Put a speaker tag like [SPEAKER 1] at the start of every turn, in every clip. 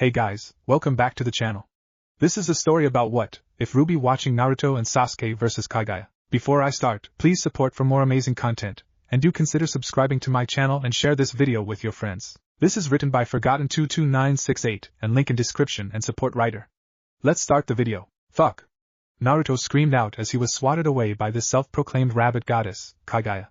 [SPEAKER 1] Hey guys, welcome back to the channel. This is a story about what if Ruby watching Naruto and Sasuke vs Kaguya. Before I start, please support for more amazing content, and do consider subscribing to my channel and share this video with your friends. This is written by Forgotten22968 and link in description and support writer. Let's start the video. Fuck! Naruto screamed out as he was swatted away by this self-proclaimed rabbit goddess, Kaguya.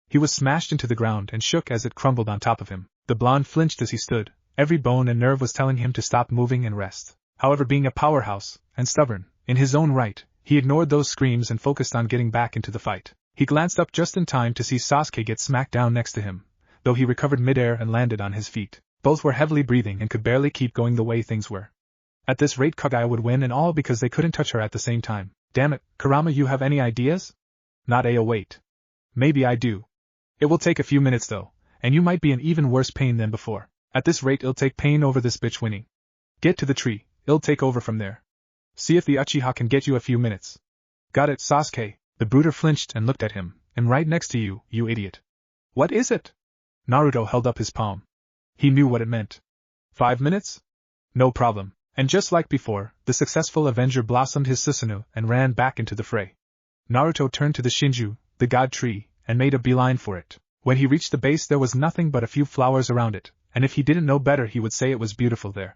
[SPEAKER 1] He was smashed into the ground and shook as it crumbled on top of him. The blonde flinched as he stood. Every bone and nerve was telling him to stop moving and rest. However, being a powerhouse, and stubborn, in his own right, he ignored those screams and focused on getting back into the fight. He glanced up just in time to see Sasuke get smacked down next to him, though he recovered midair and landed on his feet. Both were heavily breathing and could barely keep going the way things were. At this rate Kaguya would win, and all because they couldn't touch her at the same time. Damn it, Kurama, you have any ideas? Not wait. Maybe I do. It will take a few minutes though, and you might be in even worse pain than before. At this rate it'll take pain over this bitch winning. Get to the tree, it'll take over from there. See if the Uchiha can get you a few minutes. Got it, Sasuke. The brooder flinched and looked at him. I'm right next to you, you idiot. What is it? Naruto held up his palm. He knew what it meant. 5 minutes? No problem. And just like before, the successful Avenger blossomed his Susanoo and ran back into the fray. Naruto turned to the Shinju, the god tree, and made a beeline for it. When he reached the base there was nothing but a few flowers around it, and if he didn't know better he would say it was beautiful there.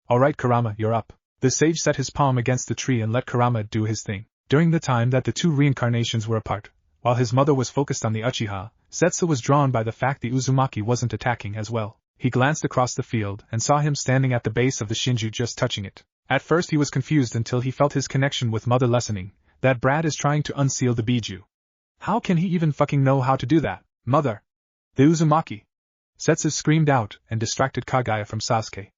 [SPEAKER 1] Alright Kurama, you're up. The sage set his palm against the tree and let Kurama do his thing. During the time that the two reincarnations were apart, while his mother was focused on the Uchiha, Zetsu was drawn by the fact the Uzumaki wasn't attacking as well. He glanced across the field and saw him standing at the base of the Shinju just touching it. At first he was confused until he felt his connection with mother lessening. That brat is trying to unseal the Biju. How can he even fucking know how to do that? Mother! The Uzumaki! Zetsu screamed out and distracted Kaguya from Sasuke.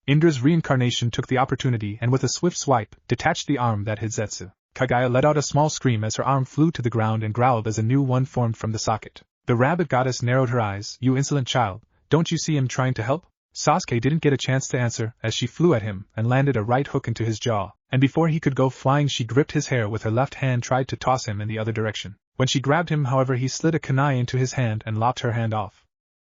[SPEAKER 1] Indra's reincarnation took the opportunity and with a swift swipe, detached the arm that hid Zetsu. Kaguya let out a small scream as her arm flew to the ground and growled as a new one formed from the socket. The rabbit goddess narrowed her eyes. You insolent child, don't you see him trying to help? Sasuke didn't get a chance to answer as she flew at him and landed a right hook into his jaw, and before he could go flying she gripped his hair with her left hand, tried to toss him in the other direction. When she grabbed him, however, he slid a kunai into his hand and lopped her hand off.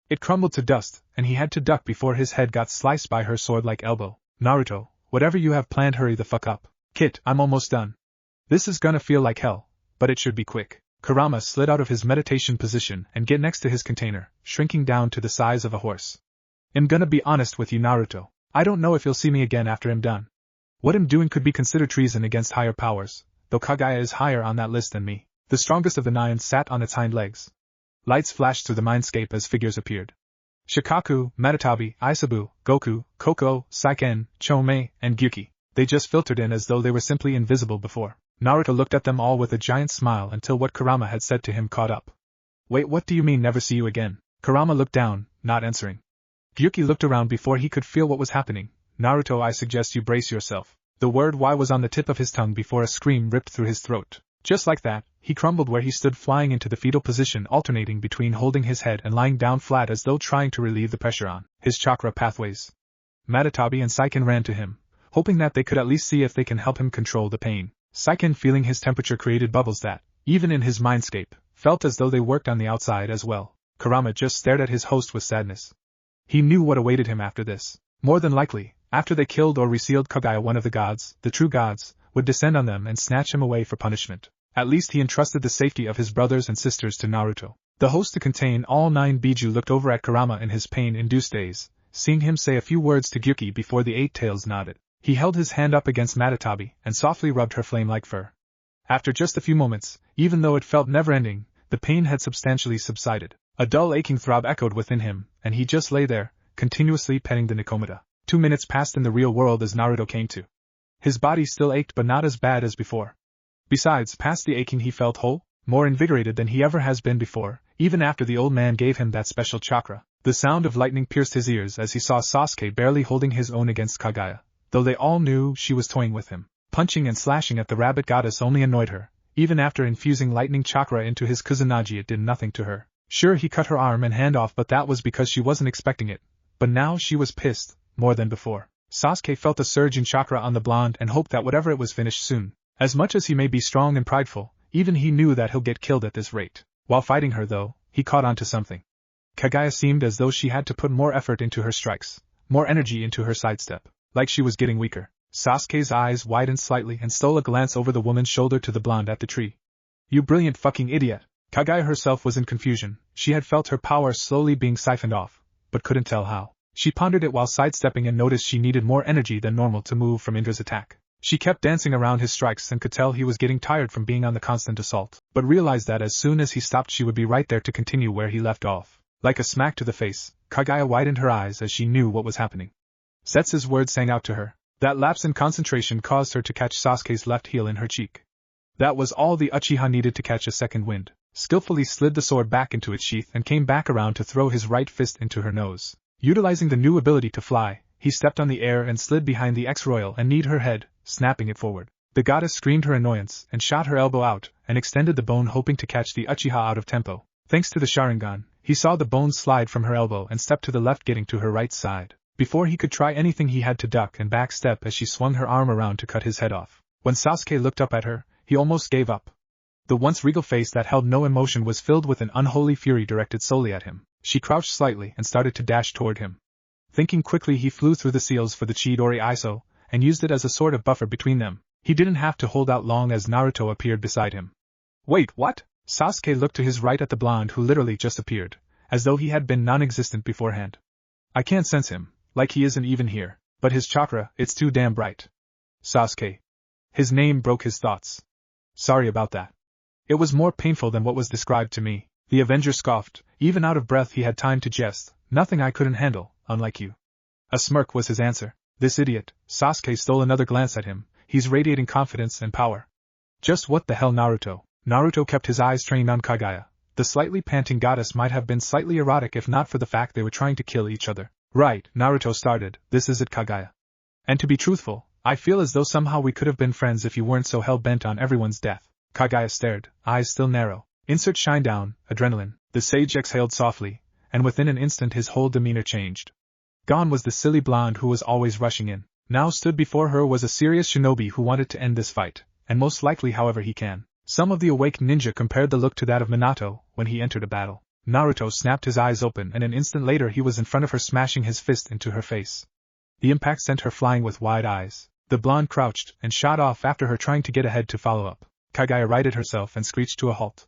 [SPEAKER 1] It crumbled to dust, and he had to duck before his head got sliced by her sword-like elbow. Naruto, whatever you have planned, hurry the fuck up. Kit, I'm almost done. This is gonna feel like hell, but it should be quick. Kurama slid out of his meditation position and get next to his container, shrinking down to the size of a horse. I'm gonna be honest with you, Naruto. I don't know if you'll see me again after I'm done. What I'm doing could be considered treason against higher powers, though Kaguya is higher on that list than me. The strongest of the nine sat on its hind legs. Lights flashed through the mindscape as figures appeared. Shikaku, Matatabi, Isabu, Goku, Koko, Saiken, Chomei, and Gyuki. They just filtered in as though they were simply invisible before. Naruto looked at them all with a giant smile until what Kurama had said to him caught up. Wait, what do you mean never see you again? Kurama looked down, not answering. Gyuki looked around before he could feel what was happening. Naruto, I suggest you brace yourself. The word "why" was on the tip of his tongue before a scream ripped through his throat. Just like that, he crumbled where he stood, flying into the fetal position, alternating between holding his head and lying down flat as though trying to relieve the pressure on his chakra pathways. Matatabi and Saiken ran to him, hoping that they could at least see if they can help him control the pain. Saiken, feeling his temperature created bubbles that, even in his mindscape, felt as though they worked on the outside as well. Kurama just stared at his host with sadness. He knew what awaited him after this. More than likely, after they killed or resealed Kaguya, one of the gods, the true gods, would descend on them and snatch him away for punishment. At least he entrusted the safety of his brothers and sisters to Naruto. The host to contain all 9 Biju looked over at Kurama in his pain-induced daze, seeing him say a few words to Gyuki before the 8 Tails nodded. He held his hand up against Matatabi and softly rubbed her flame-like fur. After just a few moments, even though it felt never-ending, the pain had substantially subsided. A dull aching throb echoed within him, and he just lay there, continuously petting the Nikomata. 2 minutes passed in the real world as Naruto came to. His body still ached, but not as bad as before. Besides, past the aching he felt whole, more invigorated than he ever has been before, even after the old man gave him that special chakra. The sound of lightning pierced his ears as he saw Sasuke barely holding his own against Kaguya, though they all knew she was toying with him. Punching and slashing at the rabbit goddess only annoyed her. Even after infusing lightning chakra into his Kusanagi, it did nothing to her. Sure, he cut her arm and hand off, but that was because she wasn't expecting it. But now she was pissed, more than before. Sasuke felt a surge in chakra on the blonde and hoped that whatever it was finished soon. As much as he may be strong and prideful, even he knew that he'll get killed at this rate. While fighting her though, he caught on to something. Kaguya seemed as though she had to put more effort into her strikes, more energy into her sidestep. like she was getting weaker. Sasuke's eyes widened slightly and stole a glance over the woman's shoulder to the blonde at the tree. You brilliant fucking idiot! Kaguya herself was in confusion. She had felt her power slowly being siphoned off, but couldn't tell how. She pondered it while sidestepping and noticed she needed more energy than normal to move from Indra's attack. She kept dancing around his strikes and could tell he was getting tired from being on the constant assault, but realized that as soon as he stopped she would be right there to continue where he left off. Like a smack to the face, Kaguya widened her eyes as she knew what was happening. Setsu's words sang out to her. That lapse in concentration caused her to catch Sasuke's left heel in her cheek. That was all the Uchiha needed to catch a second wind. Skillfully slid the sword back into its sheath and came back around to throw his right fist into her nose. Utilizing the new ability to fly, he stepped on the air and slid behind the ex-royal and kneed her head, snapping it forward. The goddess screamed her annoyance and shot her elbow out and extended the bone hoping to catch the Uchiha out of tempo. Thanks to the Sharingan, he saw the bone slide from her elbow and stepped to the left getting to her right side. Before he could try anything he had to duck and backstep as she swung her arm around to cut his head off. When Sasuke looked up at her, he almost gave up. The once regal face that held no emotion was filled with an unholy fury directed solely at him. She crouched slightly and started to dash toward him. Thinking quickly he flew through the seals for the Chidori Iso, and used it as a sort of buffer between them. He didn't have to hold out long as Naruto appeared beside him. Wait, what? Sasuke looked to his right at the blonde who literally just appeared, as though he had been non-existent beforehand. I can't sense him. Like he isn't even here. But his chakra, it's too damn bright. Sasuke. His name broke his thoughts. Sorry about that. It was more painful than what was described to me. The Avenger scoffed. Even out of breath he had time to jest. Nothing I couldn't handle, unlike you. A smirk was his answer. This idiot. Sasuke stole another glance at him. He's radiating confidence and power. Just what the hell, Naruto? Naruto kept his eyes trained on Kaguya. The slightly panting goddess might have been slightly erotic if not for the fact they were trying to kill each other. Right, Naruto started, this is it, Kaguya. And to be truthful, I feel as though somehow we could have been friends if you weren't so hell-bent on everyone's death. Kaguya stared, eyes still narrow. Insert Shinedown, adrenaline. The sage exhaled softly, and within an instant his whole demeanor changed. Gone was the silly blonde who was always rushing in. Now stood before her was a serious shinobi who wanted to end this fight, and most likely however he can. Some of the awake ninja compared the look to that of Minato when he entered a battle. Naruto snapped his eyes open and an instant later he was in front of her smashing his fist into her face. The impact sent her flying with wide eyes. The blonde crouched and shot off after her trying to get ahead to follow up. Kaguya righted herself and screeched to a halt.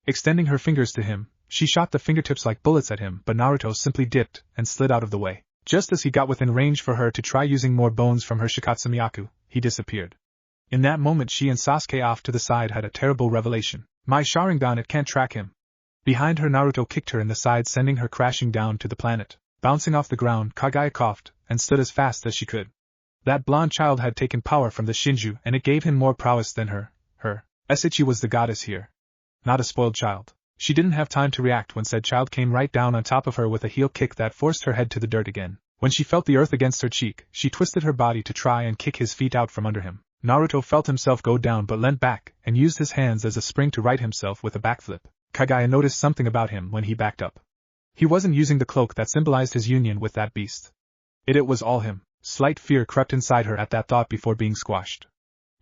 [SPEAKER 1] Extending her fingers to him, she shot the fingertips like bullets at him but Naruto simply dipped and slid out of the way. Just as he got within range for her to try using more bones from her Shikatsumiyaku, he disappeared. In that moment she and Sasuke off to the side had a terrible revelation. My Sharingan, it can't track him. Behind her Naruto kicked her in the side sending her crashing down to the planet. Bouncing off the ground, Kaguya coughed, and stood as fast as she could. That blonde child had taken power from the Shinju and it gave him more prowess than her. Esechi was the goddess here. Not a spoiled child. She didn't have time to react when said child came right down on top of her with a heel kick that forced her head to the dirt again. When she felt the earth against her cheek, she twisted her body to try and kick his feet out from under him. Naruto felt himself go down but leant back and used his hands as a spring to right himself with a backflip. Kaguya noticed something about him when he backed up. He wasn't using the cloak that symbolized his union with that beast. It was all him. Slight fear crept inside her at that thought before being squashed.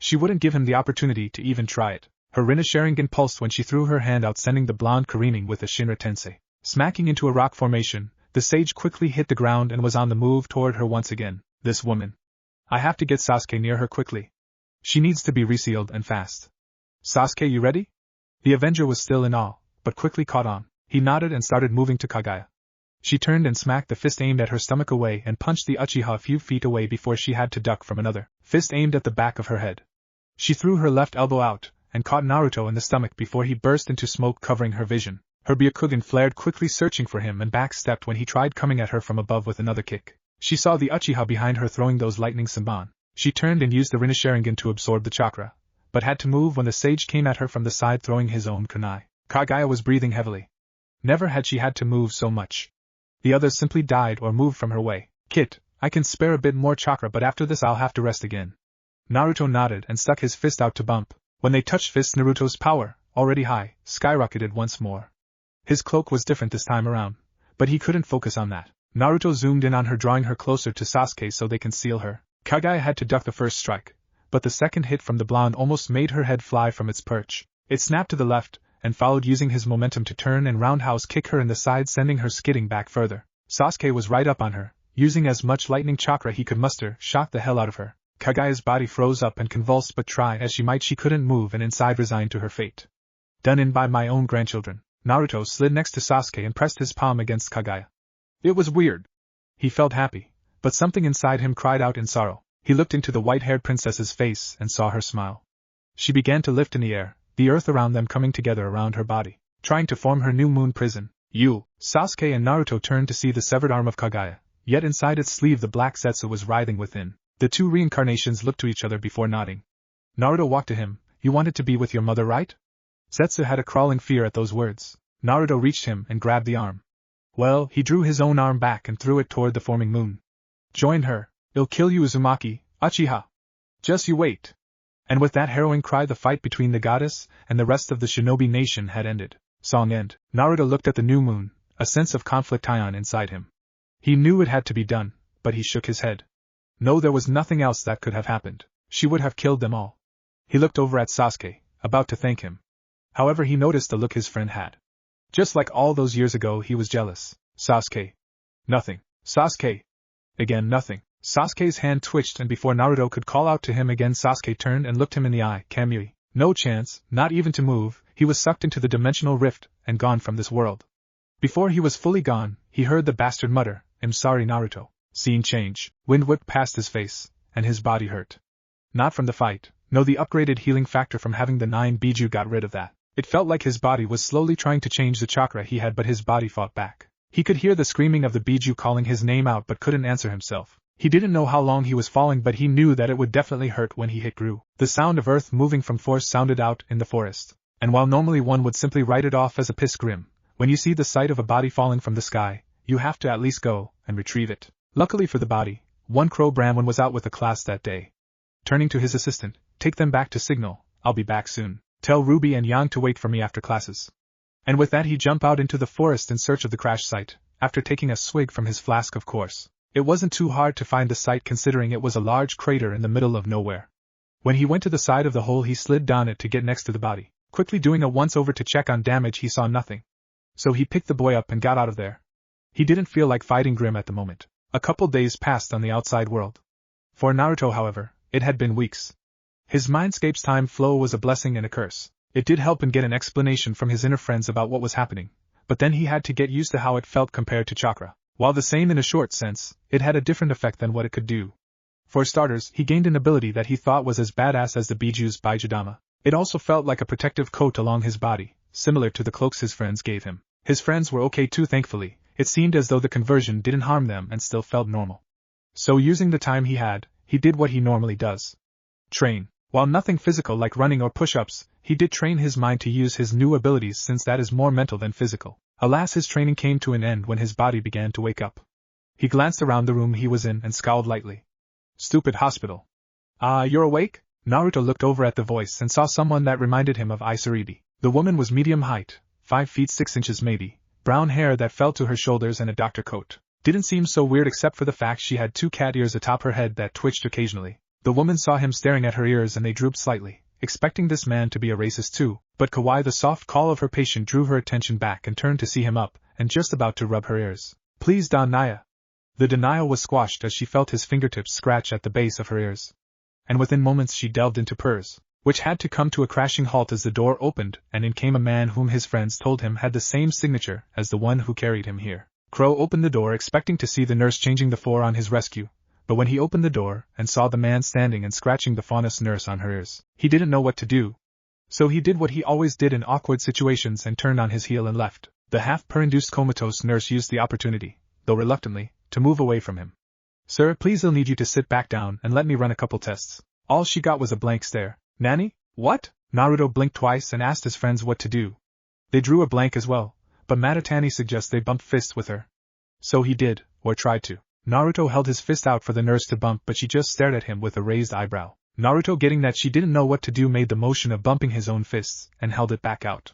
[SPEAKER 1] She wouldn't give him the opportunity to even try it. Her Rinna Sharingan pulsed when she threw her hand out sending the blonde careening with a Shinra Tensei. Smacking into a rock formation, the sage quickly hit the ground and was on the move toward her once again. This woman. I have to get Sasuke near her quickly. She needs to be resealed and fast. Sasuke, you ready? The Avenger was still in awe, but quickly caught on. He nodded and started moving to Kaguya. She turned and smacked the fist aimed at her stomach away and punched the Uchiha a few feet away before she had to duck from another fist aimed at the back of her head. She threw her left elbow out and caught Naruto in the stomach before he burst into smoke covering her vision. Her Byakugan flared quickly searching for him and backstepped when he tried coming at her from above with another kick. She saw the Uchiha behind her throwing those lightning Senbon. She turned and used the Rinna Sharingan to absorb the chakra, but had to move when the sage came at her from the side throwing his own kunai. Kaguya was breathing heavily. Never had she had to move so much. The others simply died or moved from her way. Kit, I can spare a bit more chakra but after this I'll have to rest again. Naruto nodded and stuck his fist out to bump. When they touched fists Naruto's power, already high, skyrocketed once more. His cloak was different this time around, but he couldn't focus on that. Naruto zoomed in on her drawing her closer to Sasuke so they can seal her. Kaguya had to duck the first strike, but the second hit from the blonde almost made her head fly from its perch. It snapped to the left, and followed using his momentum to turn and roundhouse kick her in the side sending her skidding back further. Sasuke was right up on her, using as much lightning chakra he could muster, shocked the hell out of her. Kaguya's body froze up and convulsed, but try as she might she couldn't move and inside resigned to her fate. Done in by my own grandchildren. Naruto slid next to Sasuke and pressed his palm against Kaguya. It was weird. He felt happy, but something inside him cried out in sorrow. He looked into the white-haired princess's face and saw her smile. She began to lift in the air, the earth around them coming together around her body, trying to form her new moon prison. Sasuke and Naruto turned to see the severed arm of Kaguya, yet inside its sleeve the black Zetsu was writhing within. The two reincarnations looked to each other before nodding. Naruto walked to him. You wanted to be with your mother, right? Zetsu had a crawling fear at those words. Naruto reached him and grabbed the arm. Well, he drew his own arm back and threw it toward the forming moon. Join her. It'll kill you, Uzumaki, Uchiha. Just you wait. And with that harrowing cry, the fight between the goddess and the rest of the shinobi nation had ended. Song end. Naruto looked at the new moon, a sense of conflict high on inside him. He knew it had to be done, but he shook his head. No, there was nothing else that could have happened. She would have killed them all. He looked over at Sasuke, about to thank him. However, he noticed the look his friend had. Just like all those years ago, he was jealous. Sasuke. Nothing. Sasuke. Again, nothing. Sasuke's hand twitched, and before Naruto could call out to him again, Sasuke turned and looked him in the eye. Kamui. No chance, not even to move. He was sucked into the dimensional rift and gone from this world. Before he was fully gone, he heard the bastard mutter, "I'm sorry, Naruto." Scene change. Wind whipped past his face, and his body hurt. Not from the fight. No, the upgraded healing factor from having the 9 Biju got rid of that. It felt like his body was slowly trying to change the chakra he had, but his body fought back. He could hear the screaming of the Biju calling his name out but couldn't answer himself. He didn't know how long he was falling, but he knew that it would definitely hurt when he hit Gru. The sound of earth moving from force sounded out in the forest. And while normally one would simply write it off as a piss Grimm, when you see the sight of a body falling from the sky, you have to at least go and retrieve it. Luckily for the body, one Crow Brahmin was out with the class that day. Turning to his assistant, "Take them back to Signal, I'll be back soon. Tell Ruby and Yang to wait for me after classes." And with that he jumped out into the forest in search of the crash site, after taking a swig from his flask of course. It wasn't too hard to find the site considering it was a large crater in the middle of nowhere. When he went to the side of the hole he slid down it to get next to the body. Quickly doing a once-over to check on damage, he saw nothing. So he picked the boy up and got out of there. He didn't feel like fighting Grimm at the moment. A couple days passed on the outside world. For Naruto, however, it had been weeks. His mindscape's time flow was a blessing and a curse. It did help him get an explanation from his inner friends about what was happening, but then he had to get used to how it felt compared to chakra. While the same in a short sense, it had a different effect than what it could do. For starters, he gained an ability that he thought was as badass as the Biju's Baijudama. It also felt like a protective coat along his body, similar to the cloaks his friends gave him. His friends were okay too, thankfully. It seemed as though the conversion didn't harm them and still felt normal. So using the time he had, he did what he normally does. Train. While nothing physical like running or push-ups, he did train his mind to use his new abilities since that is more mental than physical. Alas, his training came to an end when his body began to wake up. He glanced around the room he was in and scowled lightly. Stupid hospital. Ah, you're awake? Naruto looked over at the voice and saw someone that reminded him of Isaribi. The woman was medium height, 5 feet 6 inches maybe, brown hair that fell to her shoulders and a doctor coat. Didn't seem so weird except for the fact she had 2 cat ears atop her head that twitched occasionally. The woman saw him staring at her ears and they drooped slightly, expecting this man to be a racist too, but Kawaii, the soft call of her patient, drew her attention back and turned to see him up, and just about to rub her ears. Please, Don Naya. The denial was squashed as she felt his fingertips scratch at the base of her ears. And within moments she delved into purrs, which had to come to a crashing halt as the door opened and in came a man whom his friends told him had the same signature as the one who carried him here. Crow opened the door expecting to see the nurse changing the 4 on his rescue, but when he opened the door and saw the man standing and scratching the faunus nurse on her ears, he didn't know what to do. So he did what he always did in awkward situations and turned on his heel and left. The half-per-induced comatose nurse used the opportunity, though reluctantly, to move away from him. Sir, please, I'll need you to sit back down and let me run a couple tests. All she got was a blank stare. Nanny? What? Naruto blinked twice and asked his friends what to do. They drew a blank as well, but Matatani suggests they bump fists with her. So he did, or tried to. Naruto held his fist out for the nurse to bump, but she just stared at him with a raised eyebrow. Naruto, getting that she didn't know what to do, made the motion of bumping his own fists, and held it back out.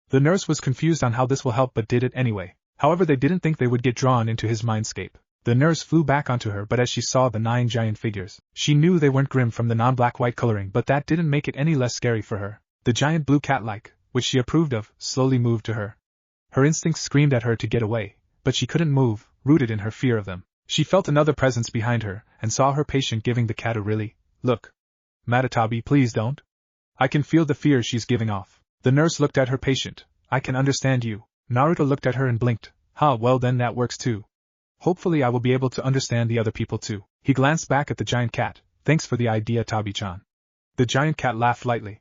[SPEAKER 1] The nurse was confused on how this will help but did it anyway. However, they didn't think they would get drawn into his mindscape. The nurse flew back onto her, but as she saw the 9 giant figures, she knew they weren't Grimm from the non-black-white coloring, but that didn't make it any less scary for her. The giant blue cat-like, which she approved of, slowly moved to her. Her instincts screamed at her to get away, but she couldn't move, rooted in her fear of them. She felt another presence behind her, and saw her patient giving the cat a really, look. Matatabi, please don't. I can feel the fear she's giving off. The nurse looked at her patient. I can understand you. Naruto looked at her and blinked. Well then that works too. Hopefully I will be able to understand the other people too. He glanced back at the giant cat. Thanks for the idea, Tabi-chan. The giant cat laughed lightly.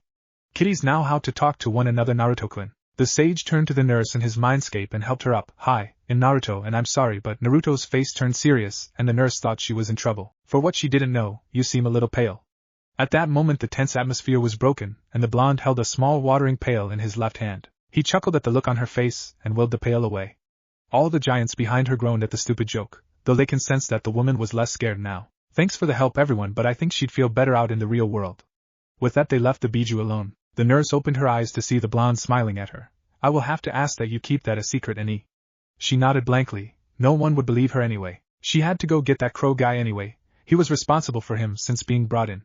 [SPEAKER 1] Kitties know how to talk to one another, Naruto-kun. The sage turned to the nurse in his mindscape and helped her up. Hi, in Naruto, and I'm sorry, but Naruto's face turned serious, and the nurse thought she was in trouble. For what she didn't know, you seem a little pale. At that moment the tense atmosphere was broken, and the blonde held a small watering pail in his left hand. He chuckled at the look on her face, and willed the pail away. All the giants behind her groaned at the stupid joke, though they can sense that the woman was less scared now. Thanks for the help, everyone, but I think she'd feel better out in the real world. With that they left the Biju alone. The nurse opened her eyes to see the blonde smiling at her. I will have to ask that you keep that a secret, Annie. She nodded blankly. No one would believe her anyway. She had to go get that crow guy anyway. He was responsible for him since being brought in.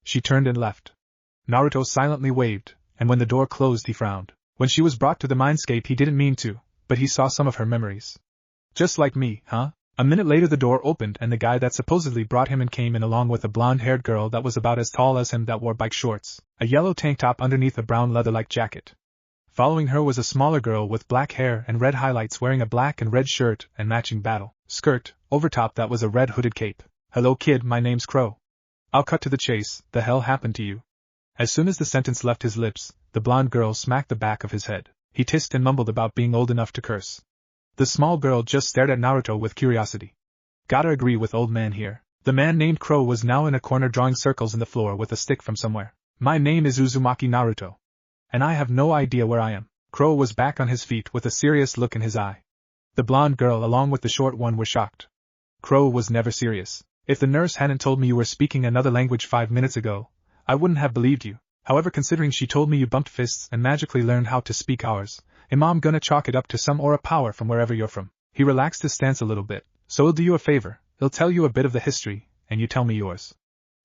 [SPEAKER 1] She turned and left. Naruto silently waved, and when the door closed he frowned. When she was brought to the mindscape he didn't mean to, but he saw some of her memories. Just like me, huh? A minute later the door opened and the guy that supposedly brought him in came in along with a blonde-haired girl that was about as tall as him that wore bike shorts, a yellow tank top underneath a brown leather-like jacket. Following her was a smaller girl with black hair and red highlights wearing a black and red shirt and matching battle skirt, over top that was a red hooded cape. Hello kid, my name's Crow. I'll cut to the chase, the hell happened to you? As soon as the sentence left his lips, the blonde girl smacked the back of his head. He hissed and mumbled about being old enough to curse. The small girl just stared at Naruto with curiosity. Gotta agree with old man here. The man named Crow was now in a corner drawing circles in the floor with a stick from somewhere. My name is Uzumaki Naruto. And I have no idea where I am. Crow was back on his feet with a serious look in his eye. The blonde girl along with the short one were shocked. Crow was never serious. If the nurse hadn't told me you were speaking another language 5 minutes ago, I wouldn't have believed you. However, considering she told me you bumped fists and magically learned how to speak ours, I'm gonna chalk it up to some aura power from wherever you're from. He relaxed his stance a little bit. So he'll do you a favor. He'll tell you a bit of the history, and you tell me yours.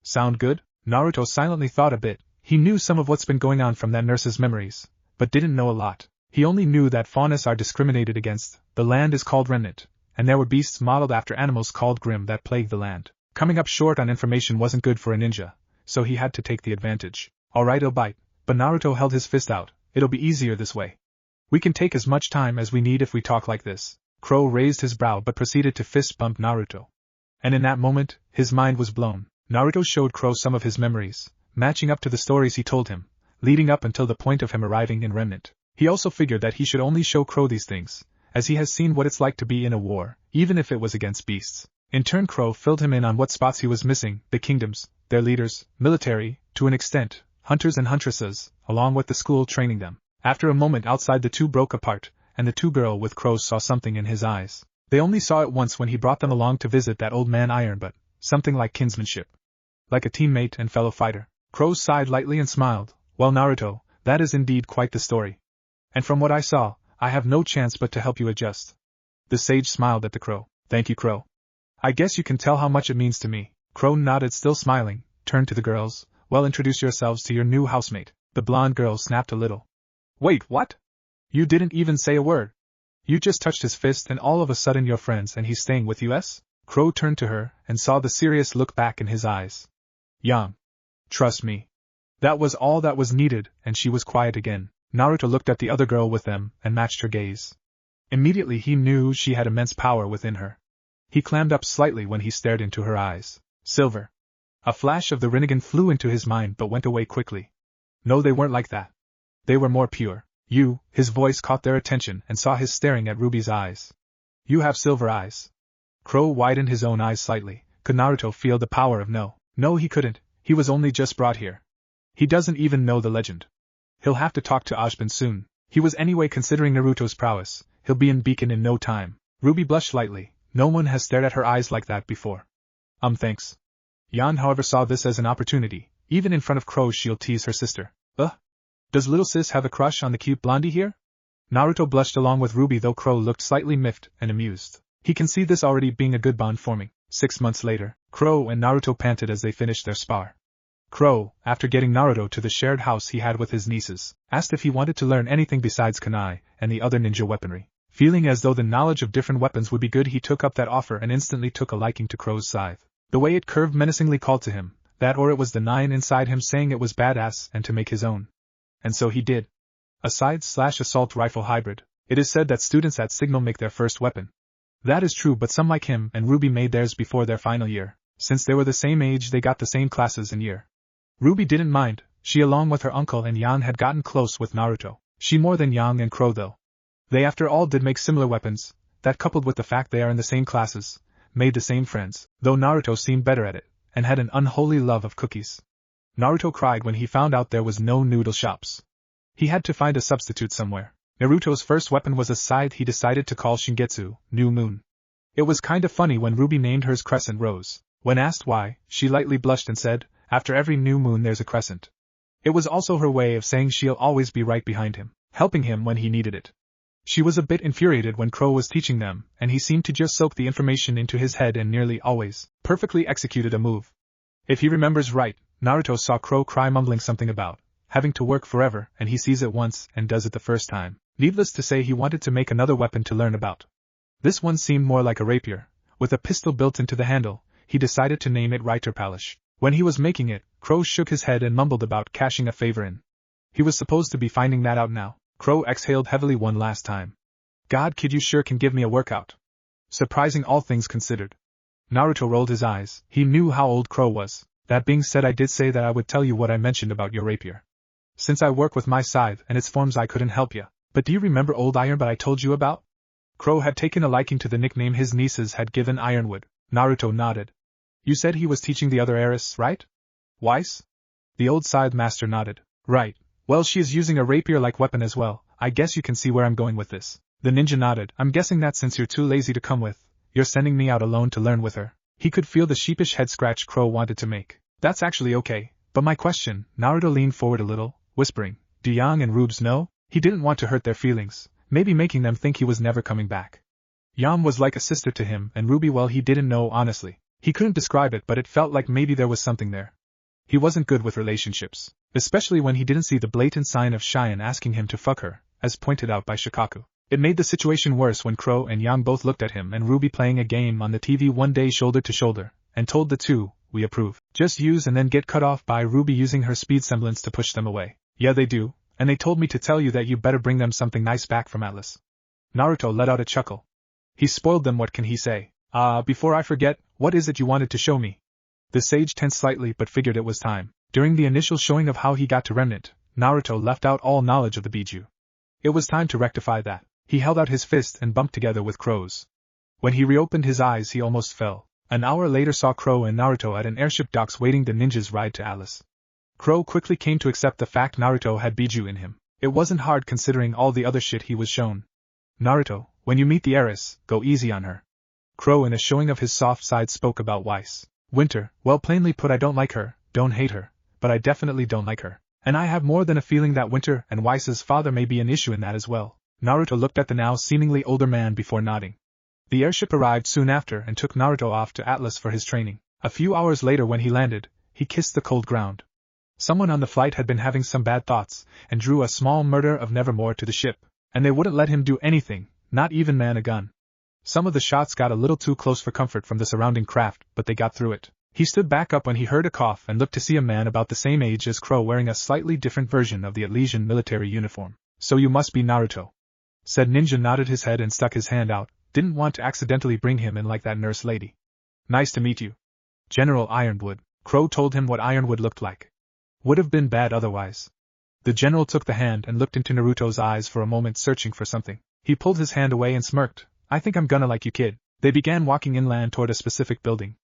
[SPEAKER 1] Sound good? Naruto silently thought a bit. He knew some of what's been going on from that nurse's memories, but didn't know a lot. He only knew that faunas are discriminated against, the land is called Remnant, and there were beasts modeled after animals called Grimm that plagued the land. Coming up short on information wasn't good for a ninja, so he had to take the advantage. Alright, I'll bite, but Naruto held his fist out. It'll be easier this way. We can take as much time as we need if we talk like this. Crow raised his brow but proceeded to fist bump Naruto. And in that moment, his mind was blown. Naruto showed Crow some of his memories, matching up to the stories he told him, leading up until the point of him arriving in Remnant. He also figured that he should only show Crow these things, as he has seen what it's like to be in a war, even if it was against beasts. In turn Crow filled him in on what spots he was missing, the kingdoms, their leaders, military, to an extent, hunters and huntresses, along with the school training them. After a moment outside the two broke apart, and the two girl with crows saw something in his eyes. They only saw it once when he brought them along to visit that old man Ironbutt, something like kinsmanship. Like a teammate and fellow fighter. Crow sighed lightly and smiled. Well Naruto, that is indeed quite the story. And from what I saw, I have no chance but to help you adjust. The sage smiled at the crow. Thank you, Crow. I guess you can tell how much it means to me. Crow nodded, still smiling, turned to the girls. Well, introduce yourselves to your new housemate. The blonde girl snapped a little. Wait, what? You didn't even say a word. You just touched his fist and all of a sudden you're friends and he's staying with us? Crow turned to her and saw the serious look back in his eyes. Young. Trust me. That was all that was needed, and she was quiet again. Naruto looked at the other girl with them and matched her gaze. Immediately he knew she had immense power within her. He clammed up slightly when he stared into her eyes. Silver. A flash of the Rinnegan flew into his mind but went away quickly. No, they weren't like that. They were more pure. You, his voice caught their attention and saw his staring at Ruby's eyes. You have silver eyes. Crow widened his own eyes slightly. Could Naruto feel the power of no? No, he couldn't. He was only just brought here. He doesn't even know the legend. He'll have to talk to Ozpin soon. He was anyway considering Naruto's prowess. He'll be in Beacon in no time. Ruby blushed slightly. No one has stared at her eyes like that before. Thanks. Yan, however, saw this as an opportunity. Even in front of Crow, she'll tease her sister. Does little sis have a crush on the cute blondie here? Naruto blushed along with Ruby, though Crow looked slightly miffed and amused. He can see this already being a good bond forming. 6 months later, Crow and Naruto panted as they finished their spar. Crow, after getting Naruto to the shared house he had with his nieces, asked if he wanted to learn anything besides kunai and the other ninja weaponry. Feeling as though the knowledge of different weapons would be good, he took up that offer and instantly took a liking to Crow's scythe. The way it curved menacingly called to him, that or it was the 9 inside him saying it was badass and to make his own. And so he did. A scythe/assault rifle hybrid. It is said that students at Signal make their first weapon. That is true, but some like him and Ruby made theirs before their final year. Since they were the same age, they got the same classes and year. Ruby didn't mind. She, along with her uncle and Yang, had gotten close with Naruto. She more than Yang and Crow though. They after all did make similar weapons. That, coupled with the fact they are in the same classes, made the same friends, though Naruto seemed better at it, and had an unholy love of cookies. Naruto cried when he found out there was no noodle shops. He had to find a substitute somewhere. Naruto's first weapon was a scythe he decided to call Shingetsu, New Moon. It was kinda funny when Ruby named hers Crescent Rose. When asked why, she lightly blushed and said, after every new moon there's a crescent. It was also her way of saying she'll always be right behind him, helping him when he needed it. She was a bit infuriated when Crow was teaching them, and he seemed to just soak the information into his head and nearly always perfectly executed a move. If he remembers right, Naruto saw Crow cry, mumbling something about having to work forever, and he sees it once and does it the first time. Needless to say, he wanted to make another weapon to learn about. This one seemed more like a rapier, with a pistol built into the handle. He decided to name it Reiterpalish. When he was making it, Crow shook his head and mumbled about cashing a favor in. He was supposed to be finding that out now. Crow exhaled heavily one last time. God, kid, you sure can give me a workout. Surprising, all things considered. Naruto rolled his eyes. He knew how old Crow was. That being said, I did say that I would tell you what I mentioned about your rapier. Since I work with my scythe and its forms, I couldn't help you. But do you remember old Ironwood I told you about? Crow had taken a liking to the nickname his nieces had given Ironwood. Naruto nodded. You said he was teaching the other heiress, right? Weiss? The old scythe master nodded. Right. Well, she is using a rapier-like weapon as well. I guess you can see where I'm going with this. The ninja nodded. I'm guessing that since you're too lazy to come with, you're sending me out alone to learn with her. He could feel the sheepish head scratch Crow wanted to make. That's actually okay. But my question, Naruto leaned forward a little, whispering, do Yang and Rubes know? He didn't want to hurt their feelings, maybe making them think he was never coming back. Yang was like a sister to him, and Ruby, well, he didn't know honestly. He couldn't describe it, but it felt like maybe there was something there. He wasn't good with relationships, especially when he didn't see the blatant sign of Cheyenne asking him to fuck her, as pointed out by Shikaku. It made the situation worse when Crow and Yang both looked at him and Ruby playing a game on the TV one day shoulder to shoulder, and told the two, we approve. Just use and then get cut off by Ruby using her speed semblance to push them away. Yeah, they do, and they told me to tell you that you better bring them something nice back from Atlas. Naruto let out a chuckle. He spoiled them, what can he say? Before I forget, what is it you wanted to show me? The sage tensed slightly but figured it was time. During the initial showing of how he got to Remnant, Naruto left out all knowledge of the Biju. It was time to rectify that. He held out his fist and bumped together with Crow's. When he reopened his eyes, he almost fell. An hour later saw Crow and Naruto at an airship docks waiting the ninja's ride to Atlas. Crow quickly came to accept the fact Naruto had Biju in him. It wasn't hard considering all the other shit he was shown. Naruto, when you meet the heiress, go easy on her. Crow, in a showing of his soft side, spoke about Weiss. Winter, well, plainly put, I don't like her, don't hate her, but I definitely don't like her. And I have more than a feeling that Winter and Weiss's father may be an issue in that as well. Naruto looked at the now seemingly older man before nodding. The airship arrived soon after and took Naruto off to Atlas for his training. A few hours later, when he landed, he kissed the cold ground. Someone on the flight had been having some bad thoughts, and drew a small murder of Nevermore to the ship, and they wouldn't let him do anything, not even man a gun. Some of the shots got a little too close for comfort from the surrounding craft, but they got through it. He stood back up when he heard a cough and looked to see a man about the same age as Crow wearing a slightly different version of the Atlesian military uniform. So you must be Naruto. Said Ninja nodded his head and stuck his hand out, didn't want to accidentally bring him in like that nurse lady. Nice to meet you. General Ironwood. Crow told him what Ironwood looked like. Would have been bad otherwise. The general took the hand and looked into Naruto's eyes for a moment, searching for something. He pulled his hand away and smirked. I think I'm gonna like you, kid. They began walking inland toward a specific building.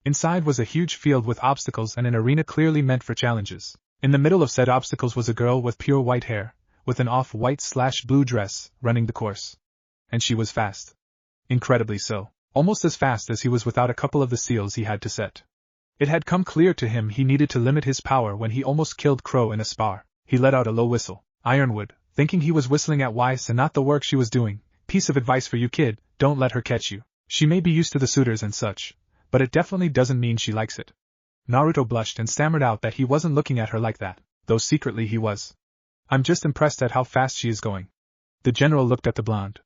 [SPEAKER 1] Inside was a huge field with obstacles and an arena clearly meant for challenges. In the middle of said obstacles was a girl with pure white hair, with an off-white/blue dress, running the course. And she was fast. Incredibly so. Almost as fast as he was without a couple of the seals he had to set. It had come clear to him he needed to limit his power when he almost killed Crow in a spar. He let out a low whistle. Ironwood, thinking he was whistling at Weiss and not the work she was doing. Piece of advice for you, kid, don't let her catch you. She may be used to the suitors and such, but it definitely doesn't mean she likes it. Naruto blushed and stammered out that he wasn't looking at her like that, though secretly he was. I'm just impressed at how fast she is going. The general looked at the blonde.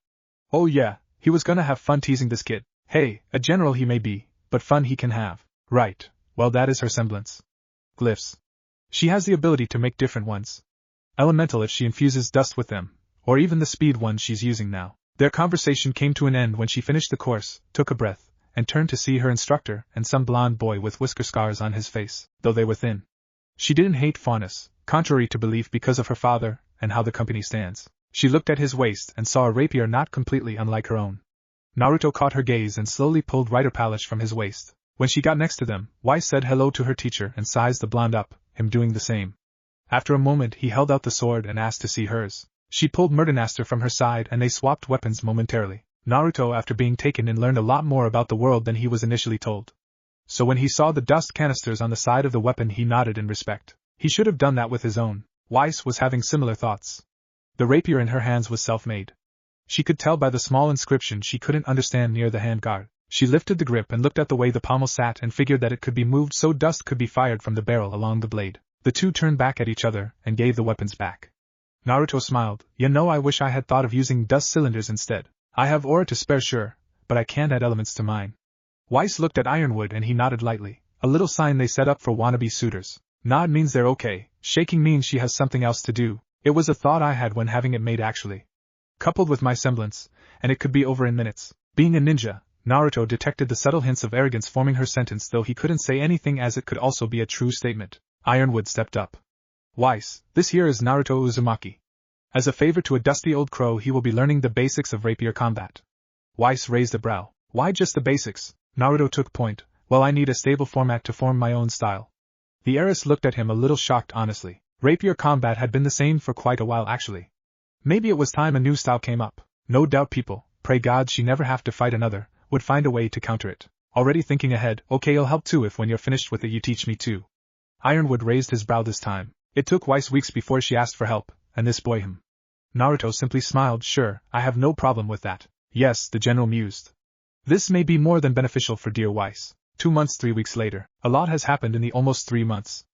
[SPEAKER 1] Oh yeah, he was gonna have fun teasing this kid. Hey, a general he may be, but fun he can have. Right, well that is her semblance. Glyphs. She has the ability to make different ones. Elemental if she infuses dust with them, or even the speed one she's using now. Their conversation came to an end when she finished the course, took a breath, and turned to see her instructor and some blonde boy with whisker scars on his face, though they were thin. She didn't hate Faunus, contrary to belief because of her father and how the company stands. She looked at his waist and saw a rapier not completely unlike her own. Naruto caught her gaze and slowly pulled Rider Polish from his waist. When she got next to them, Weiss said hello to her teacher and sized the blonde up, him doing the same. After a moment he held out the sword and asked to see hers. She pulled Headmaster from her side and they swapped weapons momentarily. Naruto, after being taken in, learned a lot more about the world than he was initially told. So when he saw the dust canisters on the side of the weapon he nodded in respect. He should have done that with his own. Weiss was having similar thoughts. The rapier in her hands was self-made. She could tell by the small inscription she couldn't understand near the handguard. She lifted the grip and looked at the way the pommel sat and figured that it could be moved so dust could be fired from the barrel along the blade. The two turned back at each other and gave the weapons back. Naruto smiled. You know, I wish I had thought of using dust cylinders instead. I have aura to spare sure, but I can't add elements to mine. Weiss looked at Ironwood and he nodded lightly, a little sign they set up for wannabe suitors. Nod means they're okay, shaking means she has something else to do. It was a thought I had when having it made actually. Coupled with my semblance, and it could be over in minutes. Being a ninja, Naruto detected the subtle hints of arrogance forming her sentence, though he couldn't say anything as it could also be a true statement. Ironwood stepped up. Weiss, this here is Naruto Uzumaki. As a favor to a dusty old crow, he will be learning the basics of rapier combat. Weiss raised a brow. Why just the basics? Naruto took point. Well, I need a stable format to form my own style. The heiress looked at him a little shocked, honestly. Rapier combat had been the same for quite a while actually. Maybe it was time a new style came up. No doubt people, pray God she never have to fight another, would find a way to counter it. Already thinking ahead, okay, I'll help too if when you're finished with it you teach me too. Ironwood raised his brow this time. It took Weiss weeks before she asked for help, and this boy him. Naruto simply smiled. Sure, I have no problem with that. Yes, the general mused. This may be more than beneficial for dear Weiss. 2 months 3 weeks later, a lot has happened in the almost 3 months.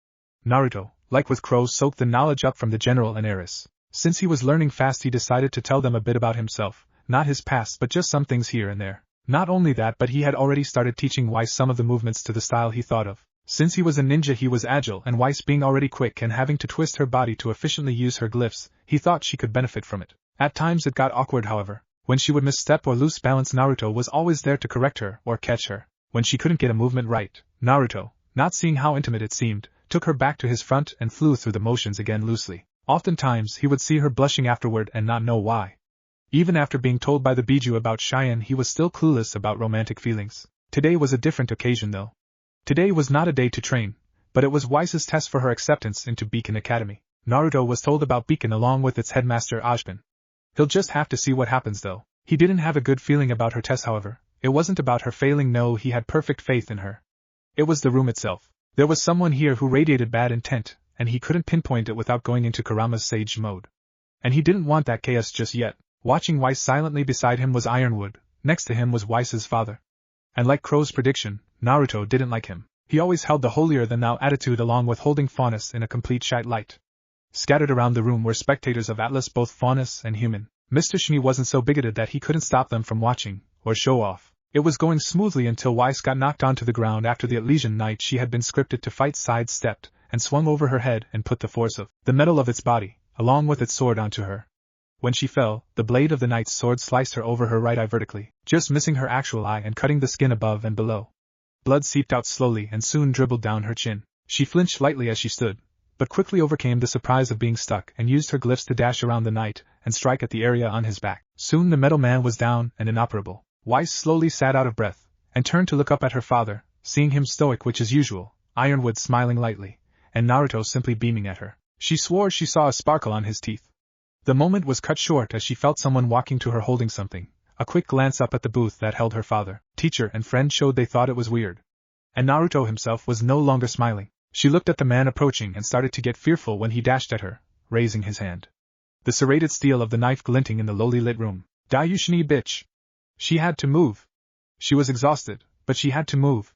[SPEAKER 1] Naruto, like with crows, soaked the knowledge up from the general and heiress. Since he was learning fast, he decided to tell them a bit about himself, not his past but just some things here and there. Not only that, but he had already started teaching Weiss some of the movements to the style he thought of. Since he was a ninja he was agile, and Weiss being already quick and having to twist her body to efficiently use her glyphs, he thought she could benefit from it. At times it got awkward however. When she would misstep or lose balance, Naruto was always there to correct her or catch her. When she couldn't get a movement right, Naruto, not seeing how intimate it seemed, took her back to his front and flew through the motions again loosely. Oftentimes he would see her blushing afterward and not know why. Even after being told by the Biju about Cheyenne, he was still clueless about romantic feelings. Today was a different occasion though. Today was not a day to train, but it was Weiss's test for her acceptance into Beacon Academy. Naruto was told about Beacon along with its headmaster Ozpin. He'll just have to see what happens though. He didn't have a good feeling about her test however. It wasn't about her failing, no, he had perfect faith in her. It was the room itself. There was someone here who radiated bad intent, and he couldn't pinpoint it without going into Kurama's sage mode. And he didn't want that chaos just yet. Watching Weiss silently beside him was Ironwood, next to him was Weiss's father. And like Crow's prediction, Naruto didn't like him. He always held the holier-than-thou attitude along with holding Faunus in a complete shite light. Scattered around the room were spectators of Atlas, both Faunus and human. Mr. Shmi wasn't so bigoted that he couldn't stop them from watching, or show off. It was going smoothly until Weiss got knocked onto the ground after the Elysian Knight she had been scripted to fight sidestepped and swung over her head and put the force of the metal of its body, along with its sword, onto her. When she fell, the blade of the knight's sword sliced her over her right eye vertically, just missing her actual eye and cutting the skin above and below. Blood seeped out slowly and soon dribbled down her chin. She flinched lightly as she stood, but quickly overcame the surprise of being stuck and used her glyphs to dash around the knight and strike at the area on his back. Soon the metal man was down and inoperable. Weiss slowly sat out of breath, and turned to look up at her father, seeing him stoic which is usual, Ironwood smiling lightly, and Naruto simply beaming at her. She swore she saw a sparkle on his teeth. The moment was cut short as she felt someone walking to her holding something. A quick glance up at the booth that held her father, teacher and friend showed they thought it was weird. And Naruto himself was no longer smiling. She looked at the man approaching and started to get fearful when he dashed at her, raising his hand. The serrated steel of the knife glinting in the lowly lit room. Dayushni bitch! She had to move. She was exhausted, but she had to move.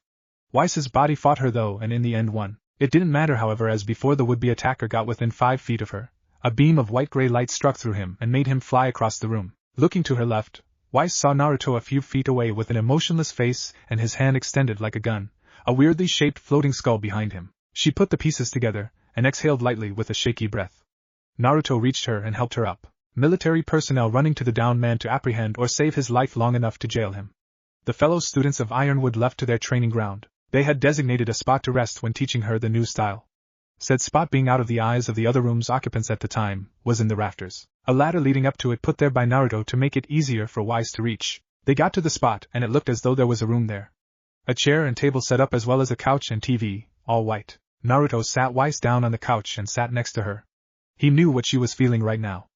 [SPEAKER 1] Weiss's body fought her though and in the end won. It didn't matter however, as before the would-be attacker got within 5 feet of her, a beam of white-gray light struck through him and made him fly across the room. Looking to her left, Weiss saw Naruto a few feet away with an emotionless face and his hand extended like a gun, a weirdly shaped floating skull behind him. She put the pieces together and exhaled lightly with a shaky breath. Naruto reached her and helped her up, military personnel running to the downed man to apprehend or save his life long enough to jail him. The fellow students of Ironwood left to their training ground. They had designated a spot to rest when teaching her the new style. Said spot, being out of the eyes of the other room's occupants at the time, was in the rafters, a ladder leading up to it put there by Naruto to make it easier for Weiss to reach. They got to the spot and it looked as though there was a room there. A chair and table set up as well as a couch and TV, all white. Naruto sat Weiss down on the couch and sat next to her. He knew what she was feeling right now.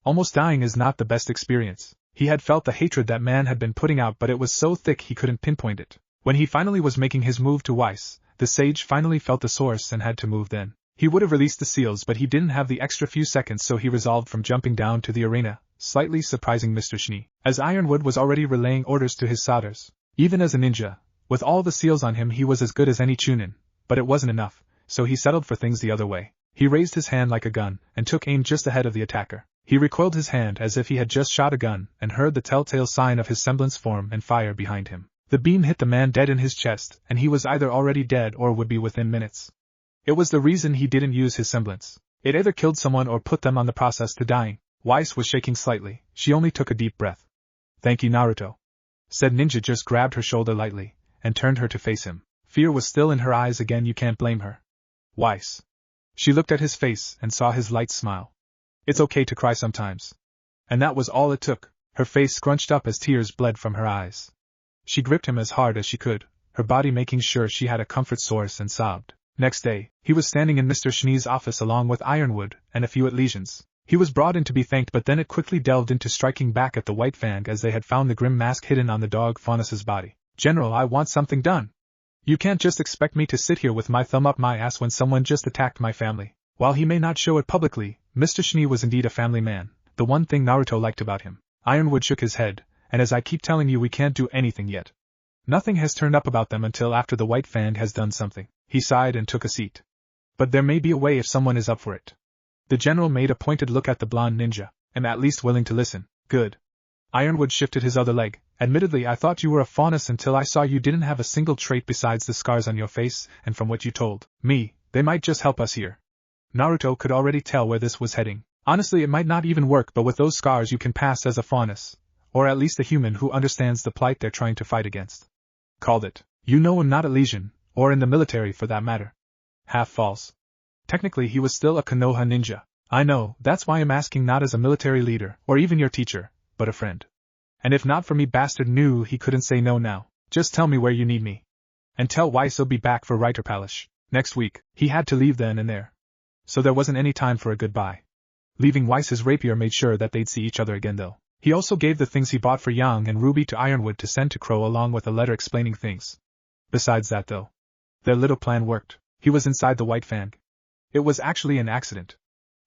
[SPEAKER 1] Almost dying is not the best experience. He had felt the hatred that man had been putting out, but it was so thick he couldn't pinpoint it. When he finally was making his move to Weiss, the sage finally felt the source and had to move then. He would have released the seals, but he didn't have the extra few seconds, so he resolved from jumping down to the arena, slightly surprising Mr. Schnee, as Ironwood was already relaying orders to his solders. Even as a ninja, with all the seals on him, he was as good as any chunin, but it wasn't enough, so he settled for things the other way. He raised his hand like a gun and took aim just ahead of the attacker. He recoiled his hand as if he had just shot a gun and heard the telltale sign of his semblance form and fire behind him. The beam hit the man dead in his chest, and he was either already dead or would be within minutes. It was the reason he didn't use his semblance. It either killed someone or put them on the process to dying. Weiss was shaking slightly. She only took a deep breath. "Thank you, Naruto," said Ninja, just grabbed her shoulder lightly and turned her to face him. Fear was still in her eyes again. You can't blame her, Weiss. She looked at his face and saw his light smile. It's okay to cry sometimes. And that was all it took. Her face scrunched up as tears bled from her eyes. She gripped him as hard as she could, her body making sure she had a comfort source, and sobbed. Next day, he was standing in Mr. Schnee's office along with Ironwood and a few legions. He was brought in to be thanked, but then it quickly delved into striking back at the White Fang as they had found the Grimm mask hidden on the dog Faunus's body. "General, I want something done. You can't just expect me to sit here with my thumb up my ass when someone just attacked my family." While he may not show it publicly, Mr. Schnee was indeed a family man, the one thing Naruto liked about him. Ironwood shook his head, and as I keep telling you, we can't do anything yet. Nothing has turned up about them until after the White Fang has done something. He sighed and took a seat. But there may be a way if someone is up for it. The general made a pointed look at the blonde ninja. "I'm at least willing to listen." "Good." Ironwood shifted his other leg. "Admittedly, I thought you were a faunus until I saw you didn't have a single trait besides the scars on your face, and from what you told me, they might just help us here." Naruto could already tell where this was heading. Honestly, it might not even work, but with those scars you can pass as a faunus, or at least a human who understands the plight they're trying to fight against. Called it. You know, I'm not a legion, or in the military for that matter. Half false. Technically he was still a Konoha ninja. I know, that's why I'm asking, not as a military leader, or even your teacher, but a friend. And if not for me, bastard knew he couldn't say no now. Just tell me where you need me. And tell Weiss I'll be back for Reiter Palace next week. He had to leave then and there. So there wasn't any time for a goodbye. Leaving Weiss's rapier made sure that they'd see each other again though. He also gave the things he bought for Yang and Ruby to Ironwood to send to Crow along with a letter explaining things. Besides that though, their little plan worked. He was inside the White Fang. It was actually an accident.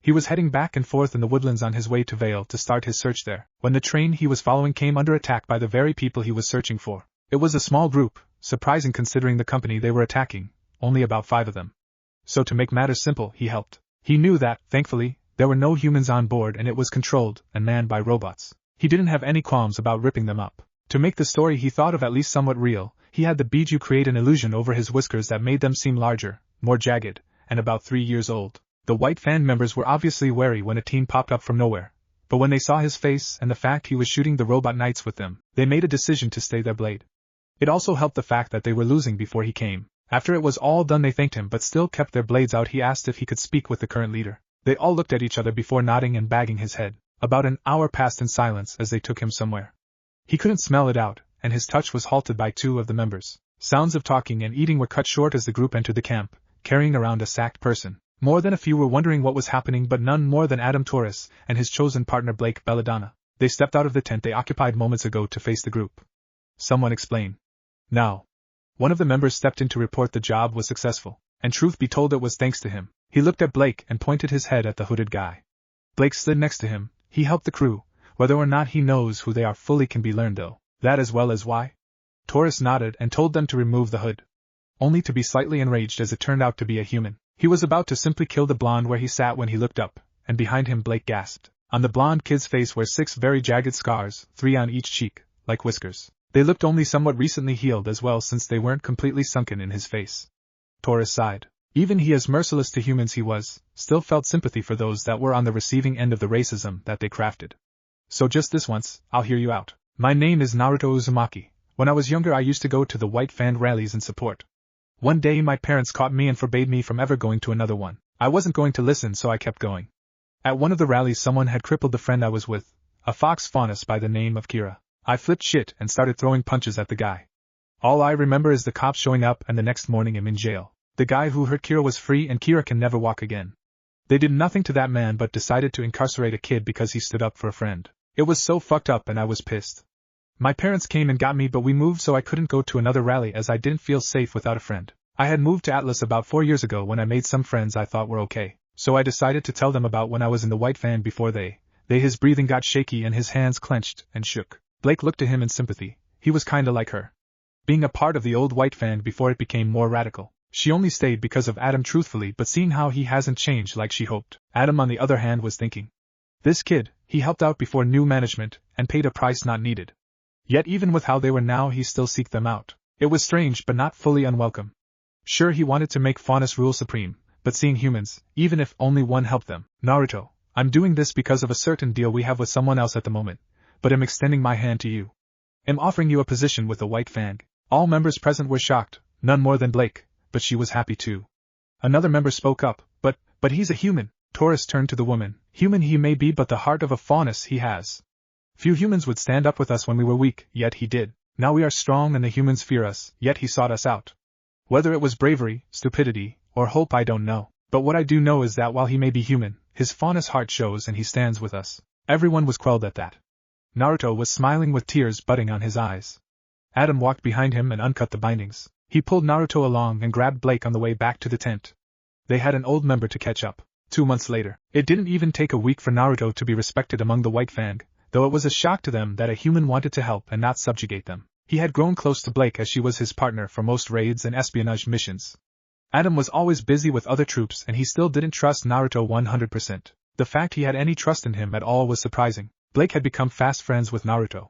[SPEAKER 1] He was heading back and forth in the woodlands on his way to Vale to start his search there, when the train he was following came under attack by the very people he was searching for. It was a small group, surprising considering the company they were attacking, only about 5 of them. So to make matters simple, he helped. He knew that, thankfully, there were no humans on board and it was controlled and manned by robots. He didn't have any qualms about ripping them up. To make the story he thought of at least somewhat real, he had the Biju create an illusion over his whiskers that made them seem larger, more jagged, and about 3 years old. The White Fang members were obviously wary when a team popped up from nowhere, but when they saw his face and the fact he was shooting the robot knights with them, they made a decision to stay their blade. It also helped the fact that they were losing before he came. After it was all done, they thanked him but still kept their blades out. He asked if he could speak with the current leader. They all looked at each other before nodding and bagging his head. About an hour passed in silence as they took him somewhere. He couldn't smell it out, and his touch was halted by 2 of the members. Sounds of talking and eating were cut short as the group entered the camp, carrying around a sacked person. More than a few were wondering what was happening, but none more than Adam Torres and his chosen partner Blake Belladonna. They stepped out of the tent they occupied moments ago to face the group. Someone explain. Now. One of the members stepped in to report the job was successful, and truth be told it was thanks to him. He looked at Blake and pointed his head at the hooded guy. Blake slid next to him. He helped the crew. Whether or not he knows who they are fully can be learned though. That as well as why? Torres nodded and told them to remove the hood. Only to be slightly enraged as it turned out to be a human. He was about to simply kill the blonde where he sat when he looked up, and behind him Blake gasped. On the blonde kid's face were 6 very jagged scars, 3 on each cheek, like whiskers. They looked only somewhat recently healed as well since they weren't completely sunken in his face. Taurus sighed. Even he, as merciless to humans he was, still felt sympathy for those that were on the receiving end of the racism that they crafted. So just this once, I'll hear you out. My name is Naruto Uzumaki. When I was younger I used to go to the White Fan rallies in support. One day my parents caught me and forbade me from ever going to another one. I wasn't going to listen, so I kept going. At one of the rallies someone had crippled the friend I was with, a fox faunus by the name of Kira. I flipped shit and started throwing punches at the guy. All I remember is the cops showing up and the next morning I'm in jail. The guy who hurt Kira was free and Kira can never walk again. They did nothing to that man but decided to incarcerate a kid because he stood up for a friend. It was so fucked up and I was pissed. My parents came and got me, but we moved so I couldn't go to another rally as I didn't feel safe without a friend. I had moved to Atlas about 4 years ago when I made some friends I thought were okay, so I decided to tell them about when I was in the White Fan before his breathing got shaky and his hands clenched and shook. Blake looked to him in sympathy. He was kinda like her. Being a part of the old White Fan before it became more radical. She only stayed because of Adam truthfully, but seeing how he hasn't changed like she hoped. Adam on the other hand was thinking. This kid, he helped out before new management, and paid a price not needed. Yet even with how they were now he still seeked them out. It was strange but not fully unwelcome. Sure, he wanted to make Faunus rule supreme, but seeing humans, even if only one helped them. Naruto, I'm doing this because of a certain deal we have with someone else at the moment, but I'm extending my hand to you. I'm offering you a position with the White Fang. All members present were shocked, none more than Blake, but she was happy too. Another member spoke up, but he's a human. Taurus turned to the woman. Human he may be, but the heart of a Faunus he has. Few humans would stand up with us when we were weak, yet he did. Now we are strong and the humans fear us, yet he sought us out. Whether it was bravery, stupidity, or hope I don't know, but what I do know is that while he may be human, his Faunus heart shows and he stands with us. Everyone was quelled at that. Naruto was smiling with tears budding on his eyes. Adam walked behind him and uncut the bindings. He pulled Naruto along and grabbed Blake on the way back to the tent. They had an old member to catch up. 2 months later, it didn't even take a week for Naruto to be respected among the White Fang, though it was a shock to them that a human wanted to help and not subjugate them. He had grown close to Blake as she was his partner for most raids and espionage missions. Adam was always busy with other troops and he still didn't trust Naruto 100%. The fact he had any trust in him at all was surprising. Blake had become fast friends with Naruto.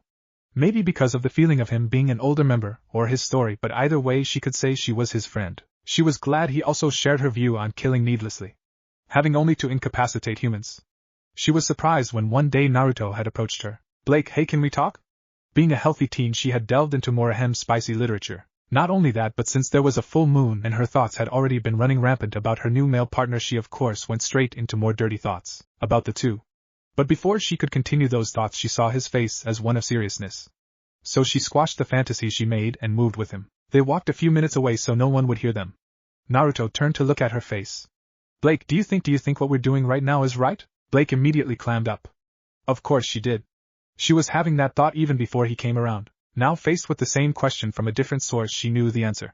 [SPEAKER 1] Maybe because of the feeling of him being an older member, or his story, but either way she could say she was his friend. She was glad he also shared her view on killing needlessly, having only to incapacitate humans. She was surprised when one day Naruto had approached her. Blake, hey, can we talk? Being a healthy teen she had delved into more spicy literature. Not only that, but since there was a full moon and her thoughts had already been running rampant about her new male partner, she of course went straight into more dirty thoughts about the two. But before she could continue those thoughts she saw his face as one of seriousness. So she squashed the fantasy she made and moved with him. They walked a few minutes away so no one would hear them. Naruto turned to look at her face. Blake, do you think what we're doing right now is right? Blake immediately clammed up. Of course she did. She was having that thought even before he came around. Now faced with the same question from a different source she knew the answer.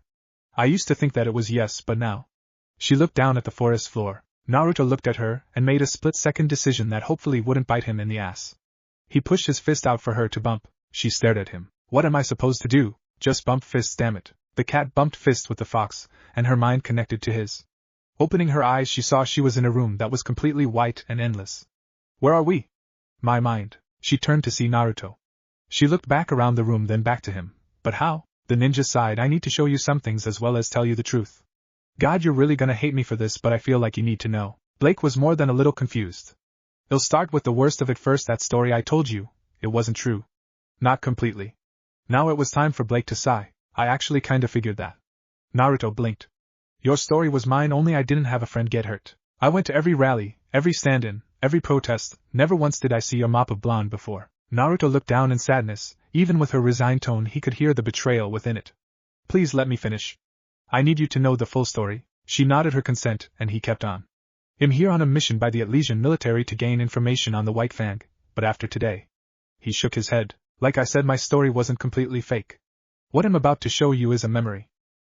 [SPEAKER 1] I used to think that it was yes, but now. She looked down at the forest floor. Naruto looked at her and made a split-second decision that hopefully wouldn't bite him in the ass. He pushed his fist out for her to bump. She stared at him. What am I supposed to do? Just bump fists, damn it. The cat bumped fists with the fox, and her mind connected to his. Opening her eyes she saw she was in a room that was completely white and endless. Where are we? My mind. She turned to see Naruto. She looked back around the room then back to him. But how? The ninja sighed. I need to show you some things as well as tell you the truth. God, you're really gonna hate me for this, but I feel like you need to know. Blake was more than a little confused. I'll start with the worst of it first. That story I told you, it wasn't true. Not completely. Now it was time for Blake to sigh. I actually kinda figured that. Naruto blinked. Your story was mine, only I didn't have a friend get hurt. I went to every rally, every stand-in, every protest, never once did I see your mop of blonde before. Naruto looked down in sadness. Even with her resigned tone he could hear the betrayal within it. Please let me finish. I need you to know the full story. She nodded her consent, and he kept on. I'm here on a mission by the Elysian military to gain information on the White Fang, but after today. He shook his head. Like I said, my story wasn't completely fake. What I'm about to show you is a memory.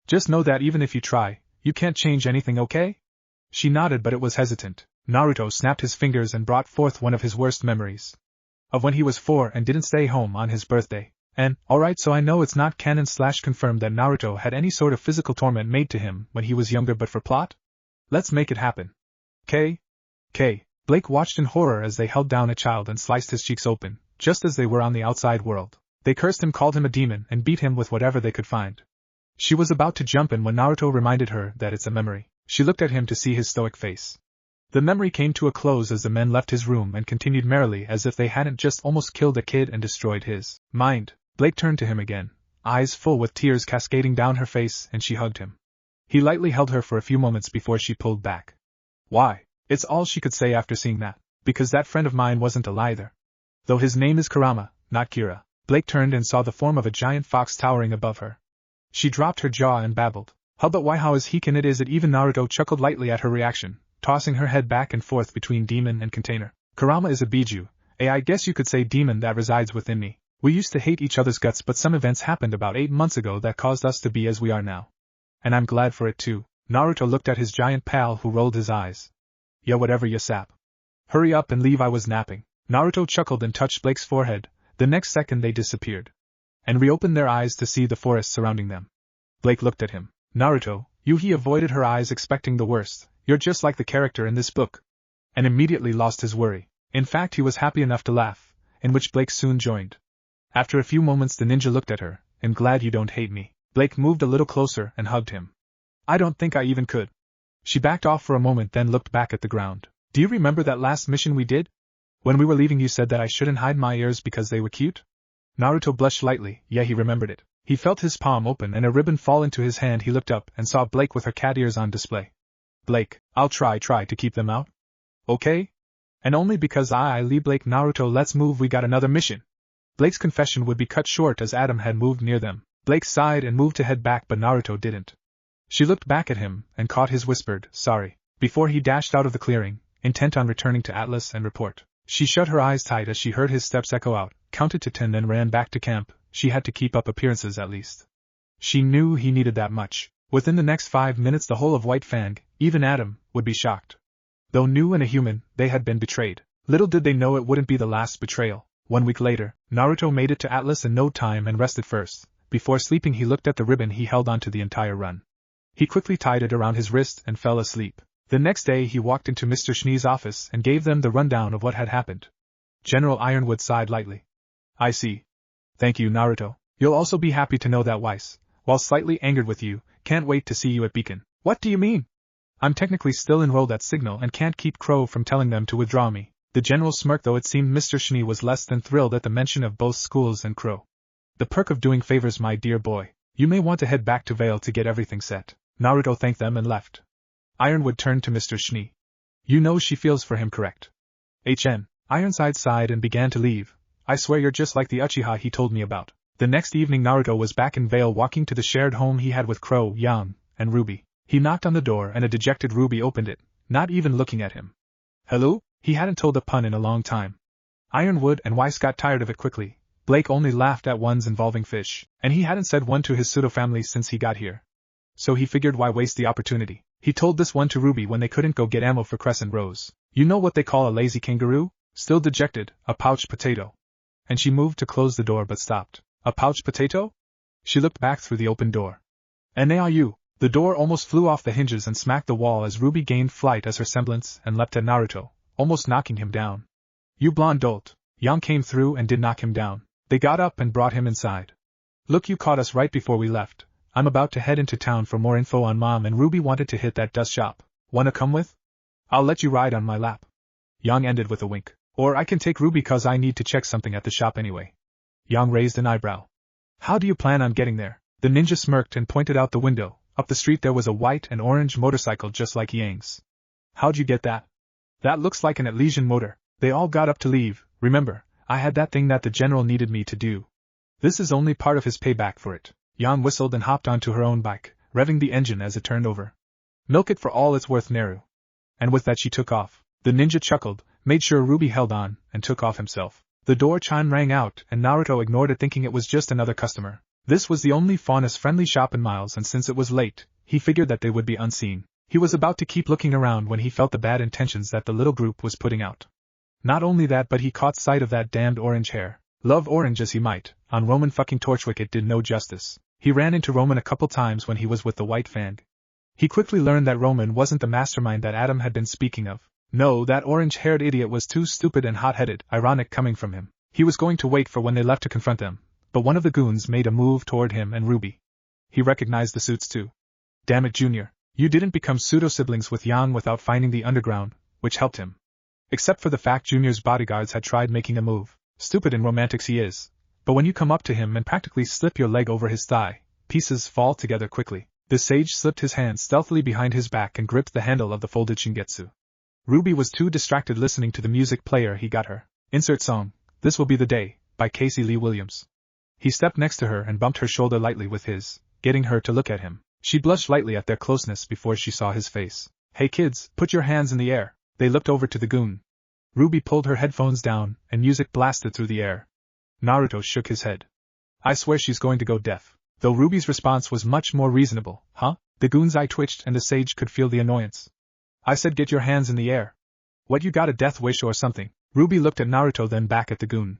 [SPEAKER 1] Just know that even if you try, you can't change anything, okay? She nodded, but it was hesitant. Naruto snapped his fingers and brought forth one of his worst memories. Of when he was 4 and didn't stay home on his birthday. And, alright, so I know it's not canon/confirmed that Naruto had any sort of physical torment made to him when he was younger, but for plot? Let's make it happen. K. Blake watched in horror as they held down a child and sliced his cheeks open, just as they were on the outside world. They cursed him, called him a demon, and beat him with whatever they could find. She was about to jump in when Naruto reminded her that it's a memory. She looked at him to see his stoic face. The memory came to a close as the men left his room and continued merrily as if they hadn't just almost killed a kid and destroyed his mind. Blake turned to him again, eyes full with tears cascading down her face, and she hugged him. He lightly held her for a few moments before she pulled back. Why? It's all she could say after seeing that. Because that friend of mine wasn't alive either. Though his name is Kurama, not Kira. Blake turned and saw the form of a giant fox towering above her. She dropped her jaw and babbled. But why, how is he, can it is it even? Naruto chuckled lightly at her reaction, tossing her head back and forth between demon and container. Kurama is a biju, I guess you could say demon that resides within me. We used to hate each other's guts, but some events happened about 8 months ago that caused us to be as we are now. And I'm glad for it too. Naruto looked at his giant pal who rolled his eyes. Yeah, whatever you sap. Hurry up and leave, I was napping. Naruto chuckled and touched Blake's forehead. The next second they disappeared. And reopened their eyes to see the forest surrounding them. Blake looked at him. Naruto, he avoided her eyes, expecting the worst. You're just like the character in this book. And immediately lost his worry. In fact, he was happy enough to laugh, in which Blake soon joined. After a few moments the ninja looked at her. I'm glad you don't hate me. Blake moved a little closer and hugged him. I don't think I even could. She backed off for a moment, then looked back at the ground. Do you remember that last mission we did? When we were leaving you said that I shouldn't hide my ears because they were cute? Naruto blushed lightly. Yeah, he remembered it. He felt his palm open and a ribbon fall into his hand. He looked up and saw Blake with her cat ears on display. Blake, I'll try to keep them out. Okay? And only because I leave. Blake, Naruto, let's move, we got another mission. Blake's confession would be cut short as Adam had moved near them. Blake sighed and moved to head back, but Naruto didn't. She looked back at him and caught his whispered, sorry, before he dashed out of the clearing, intent on returning to Atlas and report. She shut her eyes tight as she heard his steps echo out, counted to 10, then ran back to camp. She had to keep up appearances at least. She knew he needed that much. Within the next 5 minutes the whole of White Fang, even Adam, would be shocked. Though new and a human, they had been betrayed. Little did they know it wouldn't be the last betrayal. 1 week later, Naruto made it to Atlas in no time and rested first. Before sleeping he looked at the ribbon he held onto the entire run. He quickly tied it around his wrist and fell asleep. The next day he walked into Mr. Schnee's office and gave them the rundown of what had happened. General Ironwood sighed lightly. I see. Thank you, Naruto. You'll also be happy to know that Weiss, while slightly angered with you, can't wait to see you at Beacon. What do you mean? I'm technically still enrolled at Signal and can't keep Crow from telling them to withdraw me. The general smirked, though it seemed Mr. Schnee was less than thrilled at the mention of both schools and Crow. The perk of doing favors, my dear boy. You may want to head back to Vale to get everything set. Naruto thanked them and left. Ironwood turned to Mr. Schnee. You know she feels for him, correct? Ironside sighed and began to leave. I swear you're just like the Uchiha he told me about. The next evening Naruto was back in Vale walking to the shared home he had with Crow, Yang, and Ruby. He knocked on the door and a dejected Ruby opened it, not even looking at him. Hello? He hadn't told a pun in a long time. Ironwood and Weiss got tired of it quickly. Blake only laughed at ones involving fish, and he hadn't said one to his pseudo-family since he got here. So he figured why waste the opportunity. He told this one to Ruby when they couldn't go get ammo for Crescent Rose. You know what they call a lazy kangaroo? Still dejected, a pouched potato. And she moved to close the door but stopped. A pouched potato? She looked back through the open door. "Nau." The door almost flew off the hinges and smacked the wall as Ruby gained flight as her semblance and leapt at Naruto, almost knocking him down. "You blonde dolt." Yang came through and did knock him down. They got up and brought him inside. "Look, you caught us right before we left. I'm about to head into town for more info on Mom, and Ruby wanted to hit that dust shop. Wanna come with? I'll let you ride on my lap." Yang ended with a wink. "Or I can take Ruby cause I need to check something at the shop anyway." Yang raised an eyebrow. "How do you plan on getting there?" The ninja smirked and pointed out the window. Up the street there was a white and orange motorcycle just like Yang's. "How'd you get that?" "That looks like an Elysian motor. They all got up to leave. Remember, I had that thing that the general needed me to do. This is only part of his payback for it." Yang whistled and hopped onto her own bike, revving the engine as it turned over. "Milk it for all it's worth, Naru." And with that she took off. The ninja chuckled, made sure Ruby held on, and took off himself. The door chime rang out, and Naruto ignored it thinking it was just another customer. This was the only faunus-friendly shop in miles, and since it was late, he figured that they would be unseen. He was about to keep looking around when he felt the bad intentions that the little group was putting out. Not only that, but he caught sight of that damned orange hair. Love orange as he might, on Roman fucking Torchwick it did no justice. He ran into Roman a couple times when he was with the White Fang. He quickly learned that Roman wasn't the mastermind that Adam had been speaking of. No, that orange-haired idiot was too stupid and hot-headed, ironic coming from him. He was going to wait for when they left to confront them, but one of the goons made a move toward him and Ruby. He recognized the suits too. Damn it, Junior. You didn't become pseudo-siblings with Yang without finding the underground, which helped him. Except for the fact Junior's bodyguards had tried making a move. Stupid in romantics he is. But when you come up to him and practically slip your leg over his thigh, pieces fall together quickly. The sage slipped his hand stealthily behind his back and gripped the handle of the folded shingetsu. Ruby was too distracted listening to the music player he got her. Insert song, This Will Be the Day, by Casey Lee Williams. He stepped next to her and bumped her shoulder lightly with his, getting her to look at him. She blushed lightly at their closeness before she saw his face. Hey kids, put your hands in the air. They looked over to the goon. Ruby pulled her headphones down, and music blasted through the air. Naruto shook his head. I swear she's going to go deaf. Though Ruby's response was much more reasonable. Huh? The goon's eye twitched and the sage could feel the annoyance. I said get your hands in the air. What, you got a death wish or something? Ruby looked at Naruto then back at the goon.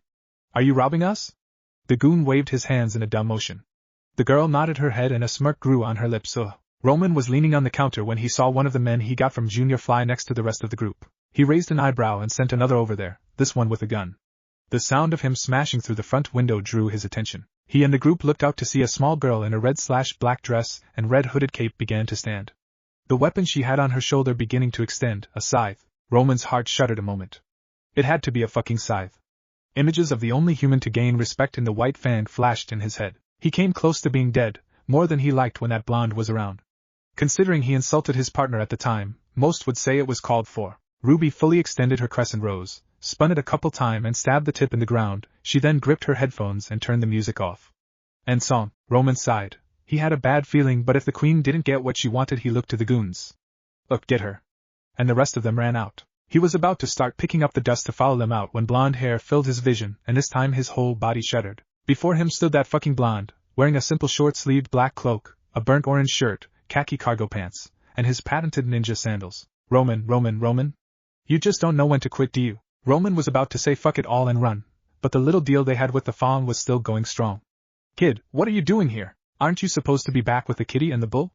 [SPEAKER 1] Are you robbing us? The goon waved his hands in a dumb motion. The girl nodded her head and a smirk grew on her lips. Roman was leaning on the counter when he saw one of the men he got from Junior fly next to the rest of the group. He raised an eyebrow and sent another over there, this one with a gun. The sound of him smashing through the front window drew his attention. He and the group looked out to see a small girl in a red/black dress and red hooded cape began to stand. The weapon she had on her shoulder beginning to extend, a scythe. Roman's heart shuddered a moment. It had to be a fucking scythe. Images of the only human to gain respect in the white Fang flashed in his head. He came close to being dead, more than he liked when that blonde was around. Considering he insulted his partner at the time, most would say it was called for. Ruby fully extended her crescent rose, spun it a couple times and stabbed the tip in the ground. She then gripped her headphones and turned the music off. End song. Roman sighed. He had a bad feeling, but if the queen didn't get what she wanted, he looked to the goons. Look, get her. And the rest of them ran out. He was about to start picking up the dust to follow them out when blonde hair filled his vision, and this time his whole body shuddered. Before him stood that fucking blonde, wearing a simple short-sleeved black cloak, a burnt orange shirt, khaki cargo pants, and his patented ninja sandals. Roman? You just don't know when to quit, do you? Roman was about to say fuck it all and run, but the little deal they had with the fawn was still going strong. Kid, what are you doing here? Aren't you supposed to be back with the kitty and the bull?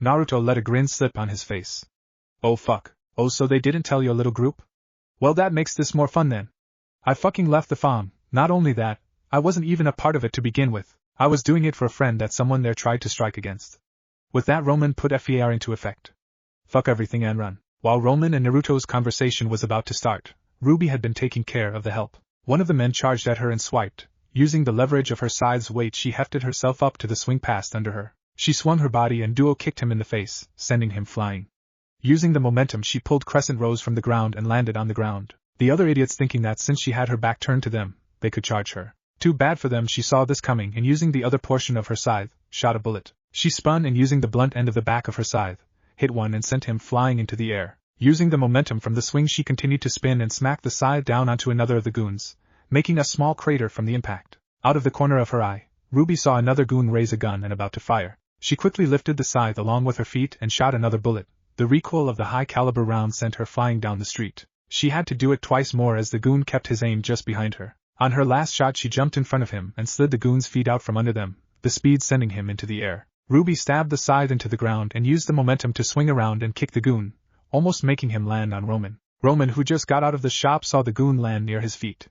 [SPEAKER 1] Naruto let a grin slip on his face. Oh fuck. Oh, so they didn't tell your little group? Well, that makes this more fun then. I fucking left the farm. Not only that, I wasn't even a part of it to begin with. I was doing it for a friend that someone there tried to strike against. With that, Roman put FER into effect. Fuck everything and run. While Roman and Naruto's conversation was about to start, Ruby had been taking care of the help. One of the men charged at her and swiped. Using the leverage of her scythe's weight, she hefted herself up to the swing past under her. She swung her body and duo kicked him in the face, sending him flying. Using the momentum, she pulled Crescent Rose from the ground and landed on the ground. The other idiots thinking that since she had her back turned to them, they could charge her. Too bad for them, she saw this coming and using the other portion of her scythe, shot a bullet. She spun and using the blunt end of the back of her scythe, hit one and sent him flying into the air. Using the momentum from the swing, she continued to spin and smack the scythe down onto another of the goons, making a small crater from the impact. Out of the corner of her eye, Ruby saw another goon raise a gun and about to fire. She quickly lifted the scythe along with her feet and shot another bullet. The recoil of the high-caliber round sent her flying down the street. She had to do it twice more as the goon kept his aim just behind her. On her last shot, she jumped in front of him and slid the goon's feet out from under them, the speed sending him into the air. Ruby stabbed the scythe into the ground and used the momentum to swing around and kick the goon, almost making him land on Roman. Roman, who just got out of the shop, saw the goon land near his feet.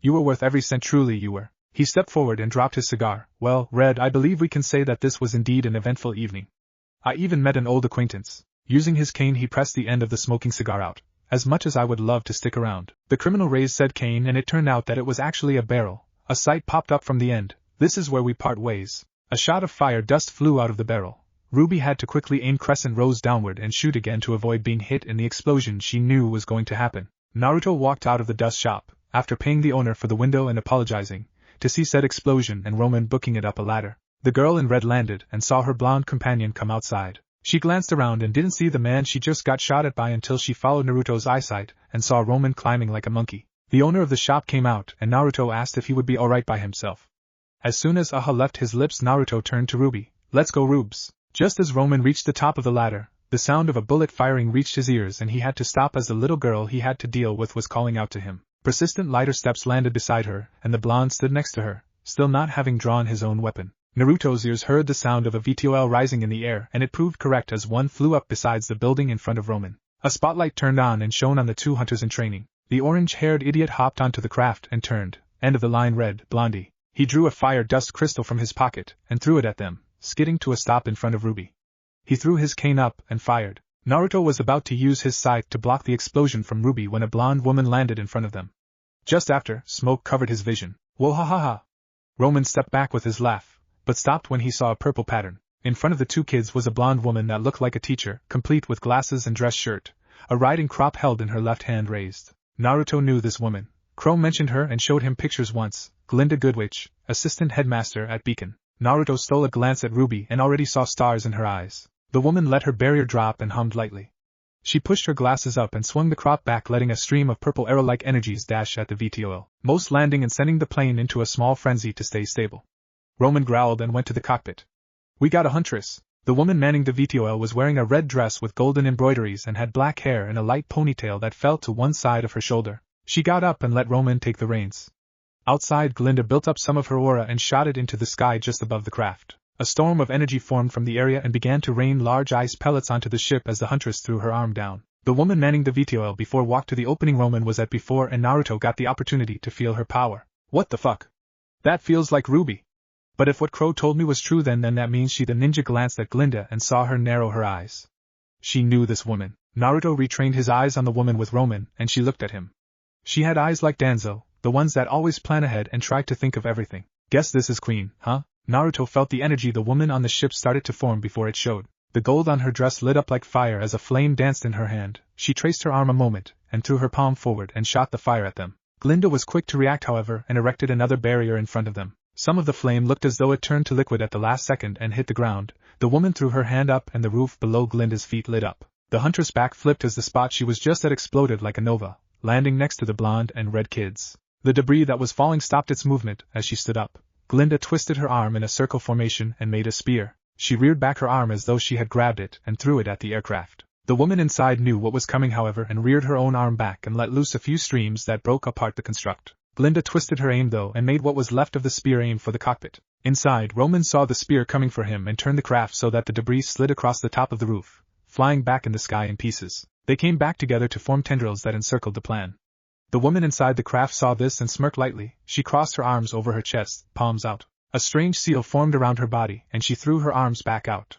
[SPEAKER 1] You were worth every cent, truly you were. He stepped forward and dropped his cigar. Well, Red, I believe we can say that this was indeed an eventful evening. I even met an old acquaintance. Using his cane, he pressed the end of the smoking cigar out. As much as I would love to stick around. The criminal raised said cane and it turned out that it was actually a barrel. A sight popped up from the end. This is where we part ways. A shot of fire dust flew out of the barrel. Ruby had to quickly aim Crescent Rose downward and shoot again to avoid being hit in the explosion she knew was going to happen. Naruto walked out of the dust shop, after paying the owner for the window and apologizing, to see said explosion and Roman booking it up a ladder. The girl in red landed and saw her blonde companion come outside. She glanced around and didn't see the man she just got shot at by until she followed Naruto's eyesight and saw Roman climbing like a monkey. The owner of the shop came out and Naruto asked if he would be alright by himself. As soon as aha left his lips, Naruto turned to Ruby. Let's go, Rubes. Just as Roman reached the top of the ladder, the sound of a bullet firing reached his ears and he had to stop as the little girl he had to deal with was calling out to him. Persistent lighter steps landed beside her and the blonde stood next to her, still not having drawn his own weapon. Naruto's ears heard the sound of a VTOL rising in the air and it proved correct as one flew up besides the building in front of Roman. A spotlight turned on and shone on the two hunters in training. The orange-haired idiot hopped onto the craft and turned, end of the line read, Blondie. He drew a fire dust crystal from his pocket and threw it at them, skidding to a stop in front of Ruby. He threw his cane up and fired. Naruto was about to use his scythe to block the explosion from Ruby when a blonde woman landed in front of them. Just after, smoke covered his vision. Whoa ha ha ha! Roman stepped back with his laugh, but stopped when he saw a purple pattern. In front of the two kids was a blonde woman that looked like a teacher, complete with glasses and dress shirt, a riding crop held in her left hand raised. Naruto knew this woman. Crow mentioned her and showed him pictures once. Glinda Goodwitch, assistant headmaster at Beacon. Naruto stole a glance at Ruby and already saw stars in her eyes. The woman let her barrier drop and hummed lightly. She pushed her glasses up and swung the crop back, letting a stream of purple arrow-like energies dash at the VTOL, most landing and sending the plane into a small frenzy to stay stable. Roman growled and went to the cockpit. We got a huntress. The woman manning the VTOL was wearing a red dress with golden embroideries and had black hair and a light ponytail that fell to one side of her shoulder. She got up and let Roman take the reins. Outside, Glinda built up some of her aura and shot it into the sky just above the craft. A storm of energy formed from the area and began to rain large ice pellets onto the ship as the huntress threw her arm down. The woman manning the VTOL before walked to the opening Roman was at before, and Naruto got the opportunity to feel her power. What the fuck? That feels like Ruby. But if what Crow told me was true, then that means she. The ninja glanced at Glinda and saw her narrow her eyes. She knew this woman. Naruto retrained his eyes on the woman with Roman, and she looked at him. She had eyes like Danzo, the ones that always plan ahead and try to think of everything. Guess this is Queen, huh? Naruto felt the energy the woman on the ship started to form before it showed. The gold on her dress lit up like fire as a flame danced in her hand. She traced her arm a moment, and threw her palm forward and shot the fire at them. Glinda was quick to react, however, and erected another barrier in front of them. Some of the flame looked as though it turned to liquid at the last second and hit the ground. The woman threw her hand up and the roof below Glinda's feet lit up. The huntress back flipped as the spot she was just at exploded like a nova, landing next to the blonde and red kids. The debris that was falling stopped its movement as she stood up. Glinda twisted her arm in a circle formation and made a spear. She reared back her arm as though she had grabbed it and threw it at the aircraft. The woman inside knew what was coming, however, and reared her own arm back and let loose a few streams that broke apart the construct. Glinda twisted her aim though and made what was left of the spear aim for the cockpit. Inside, Roman saw the spear coming for him and turned the craft so that the debris slid across the top of the roof, flying back in the sky in pieces. They came back together to form tendrils that encircled the plan. The woman inside the craft saw this and smirked lightly. She crossed her arms over her chest, palms out. A strange seal formed around her body, and she threw her arms back out.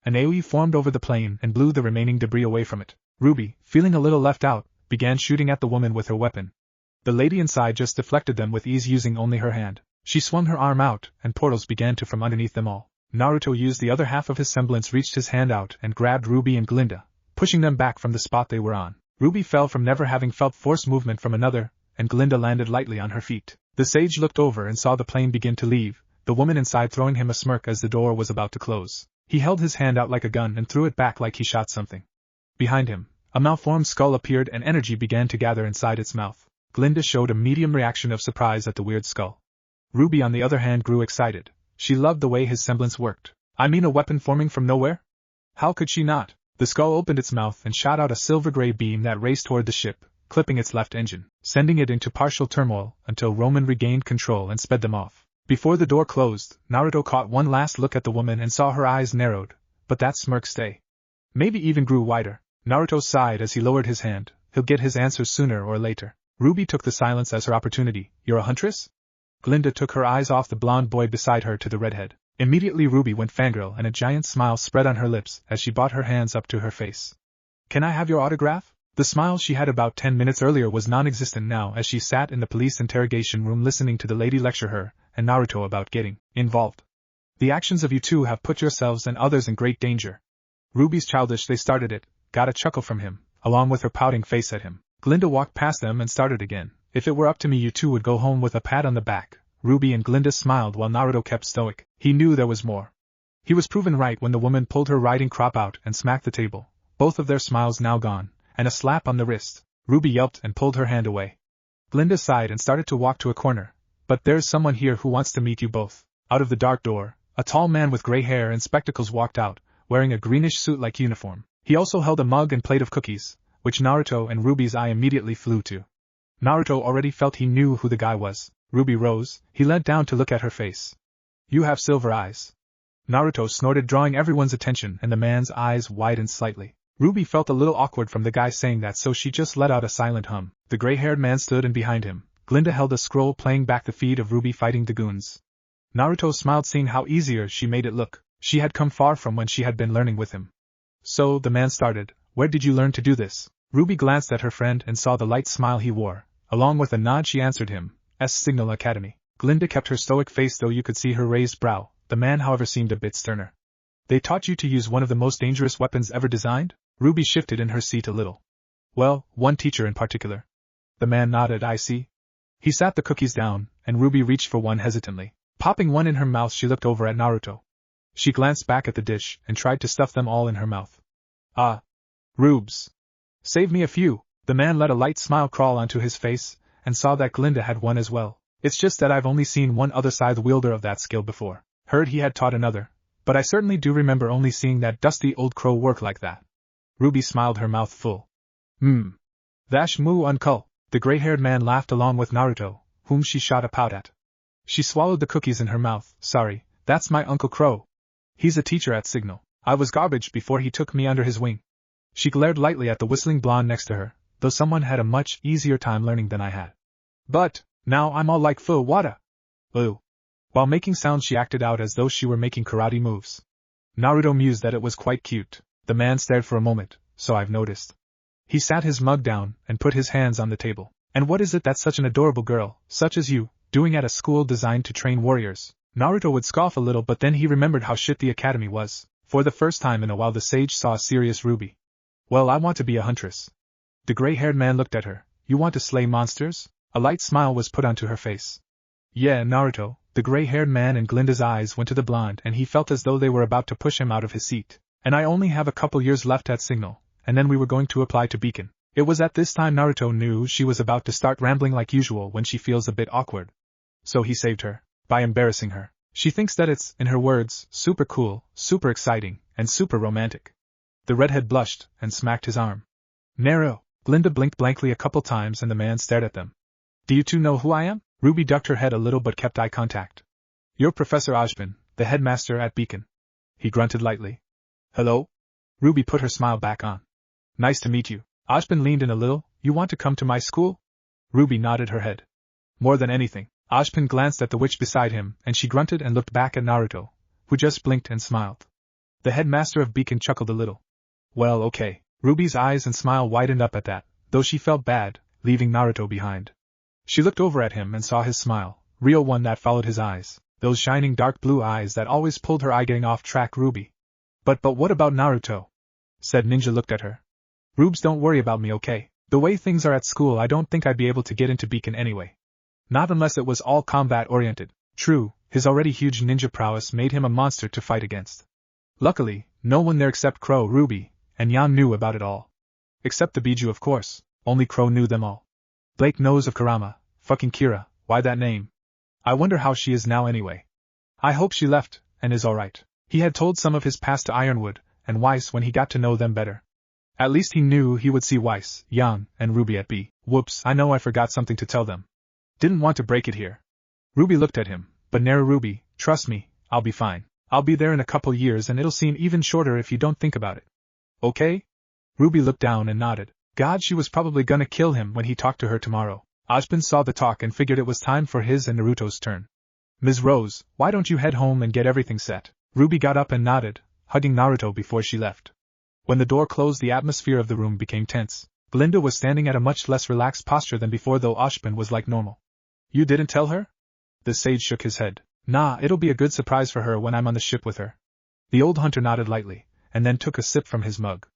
[SPEAKER 1] An AoE formed over the plane and blew the remaining debris away from it. Ruby, feeling a little left out, began shooting at the woman with her weapon. The lady inside just deflected them with ease using only her hand. She swung her arm out, and portals began to form underneath them all. Naruto used the other half of his semblance, reached his hand out and grabbed Ruby and Glinda, pushing them back from the spot they were on. Ruby fell from never having felt force movement from another, and Glinda landed lightly on her feet. The sage looked over and saw the plane begin to leave, the woman inside throwing him a smirk as the door was about to close. He held his hand out like a gun and threw it back like he shot something. Behind him, a malformed skull appeared and energy began to gather inside its mouth. Glinda showed a medium reaction of surprise at the weird skull. Ruby on the other hand grew excited. She loved the way his semblance worked. I mean, a weapon forming from nowhere? How could she not? The skull opened its mouth and shot out a silver-gray beam that raced toward the ship, clipping its left engine, sending it into partial turmoil until Roman regained control and sped them off. Before the door closed, Naruto caught one last look at the woman and saw her eyes narrowed, but that smirk stay. Maybe even grew wider. Naruto sighed as he lowered his hand. He'll get his answers sooner or later. Ruby took the silence as her opportunity. You're a huntress? Glinda took her eyes off the blonde boy beside her to the redhead. Immediately Ruby went fangirl and a giant smile spread on her lips as she brought her hands up to her face. Can I have your autograph? The smile she had about 10 minutes earlier was non-existent now as she sat in the police interrogation room listening to the lady lecture her and Naruto about getting involved. The actions of you two have put yourselves and others in great danger. Ruby's childish they started it, got a chuckle from him, along with her pouting face at him. Glinda walked past them and started again. If it were up to me, you two would go home with a pat on the back. Ruby and Glinda smiled while Naruto kept stoic. He knew there was more. He was proven right when the woman pulled her riding crop out and smacked the table, both of their smiles now gone, and a slap on the wrist. Ruby yelped and pulled her hand away. Glinda sighed and started to walk to a corner. But there's someone here who wants to meet you both. Out of the dark door, a tall man with gray hair and spectacles walked out, wearing a greenish suit-like uniform. He also held a mug and plate of cookies, which Naruto and Ruby's eye immediately flew to. Naruto already felt he knew who the guy was. Ruby rose, he leant down to look at her face. You have silver eyes. Naruto snorted, drawing everyone's attention, and the man's eyes widened slightly. Ruby felt a little awkward from the guy saying that, so she just let out a silent hum. The gray-haired man stood, and behind him, Glinda held a scroll playing back the feed of Ruby fighting the goons. Naruto smiled, seeing how easier she made it look. She had come far from when she had been learning with him. So, the man started, "Where did you learn to do this?" Ruby glanced at her friend and saw the light smile he wore. Along with a nod she answered him, Signal Academy. Glinda kept her stoic face, though you could see her raised brow. The man, however, seemed a bit sterner. "They taught you to use one of the most dangerous weapons ever designed?" Ruby shifted in her seat a little. "Well, one teacher in particular." The man nodded. "I see." He sat the cookies down, and Ruby reached for one hesitantly. Popping one in her mouth, she looked over at Naruto. She glanced back at the dish and tried to stuff them all in her mouth. "Ah. Rubes. Save me a few." The man let a light smile crawl onto his face, and saw that Glinda had one as well. "It's just that I've only seen one other scythe wielder of that skill before. Heard he had taught another, but I certainly do remember only seeing that dusty old crow work like that." Ruby smiled, her mouth full. That's moo uncle." The gray-haired man laughed along with Naruto, whom she shot a pout at. She swallowed the cookies in her mouth. "Sorry, that's my Uncle Crow. He's a teacher at Signal. I was garbage before he took me under his wing." She glared lightly at the whistling blonde next to her, though someone had a much easier time learning than I had. "But, now I'm all like full wada. Ooh." While making sounds she acted out as though she were making karate moves. Naruto mused that it was quite cute. The man stared for a moment, so I've noticed. He sat his mug down and put his hands on the table. "And what is it that such an adorable girl, such as you, doing at a school designed to train warriors?" Naruto would scoff a little, but then he remembered how shit the academy was. For the first time in a while the sage saw a serious Ruby. "Well, I want to be a huntress." The gray-haired man looked at her. "You want to slay monsters?" A light smile was put onto her face. "Yeah, Naruto." The gray-haired man and Glinda's eyes went to the blonde, and he felt as though they were about to push him out of his seat. "And I only have a couple years left at Signal, and then we were going to apply to Beacon." It was at this time Naruto knew she was about to start rambling like usual when she feels a bit awkward. So he saved her, by embarrassing her. She thinks that it's, in her words, super cool, super exciting, and super romantic. The redhead blushed, and smacked his arm. "Nero." Glinda blinked blankly a couple times and the man stared at them. "Do you two know who I am?" Ruby ducked her head a little but kept eye contact. "You're Professor Ozpin, the headmaster at Beacon." He grunted lightly. "Hello?" Ruby put her smile back on. "Nice to meet you." Ozpin leaned in a little. "You want to come to my school?" Ruby nodded her head. "More than anything." Ozpin glanced at the witch beside him, and she grunted and looked back at Naruto, who just blinked and smiled. The headmaster of Beacon chuckled a little. "Well, okay." Ruby's eyes and smile widened up at that, though she felt bad, leaving Naruto behind. She looked over at him and saw his smile, real one that followed his eyes, those shining dark blue eyes that always pulled her eye getting off track. "Ruby." But what about Naruto?" said Ninja looked at her. "Rubes, don't worry about me, okay? The way things are at school I don't think I'd be able to get into Beacon anyway. Not unless it was all combat-oriented." True, his already huge ninja prowess made him a monster to fight against. Luckily, no one there except Crow, Ruby, and Yan knew about it all. Except the Biju, of course. Only Crow knew them all. Blake knows of Kurama, fucking Kira, why that name? I wonder how she is now anyway. I hope she left, and is alright. He had told some of his past to Ironwood, and Weiss when he got to know them better. At least he knew he would see Weiss, Yang, and Ruby at B. Whoops, I know I forgot something to tell them. Didn't want to break it here. Ruby looked at him, but Naru, Ruby, trust me, I'll be fine. I'll be there in a couple years and it'll seem even shorter if you don't think about it. Okay? Ruby looked down and nodded. God, she was probably gonna kill him when he talked to her tomorrow. Ozpin saw the talk and figured it was time for his and Naruto's turn. "Ms. Rose, why don't you head home and get everything set?" Ruby got up and nodded, hugging Naruto before she left. When the door closed, the atmosphere of the room became tense. Glinda was standing at a much less relaxed posture than before, though Ozpin was like normal. "You didn't tell her?" The sage shook his head. "Nah, it'll be a good surprise for her when I'm on the ship with her." The old hunter nodded lightly, and then took a sip from his mug.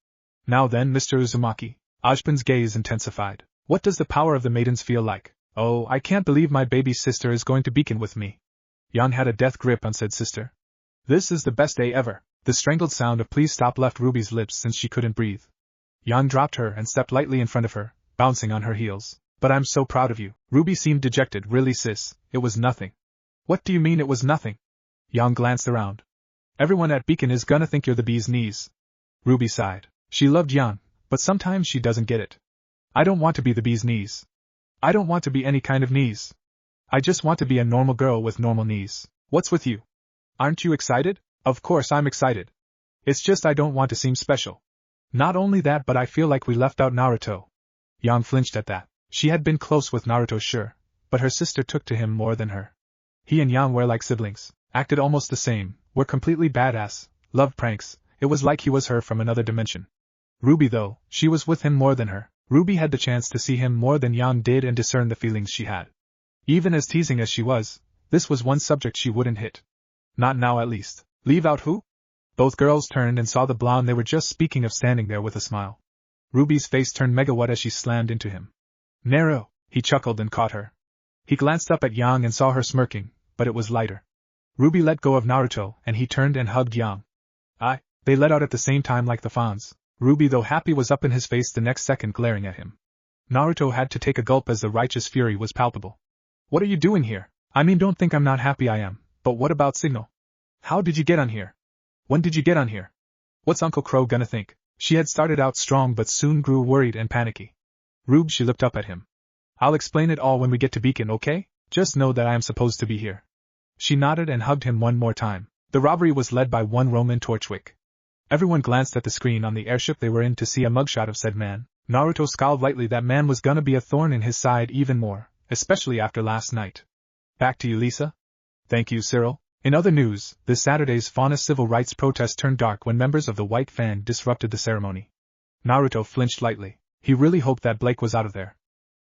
[SPEAKER 1] "Now then, Mr. Uzumaki." Ozpin's gaze intensified. "What does the power of the maidens feel like? Oh, I can't believe my baby sister is going to Beacon with me." Yan had a death grip on said sister. "This is the best day ever." The strangled sound of "please stop" left Ruby's lips since she couldn't breathe. Yan dropped her and stepped lightly in front of her, bouncing on her heels. "But I'm so proud of you." Ruby seemed dejected. "Really, sis, it was nothing." "What do you mean it was nothing?" Yan glanced around. "Everyone at Beacon is gonna think you're the bee's knees." Ruby sighed. She loved Yan, but sometimes she doesn't get it. "I don't want to be the bee's knees. I don't want to be any kind of knees. I just want to be a normal girl with normal knees. What's with you? Aren't you excited?" "Of course I'm excited. It's just I don't want to seem special." Not only that, but I feel like we left out Naruto. Yang flinched at that. She had been close with Naruto, sure, but her sister took to him more than her. He and Yang were like siblings, acted almost the same, were completely badass, loved pranks. It was like he was her from another dimension. Ruby, though, she was with him more than her. Ruby had the chance to see him more than Yang did and discern the feelings she had. Even as teasing as she was, this was one subject she wouldn't hit. Not now, at least. Leave out who? Both girls turned and saw the blonde they were just speaking of standing there with a smile. Ruby's face turned megawatt as she slammed into him. Naru, he chuckled and caught her. He glanced up at Yang and saw her smirking, but it was lighter. Ruby let go of Naruto and he turned and hugged Yang. They let out at the same time like the fawns. Ruby, though happy, was up in his face the next second, glaring at him. Naruto had to take a gulp as the righteous fury was palpable. What are you doing here? I mean, don't think I'm not happy, I am, but what about Signal? How did you get on here? When did you get on here? What's Uncle Crow gonna think? She had started out strong but soon grew worried and panicky. Rube, she looked up at him. I'll explain it all when we get to Beacon, okay? Just know that I am supposed to be here. She nodded and hugged him one more time. The robbery was led by one Roman Torchwick. Everyone glanced at the screen on the airship they were in to see a mugshot of said man. Naruto scowled lightly. That man was gonna be a thorn in his side even more, especially after last night. Back to you, Lisa. Thank you, Cyril. In other news, this Saturday's Fauna civil rights protest turned dark when members of the White Fang disrupted the ceremony. Naruto flinched lightly. He really hoped that Blake was out of there.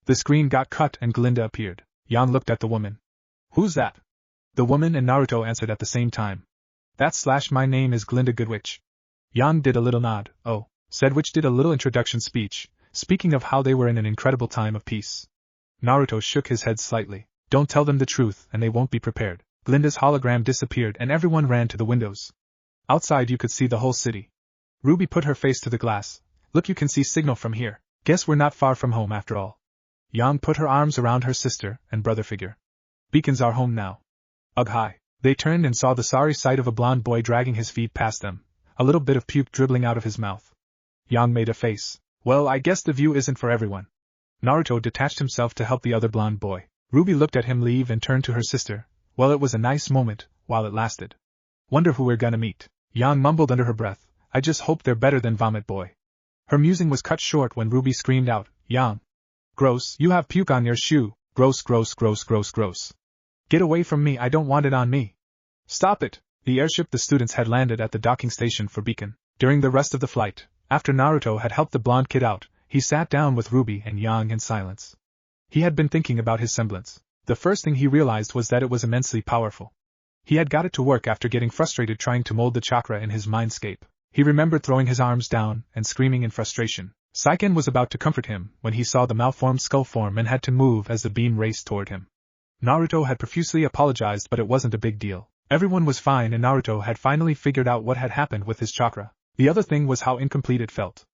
[SPEAKER 1] The screen got cut and Glinda appeared. Yan looked at the woman. Who's that? The woman and Naruto answered at the same time. My name is Glinda Goodwitch. Yan did a little nod. Oh, said Witch did a little introduction speech, speaking of how they were in an incredible time of peace. Naruto shook his head slightly. Don't tell them the truth and they won't be prepared. Glinda's hologram disappeared and everyone ran to the windows. Outside you could see the whole city. Ruby put her face to the glass. Look, you can see Signal from here. Guess we're not far from home after all. Yang put her arms around her sister and brother figure. Beacon's our home now. Ugh, hi. They turned and saw the sorry sight of a blond boy dragging his feet past them, a little bit of puke dribbling out of his mouth. Yang made a face. Well, I guess the view isn't for everyone. Naruto detached himself to help the other blond boy. Ruby looked at him leave and turned to her sister. Well, it was a nice moment, while it lasted. Wonder who we're gonna meet. Yang mumbled under her breath. I just hope they're better than Vomit Boy. Her musing was cut short when Ruby screamed out, Yang. Gross, you have puke on your shoe. Gross, gross, gross, gross, gross. Get away from me, I don't want it on me. Stop it. The airship the students had landed at the docking station for Beacon. During the rest of the flight, after Naruto had helped the blonde kid out, he sat down with Ruby and Yang in silence. He had been thinking about his semblance. The first thing he realized was that it was immensely powerful. He had got it to work after getting frustrated trying to mold the chakra in his mindscape. He remembered throwing his arms down and screaming in frustration. Saiken was about to comfort him when he saw the malformed skull form and had to move as the beam raced toward him. Naruto had profusely apologized, but it wasn't a big deal. Everyone was fine and Naruto had finally figured out what had happened with his chakra. The other thing was how incomplete it felt.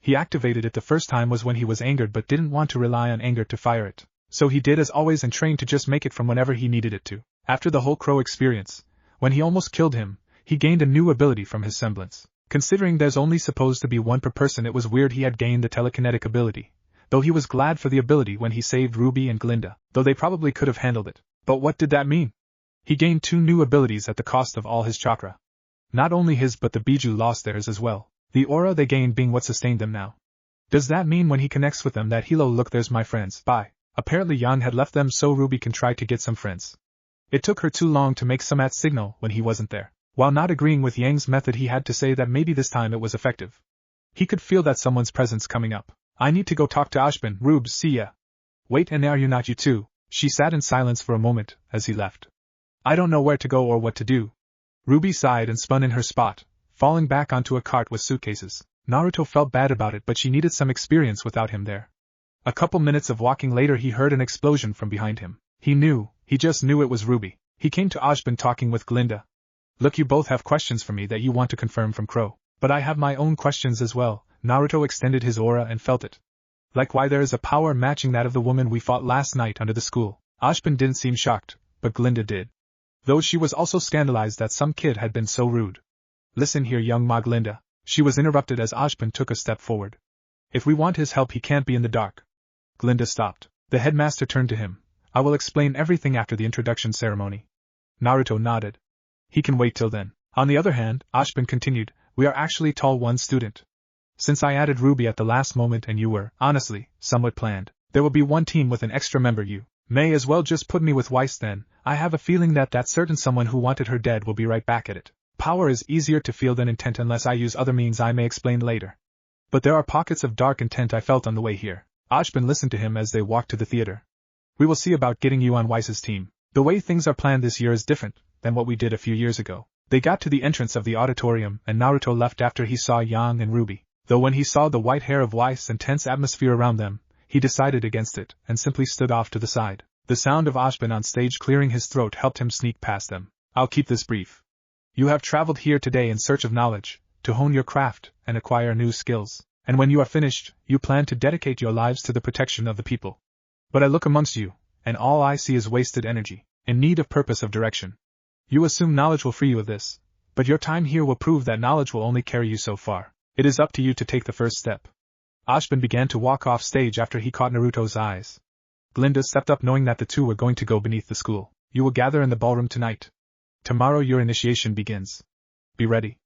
[SPEAKER 1] He activated it the first time was when he was angered but didn't want to rely on anger to fire it. So he did as always and trained to just make it from whenever he needed it to. After the whole crow experience, when he almost killed him, he gained a new ability from his semblance. Considering there's only supposed to be one per person, it was weird he had gained the telekinetic ability, though he was glad for the ability when he saved Ruby and Glinda, though they probably could have handled it. But what did that mean? He gained 2 new abilities at the cost of all his chakra. Not only his but the Biju lost theirs as well, the aura they gained being what sustained them now. Does that mean when he connects with them that hello look there's my friends, bye? Apparently Yan had left them so Ruby can try to get some friends. It took her too long to make some at Signal when he wasn't there. While not agreeing with Yang's method, he had to say that maybe this time it was effective. He could feel that someone's presence coming up. I need to go talk to Ozpin. Rube, see ya. Wait, and are you not you too? She sat in silence for a moment as he left. I don't know where to go or what to do. Ruby sighed and spun in her spot, falling back onto a cart with suitcases. Naruto felt bad about it, but she needed some experience without him there. A couple minutes of walking later he heard an explosion from behind him. He just knew it was Ruby. He came to Ozpin talking with Glinda. Look, you both have questions for me that you want to confirm from Crow. But I have my own questions as well. Naruto extended his aura and felt it. Like why there is a power matching that of the woman we fought last night under the school. Ozpin didn't seem shocked, but Glinda did. Though she was also scandalized that some kid had been so rude. Listen here, young Ma Glinda. She was interrupted as Ozpin took a step forward. If we want his help, he can't be in the dark. Glinda stopped. The headmaster turned to him. I will explain everything after the introduction ceremony. Naruto nodded. He can wait till then. On the other hand, Ozpin continued, we are actually tall one student. Since I added Ruby at the last moment and you were, honestly, somewhat planned, there will be one team with an extra member. You may as well just put me with Weiss then. I have a feeling that certain someone who wanted her dead will be right back at it. Power is easier to feel than intent unless I use other means I may explain later. But there are pockets of dark intent I felt on the way here. Ozpin listened to him as they walked to the theater. We will see about getting you on Weiss's team. The way things are planned this year is different than what we did a few years ago. They got to the entrance of the auditorium and Naruto left after he saw Yang and Ruby. Though when he saw the white hair of Weiss and tense atmosphere around them, he decided against it and simply stood off to the side. The sound of Ozpin on stage clearing his throat helped him sneak past them. I'll keep this brief. You have traveled here today in search of knowledge, to hone your craft and acquire new skills. And when you are finished, you plan to dedicate your lives to the protection of the people. But I look amongst you, and all I see is wasted energy, in need of purpose of direction. You assume knowledge will free you of this, but your time here will prove that knowledge will only carry you so far. It is up to you to take the first step. Ozpin began to walk off stage after he caught Naruto's eyes. Glinda stepped up knowing that the two were going to go beneath the school. You will gather in the ballroom tonight. Tomorrow your initiation begins. Be ready.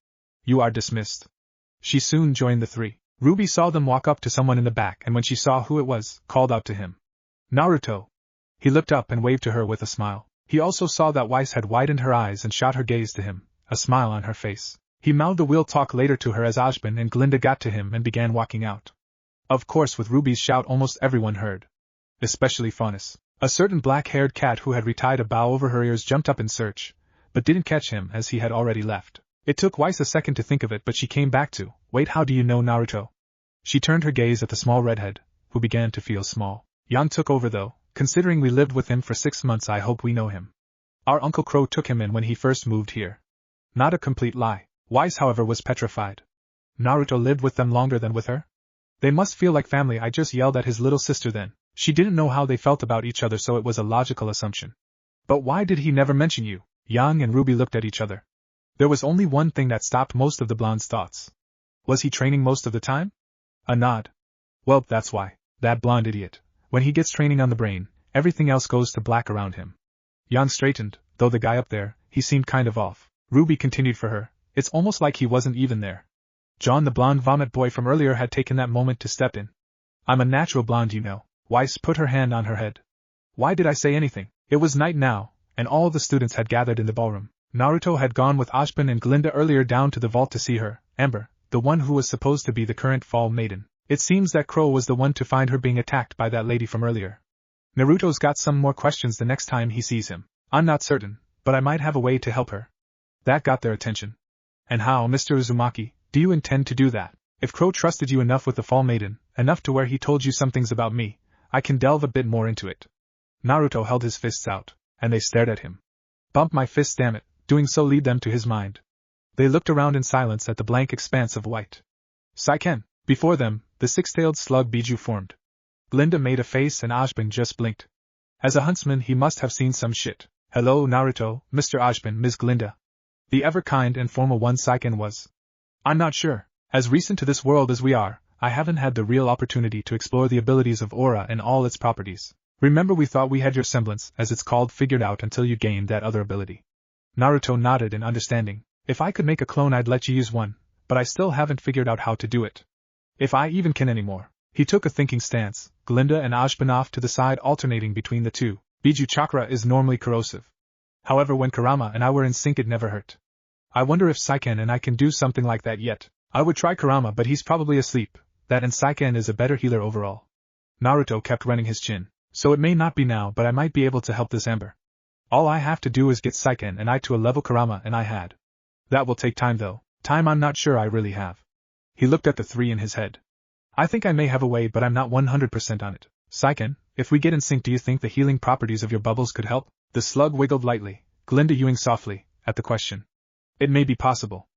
[SPEAKER 1] You are dismissed. She soon joined the three. Ruby saw them walk up to someone in the back and when she saw who it was, called out to him. Naruto. He looked up and waved to her with a smile. He also saw that Weiss had widened her eyes and shot her gaze to him, a smile on her face. He mouthed a "we'll talk later" to her as Ozpin and Glinda got to him and began walking out. Of course with Ruby's shout almost everyone heard. Especially Faunus. A certain black-haired cat who had retied a bow over her ears jumped up in search, but didn't catch him as he had already left. It took Weiss a second to think of it but she came back to, wait, how do you know Naruto? She turned her gaze at the small redhead, who began to feel small. Yang took over though, considering we lived with him for 6 months I hope we know him. Our Uncle Crow took him in when he first moved here. Not a complete lie. Weiss however was petrified. Naruto lived with them longer than with her? They must feel like family. I just yelled at his little sister then. She didn't know how they felt about each other so it was a logical assumption. But why did he never mention you? Yang and Ruby looked at each other. There was only one thing that stopped most of the blonde's thoughts. Was he training most of the time? A nod. Well, that's why. That blonde idiot. When he gets training on the brain, everything else goes to black around him. Yang straightened, though the guy up there, he seemed kind of off. Ruby continued for her. It's almost like he wasn't even there. John the blonde vomit boy from earlier had taken that moment to step in. I'm a natural blonde, you know. Weiss put her hand on her head. Why did I say anything? It was night now, and all the students had gathered in the ballroom. Naruto had gone with Ozpin and Glinda earlier down to the vault to see her, Amber, the one who was supposed to be the current fall maiden. It seems that Crow was the one to find her being attacked by that lady from earlier. Naruto's got some more questions the next time he sees him. I'm not certain, but I might have a way to help her. That got their attention. And how, Mr. Uzumaki, do you intend to do that? If Crow trusted you enough with the fall maiden, enough to where he told you some things about me, I can delve a bit more into it. Naruto held his fists out, and they stared at him. Bump my fists, damn it, doing so lead them to his mind. They looked around in silence at the blank expanse of white. Saiken. Before them, the six-tailed slug Biju formed. Glinda made a face and Ozpin just blinked. As a huntsman he must have seen some shit. Hello Naruto, Mr. Ozpin, Ms. Glinda. The ever-kind and formal one Saiken was. I'm not sure. As recent to this world as we are, I haven't had the real opportunity to explore the abilities of aura and all its properties. Remember we thought we had your semblance, as it's called, figured out until you gained that other ability. Naruto nodded in understanding. If I could make a clone I'd let you use one, but I still haven't figured out how to do it. If I even can anymore. He took a thinking stance, Glinda and Ozpin off to the side alternating between the two. Biju chakra is normally corrosive. However when Kurama and I were in sync it never hurt. I wonder if Saiken and I can do something like that yet. I would try Kurama but he's probably asleep. That and Saiken is a better healer overall. Naruto kept running his chin. So it may not be now but I might be able to help this Amber. All I have to do is get Saiken and I to a level Kurama and I had. That will take time though. Time I'm not sure I really have. He looked at the three in his head. I think I may have a way but I'm not 100% on it. Saiken, if we get in sync do you think the healing properties of your bubbles could help? The slug wiggled lightly, Glinda yewing softly, at the question. It may be possible.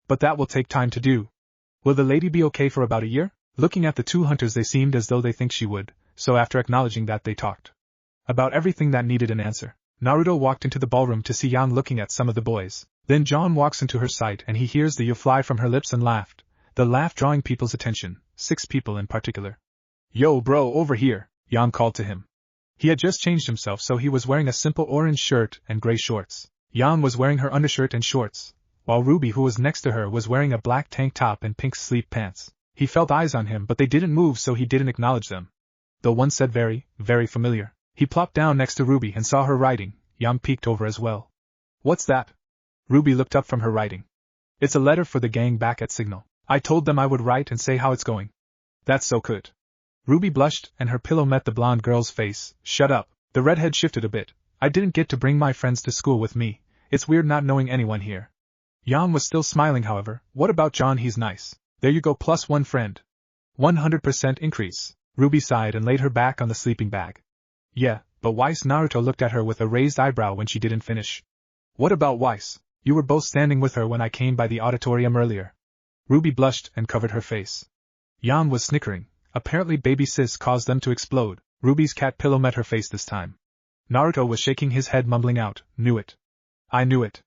[SPEAKER 1] But that will take time to do. Will the lady be okay for about a year? Looking at the two hunters they seemed as though they think she would, so after acknowledging that they talked about everything that needed an answer. Naruto walked into the ballroom to see Yang looking at some of the boys. Then John walks into her sight and he hears the "you" fly from her lips and laughed, the laugh drawing people's attention, 6 people in particular. Yo bro, over here, Yang called to him. He had just changed himself so he was wearing a simple orange shirt and gray shorts. Yang was wearing her undershirt and shorts, while Ruby who was next to her was wearing a black tank top and pink sleep pants. He felt eyes on him, but they didn't move, so he didn't acknowledge them. Though one said very, very familiar. He plopped down next to Ruby and saw her writing. Yang peeked over as well. What's that? Ruby looked up from her writing. It's a letter for the gang back at Signal. I told them I would write and say how it's going. That's so good. Ruby blushed, and her pillow met the blonde girl's face. Shut up. The redhead shifted a bit. I didn't get to bring my friends to school with me. It's weird not knowing anyone here. Yang was still smiling, however. What about John? He's nice. There you go, plus one friend. 100% increase. Ruby sighed and laid her back on the sleeping bag. Yeah, but Weiss. Naruto looked at her with a raised eyebrow when she didn't finish. What about Weiss? You were both standing with her when I came by the auditorium earlier. Ruby blushed and covered her face. Yang was snickering. Apparently baby sis caused them to explode. Ruby's cat pillow met her face this time. Naruto was shaking his head, mumbling out, knew it. I knew it.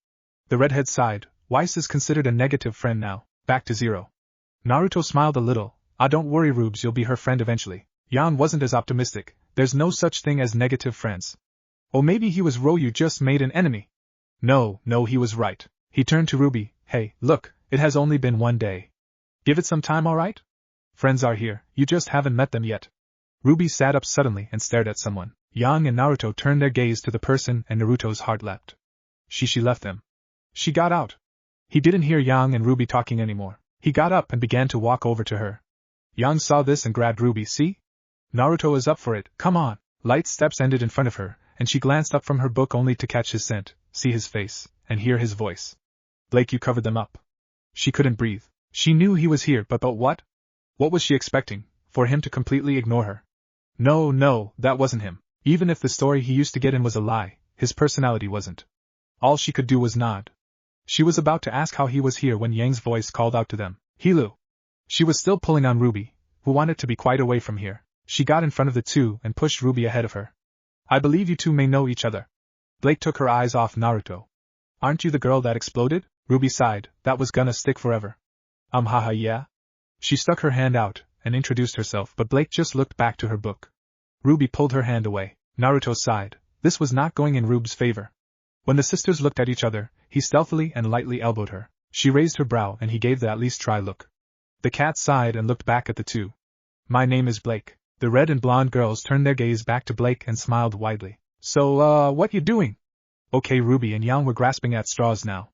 [SPEAKER 1] The redhead sighed. Weiss is considered a negative friend now, back to zero. Naruto smiled a little. Ah, don't worry, Rubes, you'll be her friend eventually. Yan wasn't as optimistic. There's no such thing as negative friends. Oh, maybe he was you just made an enemy. No, he was right. He turned to Ruby. Hey, look, it has only been one day. Give it some time, alright? Friends are here, you just haven't met them yet. Ruby sat up suddenly and stared at someone. Yang and Naruto turned their gaze to the person, and Naruto's heart leapt. She left them. She got out. He didn't hear Yang and Ruby talking anymore. He got up and began to walk over to her. Yang saw this and grabbed Ruby. See? Naruto is up for it, come on. Light steps ended in front of her, and she glanced up from her book only to catch his scent, see his face, and hear his voice. Blake, you covered them up. She couldn't breathe. She knew he was here, but what? What was she expecting? For him to completely ignore her? No, that wasn't him. Even if the story he used to get in was a lie, his personality wasn't. All she could do was nod. She was about to ask how he was here when Yang's voice called out to them. Hilu. She was still pulling on Ruby, who wanted to be quite away from here. She got in front of the two and pushed Ruby ahead of her. I believe you two may know each other. Blake took her eyes off Naruto. Aren't you the girl that exploded? Ruby sighed. That was gonna stick forever. Haha, yeah? She stuck her hand out and introduced herself, but Blake just looked back to her book. Ruby pulled her hand away. Naruto sighed. This was not going in Rube's favor. When the sisters looked at each other, he stealthily and lightly elbowed her. She raised her brow and he gave the at least try look. The cat sighed and looked back at the two. My name is Blake. The red and blonde girls turned their gaze back to Blake and smiled widely. So, what you doing? Okay, Ruby and Yang were grasping at straws now.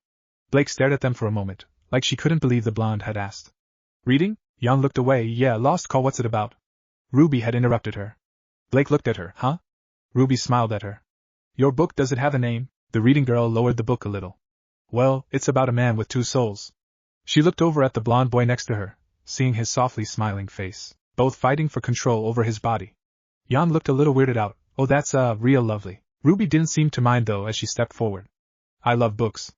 [SPEAKER 1] Blake stared at them for a moment, like she couldn't believe the blonde had asked. Reading? Yang looked away. Yeah, lost call, what's it about? Ruby had interrupted her. Blake looked at her. Huh? Ruby smiled at her. Your book, does it have a name? The reading girl lowered the book a little. Well, it's about a man with two souls. She looked over at the blonde boy next to her, seeing his softly smiling face, both fighting for control over his body. Yang looked a little weirded out. Oh, that's real lovely. Ruby didn't seem to mind though as she stepped forward. I love books.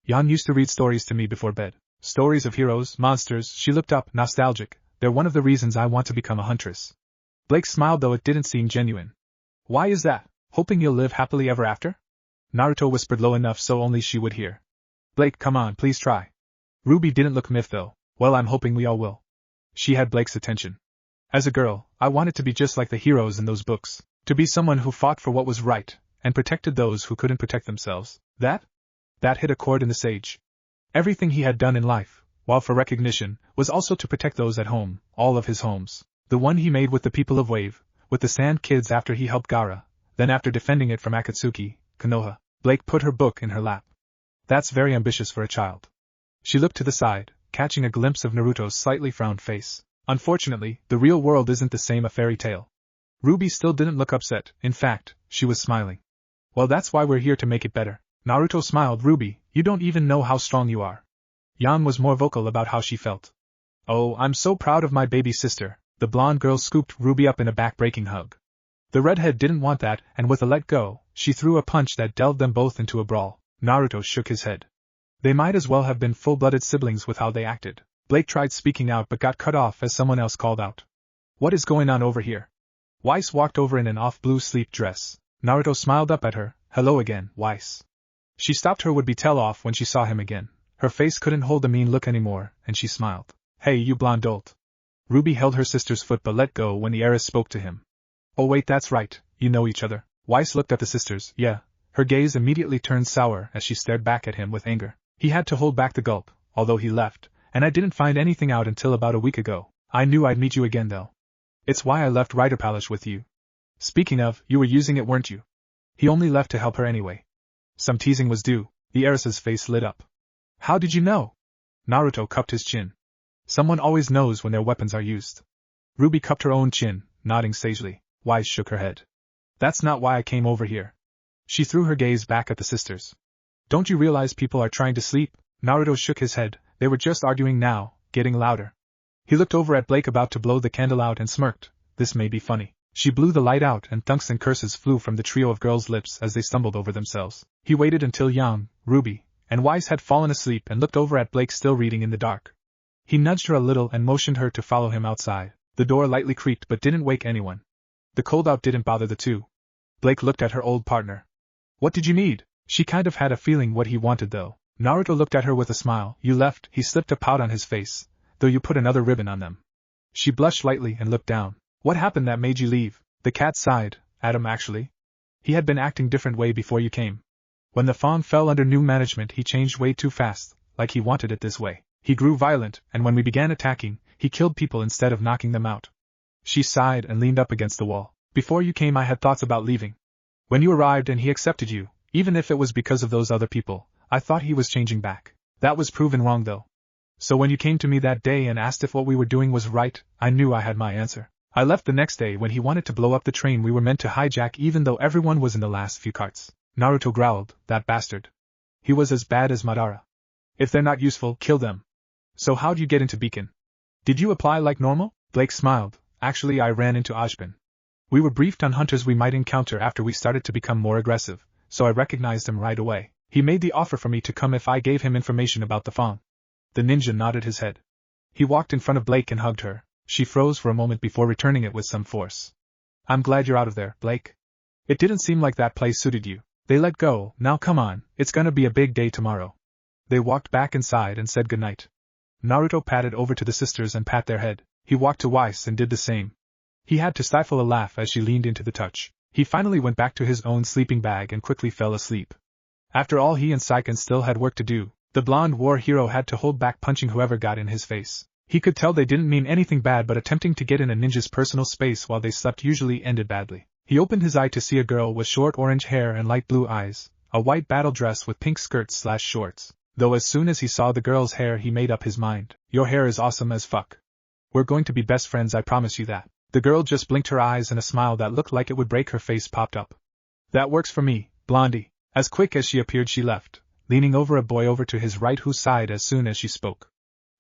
[SPEAKER 1] Yang used to read stories to me before bed. Stories of heroes, monsters. She looked up, nostalgic. They're one of the reasons I want to become a huntress. Blake smiled though it didn't seem genuine. Why is that? Hoping you'll live happily ever after? Naruto whispered low enough so only she would hear. Blake, come on, please try. Ruby didn't look miffed though. Well, I'm hoping we all will. She had Blake's attention. As a girl, I wanted to be just like the heroes in those books. To be someone who fought for what was right, and protected those who couldn't protect themselves. That hit a chord in the sage. Everything he had done in life, while for recognition, was also to protect those at home, all of his homes. The one he made with the people of Wave, with the Sand Kids after he helped Gaara, then after defending it from Akatsuki, Konoha. Blake put her book in her lap. That's very ambitious for a child. She looked to the side, catching a glimpse of Naruto's slightly frowned face. Unfortunately, the real world isn't the same a fairy tale. Ruby still didn't look upset, in fact, she was smiling. Well, that's why we're here to make it better. Naruto smiled. Ruby, you don't even know how strong you are. Yan was more vocal about how she felt. Oh, I'm so proud of my baby sister. The blonde girl scooped Ruby up in a back-breaking hug. The redhead didn't want that, and with a let go, she threw a punch that delved them both into a brawl. Naruto shook his head. They might as well have been full-blooded siblings with how they acted. Blake tried speaking out but got cut off as someone else called out. What is going on over here? Weiss walked over in an off-blue sleep dress. Naruto smiled up at her. Hello again, Weiss. She stopped her would-be tell-off when she saw him again. Her face couldn't hold the mean look anymore, and she smiled. Hey, you blonde dolt. Ruby held her sister's foot but let go when the heiress spoke to him. Oh wait, that's right, you know each other. Weiss looked at the sisters. Yeah. Her gaze immediately turned sour as she stared back at him with anger. He had to hold back the gulp, although he left, and I didn't find anything out until about a week ago. I knew I'd meet you again though. It's why I left Rider Palace with you. Speaking of, you were using it, weren't you? He only left to help her anyway. Some teasing was due. The heiress's face lit up. How did you know? Naruto cupped his chin. Someone always knows when their weapons are used. Ruby cupped her own chin, nodding sagely. Weiss shook her head. That's not why I came over here. She threw her gaze back at the sisters. Don't you realize people are trying to sleep? Naruto shook his head. They were just arguing now, getting louder. He looked over at Blake about to blow the candle out and smirked. This may be funny. She blew the light out and thunks and curses flew from the trio of girls' lips as they stumbled over themselves. He waited until Yang, Ruby, and Weiss had fallen asleep and looked over at Blake still reading in the dark. He nudged her a little and motioned her to follow him outside. The door lightly creaked but didn't wake anyone. The cold out didn't bother the two. Blake looked at her old partner. What did you need? She kind of had a feeling what he wanted though. Naruto looked at her with a smile. You left. He slipped a pout on his face, though you put another ribbon on them. She blushed lightly and looked down. What happened that made you leave? The cat sighed. Adam actually. He had been acting different way before you came. When the Fang fell under new management he changed way too fast, like he wanted it this way. He grew violent, and when we began attacking, he killed people instead of knocking them out. She sighed and leaned up against the wall. Before you came I had thoughts about leaving. When you arrived and he accepted you, even if it was because of those other people, I thought he was changing back. That was proven wrong though. So when you came to me that day and asked if what we were doing was right, I knew I had my answer. I left the next day when he wanted to blow up the train we were meant to hijack even though everyone was in the last few carts. Naruto growled, that bastard. He was as bad as Madara. If they're not useful, kill them. So how'd you get into Beacon? Did you apply like normal? Blake smiled. Actually I ran into Ozpin. We were briefed on hunters we might encounter after we started to become more aggressive, so I recognized him right away. He made the offer for me to come if I gave him information about the Fang. The ninja nodded his head. He walked in front of Blake and hugged her. She froze for a moment before returning it with some force. I'm glad you're out of there, Blake. It didn't seem like that place suited you. They let go. Now come on, it's gonna be a big day tomorrow. They walked back inside and said goodnight. Naruto padded over to the sisters and pat their head. He walked to Weiss and did the same. He had to stifle a laugh as she leaned into the touch. He finally went back to his own sleeping bag and quickly fell asleep. After all, he and Saiken still had work to do. The blonde war hero had to hold back punching whoever got in his face. He could tell they didn't mean anything bad, but attempting to get in a ninja's personal space while they slept usually ended badly. He opened his eye to see a girl with short orange hair and light blue eyes, a white battle dress with pink skirts/shorts. Though as soon as he saw the girl's hair he made up his mind. Your hair is awesome as fuck. We're going to be best friends, I promise you that. The girl just blinked her eyes and a smile that looked like it would break her face popped up. That works for me, Blondie. As quick as she appeared she left, leaning over a boy over to his right who sighed as soon as she spoke,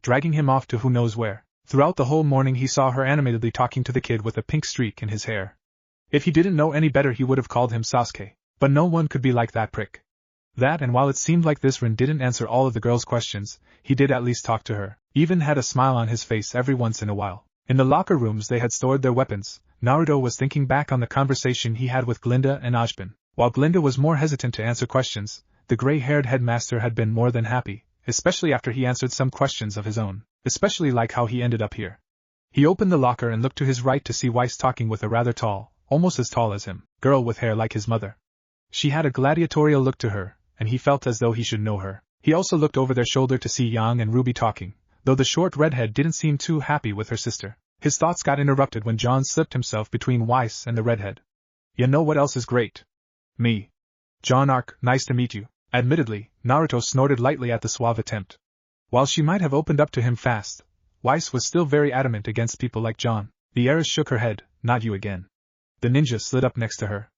[SPEAKER 1] dragging him off to who knows where. Throughout the whole morning he saw her animatedly talking to the kid with a pink streak in his hair. If he didn't know any better he would have called him Sasuke, but no one could be like that prick. That, and while it seemed like this Rin didn't answer all of the girl's questions, he did at least talk to her, even had a smile on his face every once in a while. In the locker rooms they had stored their weapons. Naruto was thinking back on the conversation he had with Glinda and Ozpin. While Glinda was more hesitant to answer questions, the gray-haired headmaster had been more than happy, especially after he answered some questions of his own, especially like how he ended up here. He opened the locker and looked to his right to see Weiss talking with a rather tall, almost as tall as him, girl with hair like his mother. She had a gladiatorial look to her, and he felt as though he should know her. He also looked over their shoulder to see Yang and Ruby talking, though the short redhead didn't seem too happy with her sister. His thoughts got interrupted when John slipped himself between Weiss and the redhead. You know what else is great? Me. John Ark, nice to meet you. Admittedly, Naruto snorted lightly at the suave attempt. While she might have opened up to him fast, Weiss was still very adamant against people like John. The heiress shook her head. Not you again. The ninja slid up next to her.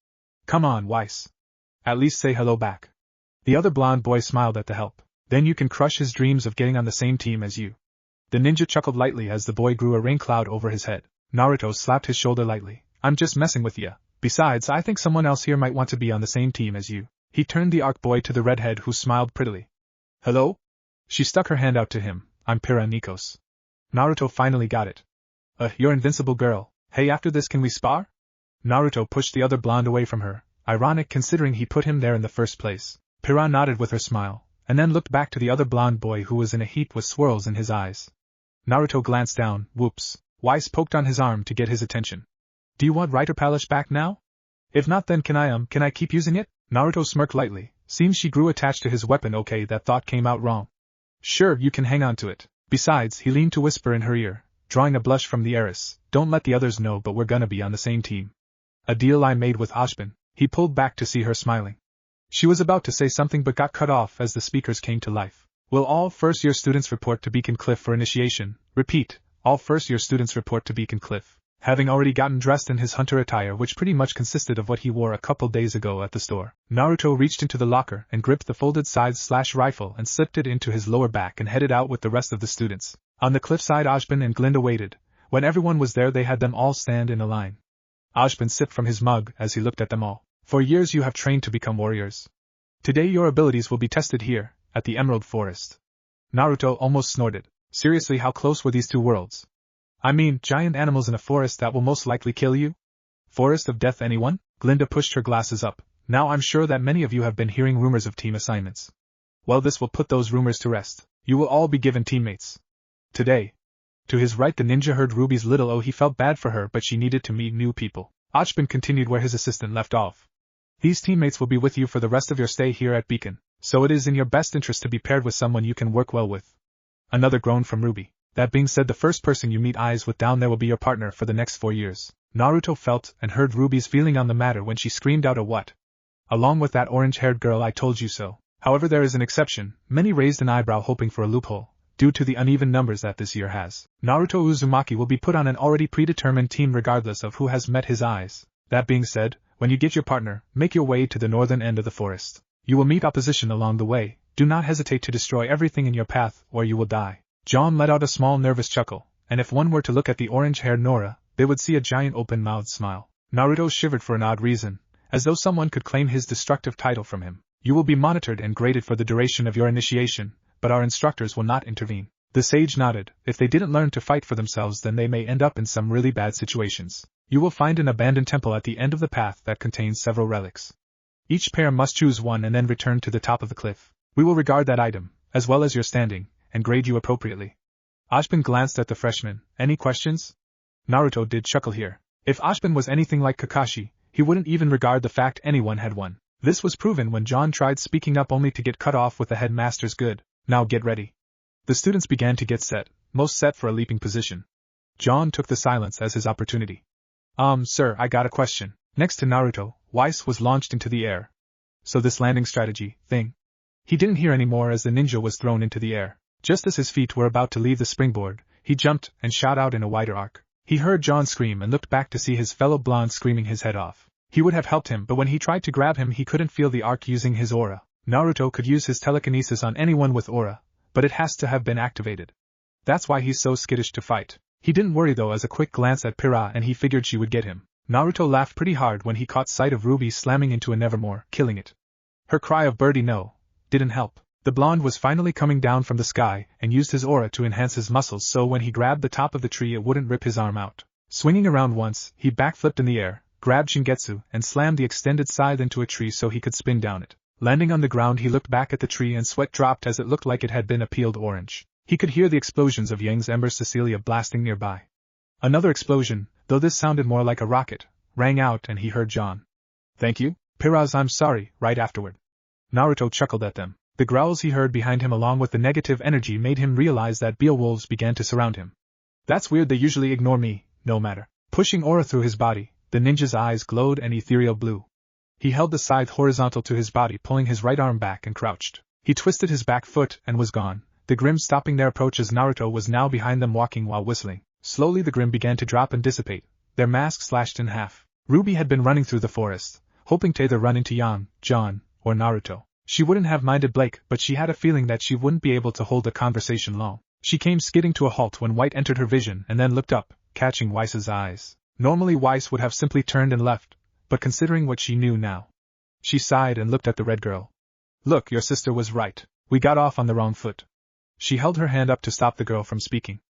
[SPEAKER 1] Come on, Weiss. At least say hello back. The other blonde boy smiled at the help. Then you can crush his dreams of getting on the same team as you. The ninja chuckled lightly as the boy grew a rain cloud over his head. Naruto slapped his shoulder lightly. I'm just messing with ya. Besides, I think someone else here might want to be on the same team as you. He turned the arc boy to the redhead who smiled prettily. Hello? She stuck her hand out to him. I'm Pira Nikos. Naruto finally got it. You're invincible girl. Hey, after this can we spar? Naruto pushed the other blonde away from her, ironic considering he put him there in the first place. Pira nodded with her smile, and then looked back to the other blonde boy who was in a heap with swirls in his eyes. Naruto glanced down. Whoops. Weiss poked on his arm to get his attention. Do you want Rider Palace back now? If not, then can I keep using it? Naruto smirked lightly. Seems she grew attached to his weapon. Okay, that thought came out wrong. Sure, you can hang on to it. Besides, he leaned to whisper in her ear, drawing a blush from the heiress. Don't let the others know, but we're gonna be on the same team. A deal I made with Ozpin. He pulled back to see her smiling. She was about to say something but got cut off as the speakers came to life. Will all first-year students report to Beacon Cliff for initiation? Repeat, all first-year students report to Beacon Cliff. Having already gotten dressed in his hunter attire, which pretty much consisted of what he wore a couple days ago at the store, Naruto reached into the locker and gripped the folded side-rifle and slipped it into his lower back and headed out with the rest of the students. On the cliffside, Ozpin and Glinda waited. When everyone was there, they had them all stand in a line. Ozpin sipped from his mug as he looked at them all. For years you have trained to become warriors. Today your abilities will be tested here, at the Emerald Forest. Naruto almost snorted. Seriously, how close were these two worlds? I mean, giant animals in a forest that will most likely kill you? Forest of Death, anyone? Glinda pushed her glasses up. Now I'm sure that many of you have been hearing rumors of team assignments. Well, this will put those rumors to rest. You will all be given teammates. Today. To his right, the ninja heard Ruby's little oh. He felt bad for her, but she needed to meet new people. Ozpin continued where his assistant left off. These teammates will be with you for the rest of your stay here at Beacon, so it is in your best interest to be paired with someone you can work well with. Another groan from Ruby. That being said, the first person you meet eyes with down there will be your partner for the next 4 years. Naruto felt and heard Ruby's feeling on the matter when she screamed out a what? Along with that orange-haired girl, I told you so. However, there is an exception. Many raised an eyebrow hoping for a loophole, due to the uneven numbers that this year has. Naruto Uzumaki will be put on an already predetermined team regardless of who has met his eyes. That being said, when you get your partner, make your way to the northern end of the forest. You will meet opposition along the way. Do not hesitate to destroy everything in your path, or you will die. John let out a small nervous chuckle, and if one were to look at the orange-haired Nora, they would see a giant open-mouthed smile. Naruto shivered for an odd reason, as though someone could claim his destructive title from him. You will be monitored and graded for the duration of your initiation, but our instructors will not intervene. The sage nodded. If they didn't learn to fight for themselves, then they may end up in some really bad situations. You will find an abandoned temple at the end of the path that contains several relics. Each pair must choose one and then return to the top of the cliff. We will regard that item, as well as your standing, and grade you appropriately. Ozpin glanced at the freshman. Any questions? Naruto did chuckle here. If Ozpin was anything like Kakashi, he wouldn't even regard the fact anyone had won. This was proven when John tried speaking up only to get cut off with the headmaster's good. Now get ready. The students began to get set, most set for a leaping position. John took the silence as his opportunity. Sir, I got a question. Next to Naruto, Weiss was launched into the air. So this landing strategy thing? He didn't hear any more as the ninja was thrown into the air. Just as his feet were about to leave the springboard, he jumped and shot out in a wider arc. He heard John scream and looked back to see his fellow blonde screaming his head off. He would have helped him, but when he tried to grab him, he couldn't feel the arc using his aura. Naruto could use his telekinesis on anyone with aura, but it has to have been activated. That's why he's so skittish to fight. He didn't worry though, as a quick glance at Pyrrha and he figured she would get him. Naruto laughed pretty hard when he caught sight of Ruby slamming into a Nevermore, killing it. Her cry of "Birdie no" didn't help. The blonde was finally coming down from the sky and used his aura to enhance his muscles so when he grabbed the top of the tree it wouldn't rip his arm out. Swinging around once, he backflipped in the air, grabbed Shingetsu, and slammed the extended scythe into a tree so he could spin down it. Landing on the ground, he looked back at the tree and sweat dropped as it looked like it had been peeled orange. He could hear the explosions of Yang's Ember Cecilia blasting nearby. Another explosion, though this sounded more like a rocket, rang out and he heard John. Thank you, Pyrrha's I'm sorry, right afterward. Naruto chuckled at them. The growls he heard behind him along with the negative energy made him realize that Beowulfs began to surround him. That's weird, they usually ignore me, no matter. Pushing aura through his body, the ninja's eyes glowed an ethereal blue. He held the scythe horizontal to his body, pulling his right arm back and crouched. He twisted his back foot and was gone, the Grimm stopping their approach as Naruto was now behind them walking while whistling. Slowly the Grimm began to drop and dissipate, their masks slashed in half. Ruby had been running through the forest, hoping to either run into Yang, John, or Naruto. She wouldn't have minded Blake, but she had a feeling that she wouldn't be able to hold the conversation long. She came skidding to a halt when White entered her vision and then looked up, catching Weiss's eyes. Normally Weiss would have simply turned and left, but considering what she knew now, she sighed and looked at the red girl. Look, your sister was right. We got off on the wrong foot. She held her hand up to stop the girl from speaking.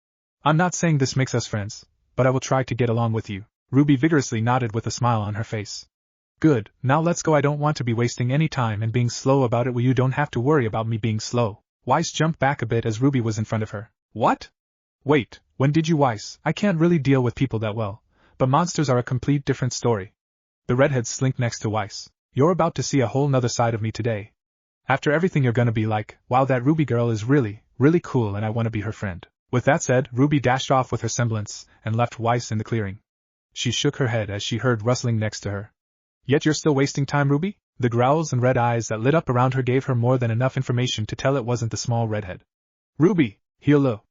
[SPEAKER 1] I'm not saying this makes us friends, but I will try to get along with you. Ruby vigorously nodded with a smile on her face. Good, now let's go. I don't want to be wasting any time and being slow about it. Well, you don't have to worry about me being slow. Weiss jumped back a bit as Ruby was in front of her. What? Wait, when did you Weiss? I can't really deal with people that well, but monsters are a complete different story. The redhead slinked next to Weiss. You're about to see a whole nother side of me today. After everything you're gonna be like, wow, that Ruby girl is really, really cool and I want to be her friend. With that said, Ruby dashed off with her semblance, and left Weiss in the clearing. She shook her head as she heard rustling next to her. Yet you're still wasting time, Ruby? The growls and red eyes that lit up around her gave her more than enough information to tell it wasn't the small redhead. Ruby, hello.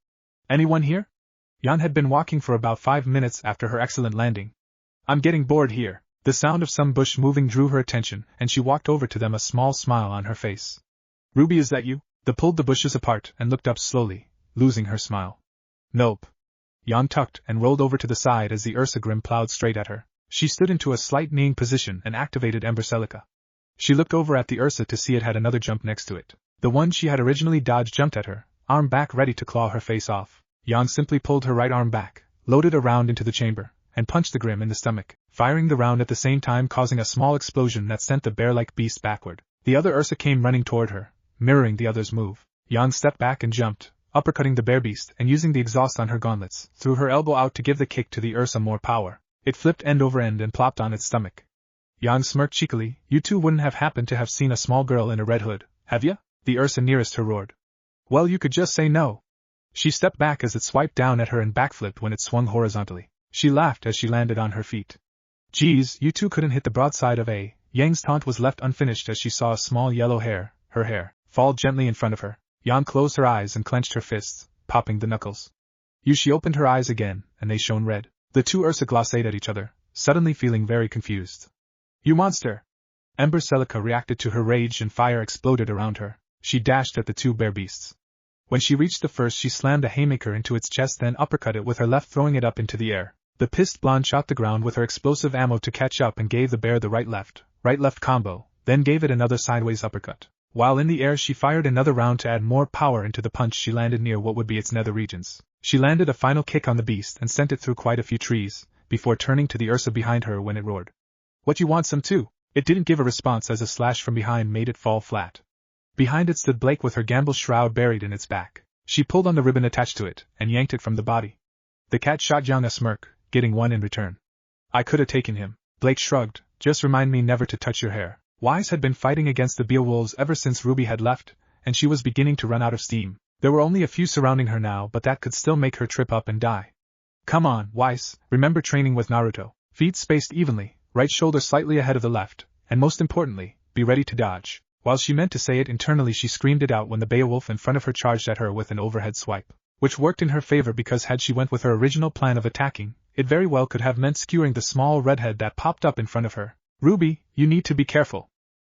[SPEAKER 1] Anyone here? Yan had been walking for about 5 minutes after her excellent landing. I'm getting bored here. The sound of some bush moving drew her attention, and she walked over to them, a small smile on her face. Ruby, is that you? They pulled the bushes apart and looked up slowly, losing her smile. Nope. Yan tucked and rolled over to the side as the Ursa Grimm plowed straight at her. She stood into a slight kneeing position and activated Ember Celica. She looked over at the Ursa to see it had another jump next to it. The one she had originally dodged jumped at her, arm back ready to claw her face off. Yan simply pulled her right arm back, loaded a round into the chamber, and punched the Grimm in the stomach, firing the round at the same time causing a small explosion that sent the bear-like beast backward. The other Ursa came running toward her, mirroring the other's move. Yan stepped back and jumped, uppercutting the bear beast and using the exhaust on her gauntlets, threw her elbow out to give the kick to the Ursa more power. It flipped end over end and plopped on its stomach. Yan smirked cheekily. You two wouldn't have happened to have seen a small girl in a red hood, have ya? The Ursa nearest her roared. Well, you could just say no. She stepped back as it swiped down at her and backflipped when it swung horizontally. She laughed as she landed on her feet. Geez, you two couldn't hit the broadside of a. Yang's taunt was left unfinished as she saw a small yellow hair, her hair, fall gently in front of her. Yan closed her eyes and clenched her fists, popping the knuckles. She opened her eyes again, and they shone red. The two Ursa glossed at each other, suddenly feeling very confused. You monster! Ember Celica reacted to her rage and fire exploded around her. She dashed at the two bear beasts. When she reached the first, she slammed a haymaker into its chest, then uppercut it with her left, throwing it up into the air. The pissed blonde shot the ground with her explosive ammo to catch up and gave the bear the right-left combo, then gave it another sideways uppercut. While in the air, she fired another round to add more power into the punch. She landed near what would be its nether regions. She landed a final kick on the beast and sent it through quite a few trees, before turning to the Ursa behind her when it roared. What, you want some too? It didn't give a response as a slash from behind made it fall flat. Behind it stood Blake with her gamble shroud buried in its back. She pulled on the ribbon attached to it and yanked it from the body. The cat shot Yang a smirk, getting one in return. I could have taken him. Blake shrugged. Just remind me never to touch your hair. Weiss had been fighting against the Beowulfs ever since Ruby had left, and she was beginning to run out of steam. There were only a few surrounding her now, but that could still make her trip up and die. Come on, Weiss, remember training with Naruto. Feet spaced evenly, right shoulder slightly ahead of the left, and most importantly, be ready to dodge. While she meant to say it internally, she screamed it out when the Beowulf in front of her charged at her with an overhead swipe, which worked in her favor because had she went with her original plan of attacking, it very well could have meant skewering the small redhead that popped up in front of her. Ruby, you need to be careful.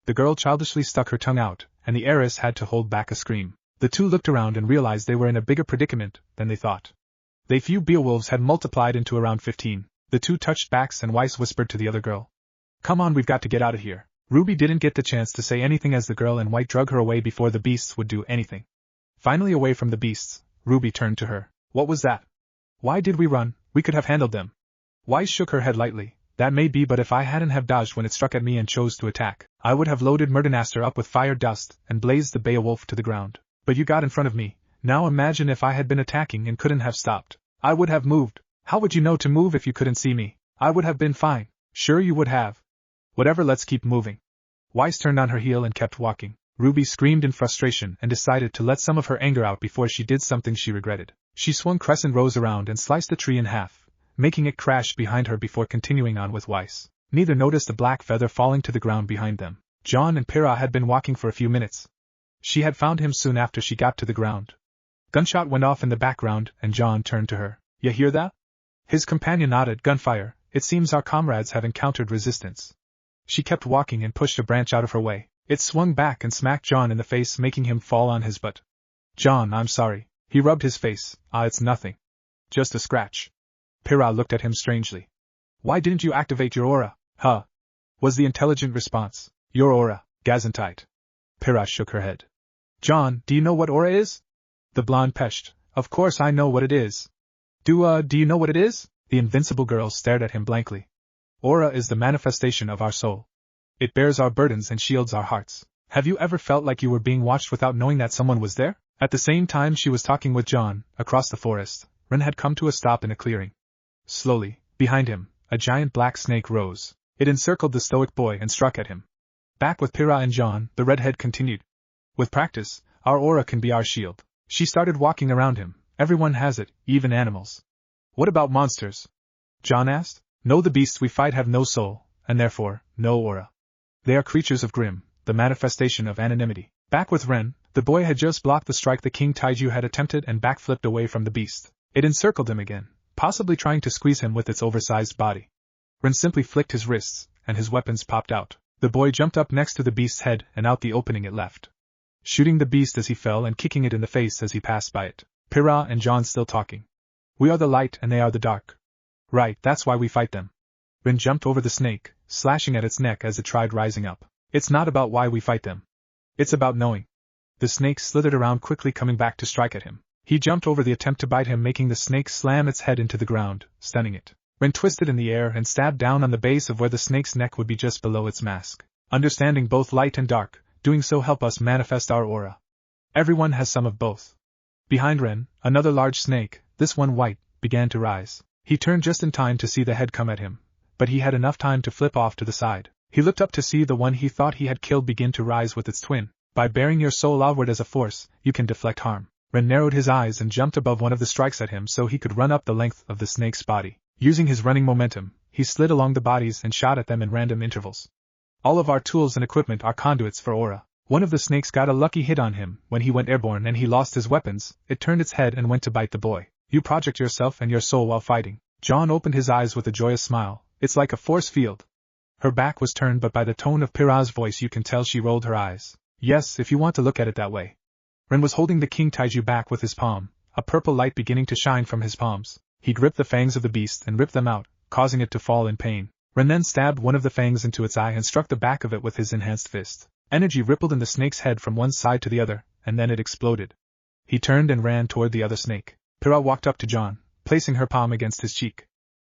[SPEAKER 1] The girl childishly stuck her tongue out, and the heiress had to hold back a scream. The two looked around and realized they were in a bigger predicament than they thought. They few Beowulfs had multiplied into around 15. The two touched backs and Weiss whispered to the other girl. Come on, we've got to get out of here. Ruby didn't get the chance to say anything as the girl in white drug her away before the beasts would do anything. Finally away from the beasts, Ruby turned to her. What was that? Why did we run? We could have handled them. Weiss shook her head lightly. That may be, but if I hadn't have dodged when it struck at me and chose to attack, I would have loaded Headmaster up with fire dust and blazed the Beowulf to the ground. But you got in front of me. Now imagine if I had been attacking and couldn't have stopped. I would have moved. How would you know to move if you couldn't see me? I would have been fine. Sure you would have. Whatever, let's keep moving. Weiss turned on her heel and kept walking. Ruby screamed in frustration and decided to let some of her anger out before she did something she regretted. She swung Crescent Rose around and sliced the tree in half, making it crash behind her before continuing on with Weiss. Neither noticed a black feather falling to the ground behind them. John and Pyrrha had been walking for a few minutes. She had found him soon after she got to the ground. Gunshot went off in the background, and John turned to her. You hear that? His companion nodded. Gunfire. It seems our comrades have encountered resistance. She kept walking and pushed a branch out of her way. It swung back and smacked John in the face, making him fall on his butt. John, I'm sorry. He rubbed his face. It's nothing. Just a scratch. Pyrrha looked at him strangely. Why didn't you activate your aura? Huh? Was the intelligent response. Your aura, Gazentite. Pyrrha shook her head. John, do you know what aura is? The blonde peshed. Of course I know what it is. Do you know what it is? The invincible girl stared at him blankly. Aura is the manifestation of our soul. It bears our burdens and shields our hearts. Have you ever felt like you were being watched without knowing that someone was there? At the same time she was talking with John, across the forest, Ren had come to a stop in a clearing. Slowly, behind him, a giant black snake rose. It encircled the stoic boy and struck at him. Back with Pyrrha and John, the redhead continued. With practice, our aura can be our shield. She started walking around him, Everyone has it, even animals. What about monsters? John asked. No, the beasts we fight have no soul, and therefore, no aura. They are creatures of Grimm, the manifestation of anonymity. Back with Ren, the boy had just blocked the strike the King Taiju had attempted and backflipped away from the beast. It encircled him again, possibly trying to squeeze him with its oversized body. Ren simply flicked his wrists, and his weapons popped out. The boy jumped up next to the beast's head and out the opening it left, shooting the beast as he fell and kicking it in the face as he passed by it. Pyrrha and John still talking. We are the light and they are the dark. Right, that's why we fight them. Ren jumped over the snake, slashing at its neck as it tried rising up. It's not about why we fight them. It's about knowing. The snake slithered around quickly, coming back to strike at him. He jumped over the attempt to bite him, making the snake slam its head into the ground, stunning it. Ren twisted in the air and stabbed down on the base of where the snake's neck would be just below its mask. Understanding both light and dark, doing so help us manifest our aura. Everyone has some of both. Behind Ren, another large snake, this one white, began to rise. He turned just in time to see the head come at him, but he had enough time to flip off to the side. He looked up to see the one he thought he had killed begin to rise with its twin. By bearing your soul outward as a force, you can deflect harm. Ren narrowed his eyes and jumped above one of the strikes at him so he could run up the length of the snake's body. Using his running momentum, he slid along the bodies and shot at them in random intervals. All of our tools and equipment are conduits for aura. One of the snakes got a lucky hit on him when he went airborne and he lost his weapons. It turned its head and went to bite the boy. You project yourself and your soul while fighting. John opened his eyes with a joyous smile. It's like a force field. Her back was turned, but by the tone of Pyrrha's voice you can tell she rolled her eyes. Yes, if you want to look at it that way. Ren was holding the King Taiju back with his palm, a purple light beginning to shine from his palms. He gripped the fangs of the beast and ripped them out, causing it to fall in pain. Ren then stabbed one of the fangs into its eye and struck the back of it with his enhanced fist. Energy rippled in the snake's head from one side to the other, and then it exploded. He turned and ran toward the other snake. Pyrrha walked up to John, placing her palm against his cheek.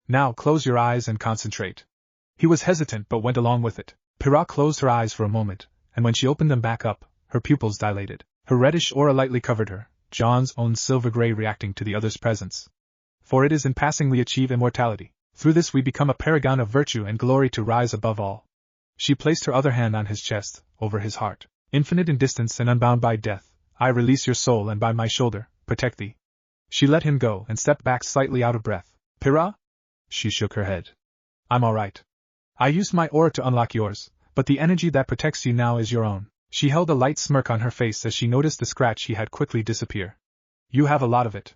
[SPEAKER 1] Now close your eyes and concentrate. He was hesitant but went along with it. Pyrrha closed her eyes for a moment, and when she opened them back up, her pupils dilated. Her reddish aura lightly covered her, John's own silver-gray reacting to the other's presence. For it is in passing we achieve immortality. Through this we become a paragon of virtue and glory to rise above all. She placed her other hand on his chest, over his heart. Infinite in distance and unbound by death, I release your soul and by my shoulder, protect thee. She let him go and stepped back slightly out of breath. Pyrrha? She shook her head. I'm alright. I used my aura to unlock yours, but the energy that protects you now is your own. She held a light smirk on her face as she noticed the scratch he had quickly disappear. You have a lot of it.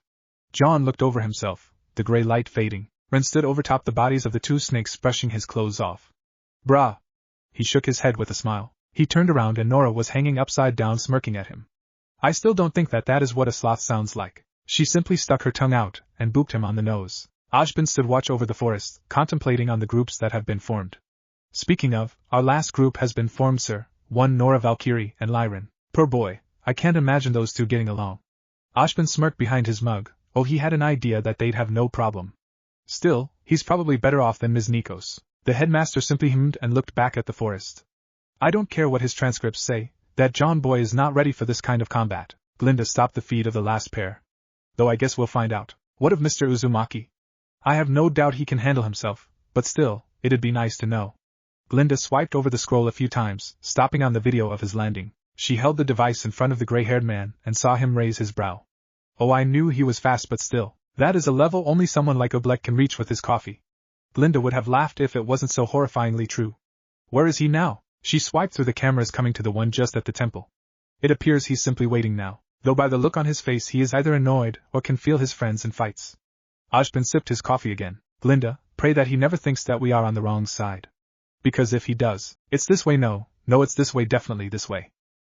[SPEAKER 1] John looked over himself, the gray light fading. Ren stood overtop the bodies of the two snakes, brushing his clothes off. Brah! He shook his head with a smile. He turned around and Nora was hanging upside down smirking at him. I still don't think that is what a sloth sounds like. She simply stuck her tongue out and booped him on the nose. Ozpin stood watch over the forest, contemplating on the groups that have been formed. Speaking of, our last group has been formed, sir. One Nora Valkyrie and Lyran. Poor boy, I can't imagine those two getting along. Ozpin smirked behind his mug. Oh, he had an idea that they'd have no problem. Still, he's probably better off than Ms. Nikos. The headmaster simply hummed and looked back at the forest. I don't care what his transcripts say, that John boy is not ready for this kind of combat. Glinda stopped the feed of the last pair. Though I guess we'll find out. What of Mr. Uzumaki? I have no doubt he can handle himself, but still, it'd be nice to know. Glinda swiped over the scroll a few times, stopping on the video of his landing. She held the device in front of the gray-haired man and saw him raise his brow. Oh, I knew he was fast, but still, that is a level only someone like Oblek can reach with his coffee. Glinda would have laughed if it wasn't so horrifyingly true. Where is he now? She swiped through the cameras coming to the one just at the temple. It appears he's simply waiting now, though by the look on his face he is either annoyed or can feel his friends in fights. Ozpin sipped his coffee again. Glinda, pray that he never thinks that we are on the wrong side. Because if he does, it's this way. No, it's this way, definitely this way.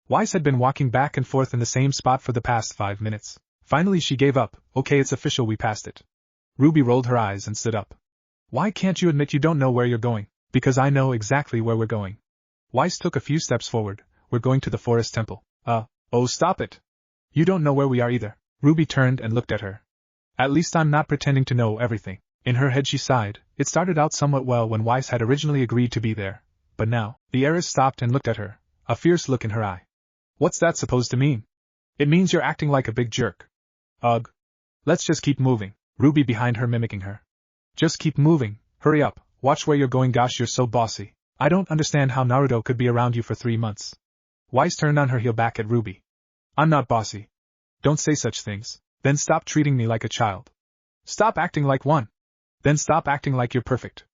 [SPEAKER 1] Weiss had been walking back and forth in the same spot for the past 5 minutes. Finally she gave up. Okay, it's official, we passed it. Ruby rolled her eyes and stood up. Why can't you admit you don't know where you're going? Because I know exactly where we're going. Weiss took a few steps forward. We're going to the forest temple. Oh, stop it. You don't know where we are either. Ruby turned and looked at her. At least I'm not pretending to know everything. In her head she sighed. It started out somewhat well when Weiss had originally agreed to be there. But now, the heiress stopped and looked at her, a fierce look in her eye. What's that supposed to mean? It means you're acting like a big jerk. Ugh. Let's just keep moving. Ruby behind her mimicking her. Just keep moving. Hurry up. Watch where you're going. Gosh, you're so bossy. I don't understand how Naruto could be around you for 3 months. Weiss turned on her heel back at Ruby. I'm not bossy. Don't say such things. Then stop treating me like a child. Stop acting like one. Then stop acting like you're perfect.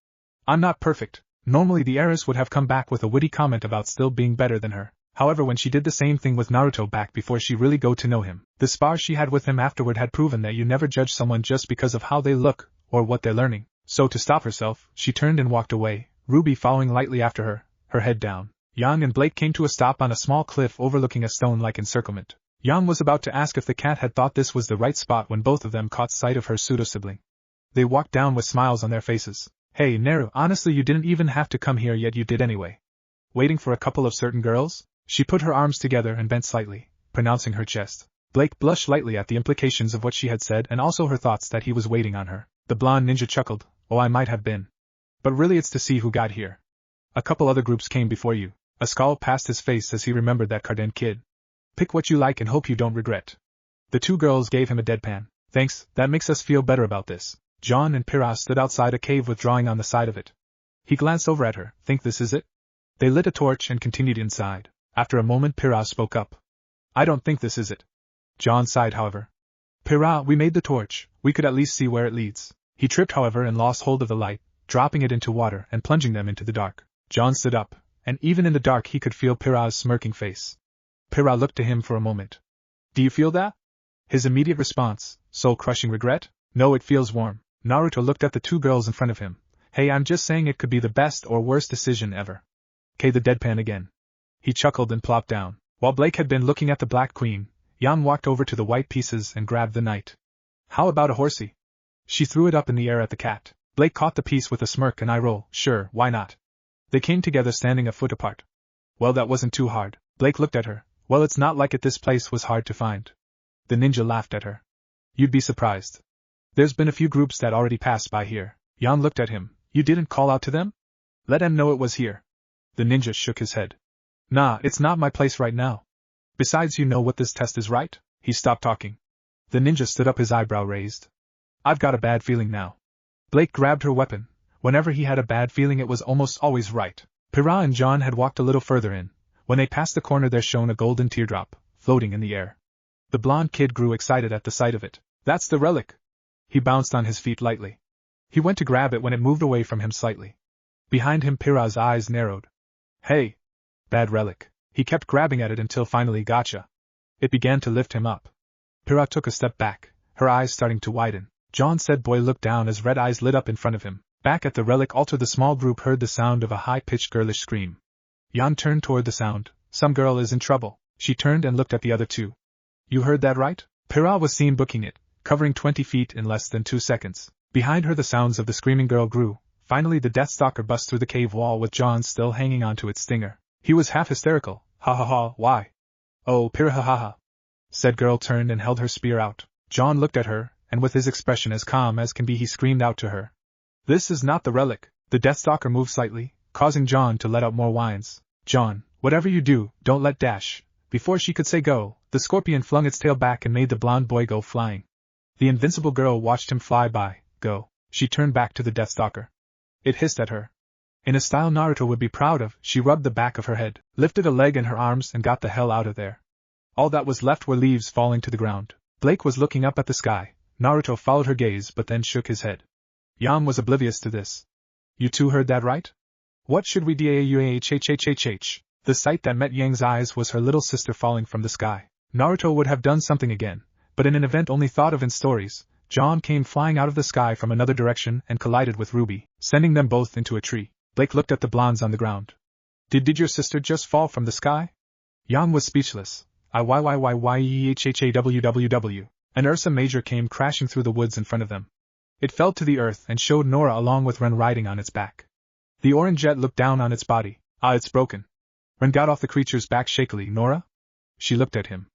[SPEAKER 1] I'm not perfect. Normally the heiress would have come back with a witty comment about still being better than her. However, when she did the same thing with Naruto back before she really got to know him, the spars she had with him afterward had proven that you never judge someone just because of how they look, or what they're learning. So to stop herself, she turned and walked away, Ruby following lightly after her, her head down. Yang and Blake came to a stop on a small cliff overlooking a stone-like encirclement. Yang was about to ask if the cat had thought this was the right spot when both of them caught sight of her pseudo-sibling. They walked down with smiles on their faces. Hey Naru, honestly you didn't even have to come here yet you did anyway. Waiting for a couple of certain girls? She put her arms together and bent slightly, pronouncing her chest. Blake blushed lightly at the implications of what she had said and also her thoughts that he was waiting on her. The blonde ninja chuckled, oh I might have been. But really it's to see who got here. A couple other groups came before you. A scowl passed his face as he remembered that Carden kid. Pick what you like and hope you don't regret. The two girls gave him a deadpan. Thanks, that makes us feel better about this. John and Pyrrha stood outside a cave with drawing on the side of it. He glanced over at her. Think this is it? They lit a torch and continued inside. After a moment Pyrrha spoke up. I don't think this is it. John sighed however. Pyrrha, we made the torch, we could at least see where it leads. He tripped however and lost hold of the light, dropping it into water and plunging them into the dark. John stood up, and even in the dark he could feel Pyrrha's smirking face. Pyrrha looked to him for a moment. Do you feel that? His immediate response, soul-crushing regret? No, it feels warm. Naruto looked at the two girls in front of him. Hey, I'm just saying it could be the best or worst decision ever. K the deadpan again. He chuckled and plopped down. While Blake had been looking at the Black Queen, Yang walked over to the white pieces and grabbed the knight. How about a horsey? She threw it up in the air at the cat. Blake caught the piece with a smirk and eye roll. Sure, why not? They came together standing a foot apart. Well, that wasn't too hard. Blake looked at her. Well, it's not like this place was hard to find. The ninja laughed at her. You'd be surprised. There's been a few groups that already passed by here. Yang looked at him. You didn't call out to them? Let them know it was here. The ninja shook his head. Nah, it's not my place right now. Besides, you know what this test is, right? He stopped talking. The ninja stood up, his eyebrow raised. I've got a bad feeling now. Blake grabbed her weapon. Whenever he had a bad feeling it was almost always right. Pyrrha and John had walked a little further in. When they passed the corner there shone a golden teardrop, floating in the air. The blonde kid grew excited at the sight of it. That's the relic. He bounced on his feet lightly. He went to grab it when it moved away from him slightly. Behind him Pyrrha's eyes narrowed. Hey! Bad relic. He kept grabbing at it until finally gotcha. It began to lift him up. Pyrrha took a step back, her eyes starting to widen. John said boy looked down as red eyes lit up in front of him. Back at the relic altar the small group heard the sound of a high-pitched girlish scream. Yan turned toward the sound. Some girl is in trouble. She turned and looked at the other two. You heard that right? Pyrrha was seen booking it, covering 20 feet in less than 2 seconds. Behind her the sounds of the screaming girl grew. Finally the Deathstalker bust through the cave wall with John still hanging onto its stinger. He was half hysterical. Ha ha ha, why? Oh, Pyrrha ha ha ha. Said girl turned and held her spear out. John looked at her, and with his expression as calm as can be he screamed out to her. This is not the relic. The Deathstalker moved slightly, causing John to let out more whines. John, whatever you do, don't let dash. Before she could say go, the scorpion flung its tail back and made the blonde boy go flying. The invincible girl watched him fly by. Go. She turned back to the Deathstalker. It hissed at her. In a style Naruto would be proud of, she rubbed the back of her head, lifted a leg in her arms and got the hell out of there. All that was left were leaves falling to the ground. Blake was looking up at the sky. Naruto followed her gaze but then shook his head. Yan was oblivious to this. You two heard that right? What should we do? The sight that met Yang's eyes was her little sister falling from the sky. Naruto would have done something again, but in an event only thought of in stories, John came flying out of the sky from another direction and collided with Ruby, sending them both into a tree. Blake looked at the blondes on the ground. Did your sister just fall from the sky? Yang was speechless. Www. An Ursa Major came crashing through the woods in front of them. It fell to the earth and showed Nora along with Ren riding on its back. The orange jet looked down on its body. Ah, it's broken. Ren got off the creature's back shakily. Nora? She looked at him.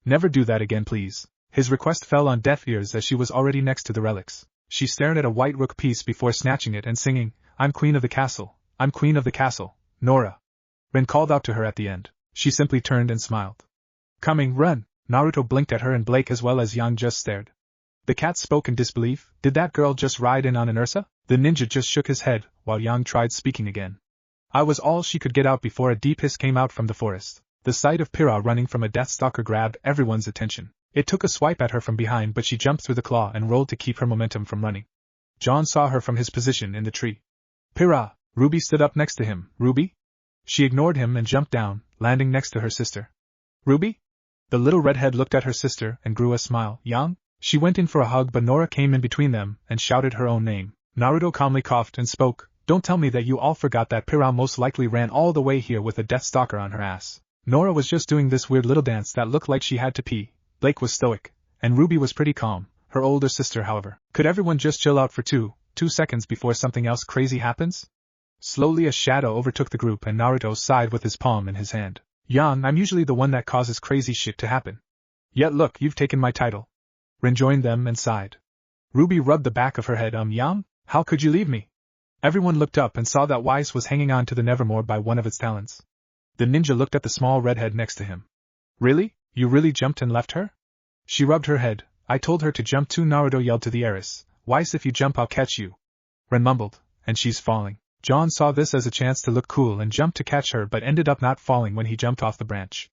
[SPEAKER 1] Never do that again, please. His request fell on deaf ears as she was already next to the relics. She stared at a white rook piece before snatching it and singing, I'm queen of the castle, I'm queen of the castle, Nora. Ren called out to her at the end. She simply turned and smiled. Coming, run! Naruto blinked at her and Blake as well as Yang just stared. The cat spoke in disbelief. Did that girl just ride in on an Ursa? The ninja just shook his head, while Yang tried speaking again. I was all she could get out before a deep hiss came out from the forest. The sight of Pyrrha running from a Deathstalker grabbed everyone's attention. It took a swipe at her from behind, but she jumped through the claw and rolled to keep her momentum from running. John saw her from his position in the tree. Pira! Ruby stood up next to him. Ruby? She ignored him and jumped down, landing next to her sister. Ruby? The little redhead looked at her sister and grew a smile. Yang? She went in for a hug, but Nora came in between them and shouted her own name. Naruto calmly coughed and spoke. Don't tell me that you all forgot that Pira most likely ran all the way here with a Death Stalker on her ass. Nora was just doing this weird little dance that looked like she had to pee. Blake was stoic, and Ruby was pretty calm, her older sister however. Could everyone just chill out for two seconds before something else crazy happens? Slowly a shadow overtook the group and Naruto sighed with his palm in his hand. Yang, I'm usually the one that causes crazy shit to happen. Yet look, you've taken my title. Rin joined them and sighed. Ruby rubbed the back of her head. Yang? How could you leave me? Everyone looked up and saw that Weiss was hanging on to the Nevermore by one of its talons. The ninja looked at the small redhead next to him. Really? You really jumped and left her? She rubbed her head. I told her to jump too. Naruto yelled to the heiress. Weiss, if you jump I'll catch you. Ren mumbled, and she's falling. John saw this as a chance to look cool and jumped to catch her, but ended up not falling when he jumped off the branch.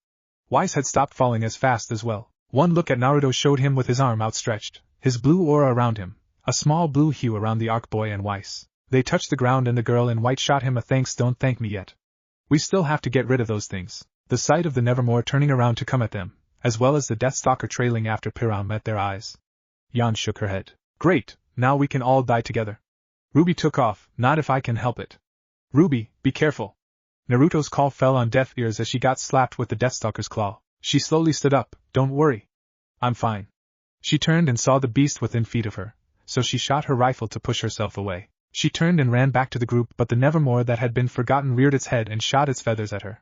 [SPEAKER 1] Weiss had stopped falling as fast as well. One look at Naruto showed him with his arm outstretched, his blue aura around him, a small blue hue around the Arc Boy and Weiss. They touched the ground and the girl in white shot him a thanks. Don't thank me yet. We still have to get rid of those things. The sight of the Nevermore turning around to come at them, as well as the Death Stalker trailing after Pira, met their eyes. Yan shook her head. Great, now we can all die together. Ruby took off. Not if I can help it. Ruby, be careful. Naruto's call fell on deaf ears as she got slapped with the Deathstalker's claw. She slowly stood up. Don't worry. I'm fine. She turned and saw the beast within feet of her, so she shot her rifle to push herself away. She turned and ran back to the group, but the Nevermore that had been forgotten reared its head and shot its feathers at her.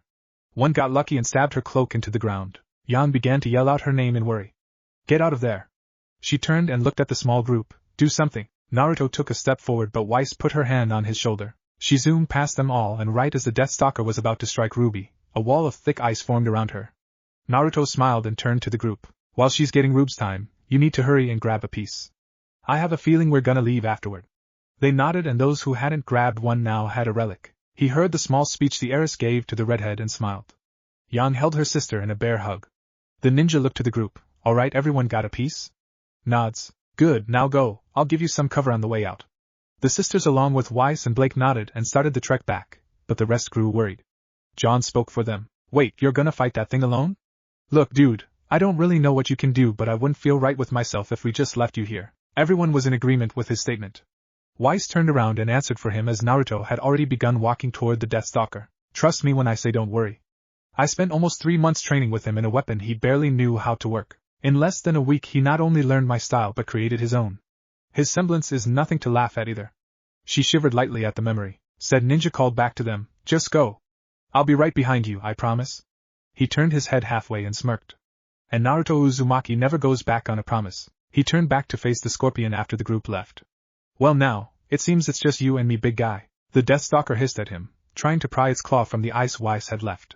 [SPEAKER 1] One got lucky and stabbed her cloak into the ground. Yan began to yell out her name in worry. Get out of there. She turned and looked at the small group. Do something. Naruto took a step forward, but Weiss put her hand on his shoulder. She zoomed past them all, and right as the Death Stalker was about to strike Ruby, a wall of thick ice formed around her. Naruto smiled and turned to the group. While she's getting Rube's time, you need to hurry and grab a piece. I have a feeling we're gonna leave afterward. They nodded, and those who hadn't grabbed one now had a relic. He heard the small speech the heiress gave to the redhead and smiled. Yang held her sister in a bear hug. The ninja looked to the group. All right, everyone got a piece? Nods. Good, now go, I'll give you some cover on the way out. The sisters along with Weiss and Blake nodded and started the trek back, but the rest grew worried. John spoke for them. Wait, you're gonna fight that thing alone? Look, dude, I don't really know what you can do, but I wouldn't feel right with myself if we just left you here. Everyone was in agreement with his statement. Weiss turned around and answered for him as Naruto had already begun walking toward the Death Stalker. Trust me when I say don't worry. I spent almost 3 months training with him in a weapon he barely knew how to work. In less than a week he not only learned my style but created his own. His semblance is nothing to laugh at either. She shivered lightly at the memory. Said ninja called back to them, just go. I'll be right behind you, I promise. He turned his head halfway and smirked. And Naruto Uzumaki never goes back on a promise. He turned back to face the scorpion after the group left. Well now, it seems it's just you and me, big guy. The Death Stalker hissed at him, trying to pry its claw from the ice Weiss had left.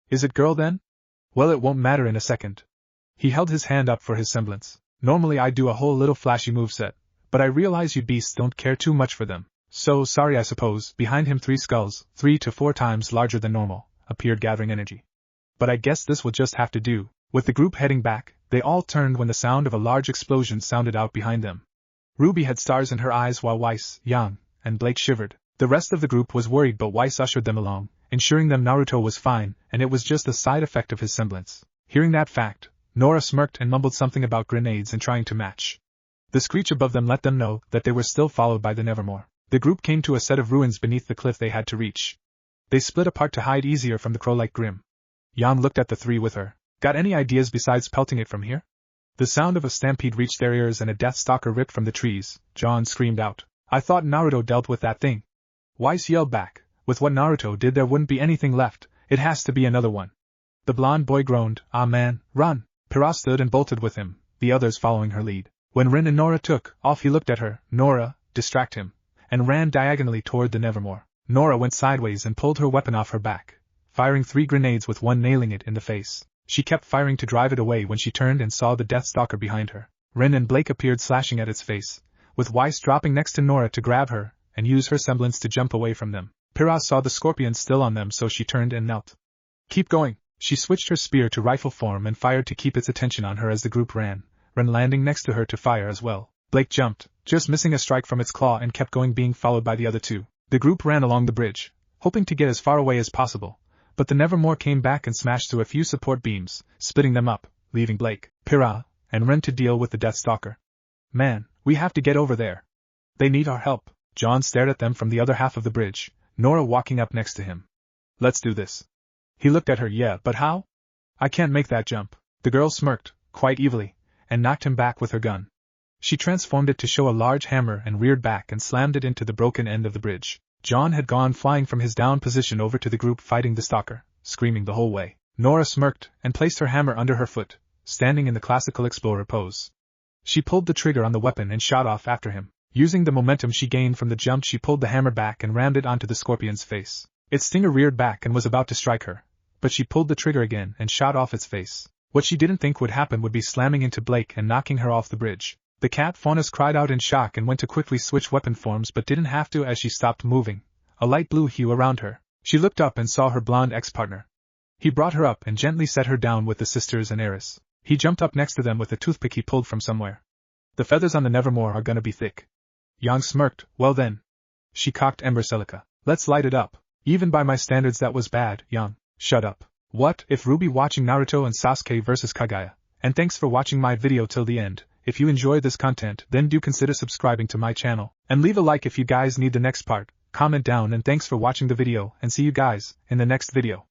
[SPEAKER 1] Is it girl then? Well, it won't matter in a second. He held his hand up for his semblance. Normally I'd do a whole little flashy moveset, but I realize you beasts don't care too much for them. So sorry I suppose. Behind him 3 skulls, 3 to 4 times larger than normal, appeared gathering energy. But I guess this will just have to do. With the group heading back, they all turned when the sound of a large explosion sounded out behind them. Ruby had stars in her eyes while Weiss, Yang, and Blake shivered. The rest of the group was worried, but Weiss ushered them along, ensuring them Naruto was fine, and it was just a side effect of his semblance. Hearing that fact, Nora smirked and mumbled something about grenades and trying to match. The screech above them let them know that they were still followed by the Nevermore. The group came to a set of ruins beneath the cliff they had to reach. They split apart to hide easier from the crow-like Grimm. Yang looked at the 3 with her. Got any ideas besides pelting it from here? The sound of a stampede reached their ears and a Death Stalker ripped from the trees. John screamed out. I thought Naruto dealt with that thing. Weiss yelled back. With what Naruto did there wouldn't be anything left, it has to be another one. The blonde boy groaned. Ah man, run! Pira stood and bolted with him, the others following her lead. When Rin and Nora took off he looked at her, Nora, distract him, and ran diagonally toward the Nevermore. Nora went sideways and pulled her weapon off her back, firing 3 grenades with one nailing it in the face. She kept firing to drive it away when she turned and saw the Death Stalker behind her. Rin and Blake appeared slashing at its face, with Weiss dropping next to Nora to grab her and use her semblance to jump away from them. Pira saw the scorpion still on them, so she turned and knelt. Keep going, She switched her spear to rifle form and fired to keep its attention on her as the group ran, Ren landing next to her to fire as well. Blake jumped, just missing a strike from its claw and kept going, being followed by the other two. The group ran along the bridge, hoping to get as far away as possible, but the Nevermore came back and smashed through a few support beams, splitting them up, leaving Blake, Pyrrha, and Ren to deal with the Deathstalker. Man, we have to get over there. They need our help. John stared at them from the other half of the bridge, Nora walking up next to him. Let's do this. He looked at her. Yeah, but how? I can't make that jump. The girl smirked, quite evilly, and knocked him back with her gun. She transformed it to show a large hammer and reared back and slammed it into the broken end of the bridge. John had gone flying from his down position over to the group fighting the stalker, screaming the whole way. Nora smirked and placed her hammer under her foot, standing in the classical explorer pose. She pulled the trigger on the weapon and shot off after him. Using the momentum she gained from the jump, she pulled the hammer back and rammed it onto the scorpion's face. Its stinger reared back and was about to strike her, but she pulled the trigger again and shot off its face. What she didn't think would happen would be slamming into Blake and knocking her off the bridge. The cat Faunus cried out in shock and went to quickly switch weapon forms, but didn't have to as she stopped moving, a light blue hue around her. She looked up and saw her blonde ex-partner. He brought her up and gently set her down with the sisters and Eris. He jumped up next to them with a toothpick he pulled from somewhere. The feathers on the Nevermore are gonna be thick. Yang smirked. Well then. She cocked Ember Celica. Let's light it up. Even by my standards that was bad, Yang. Shut up. What if Ruby watching Naruto and Sasuke vs Kaguya? And thanks for watching my video till the end. If you enjoy this content, then do consider subscribing to my channel. And leave a like if you guys need the next part. Comment down, and thanks for watching the video, and see you guys in the next video.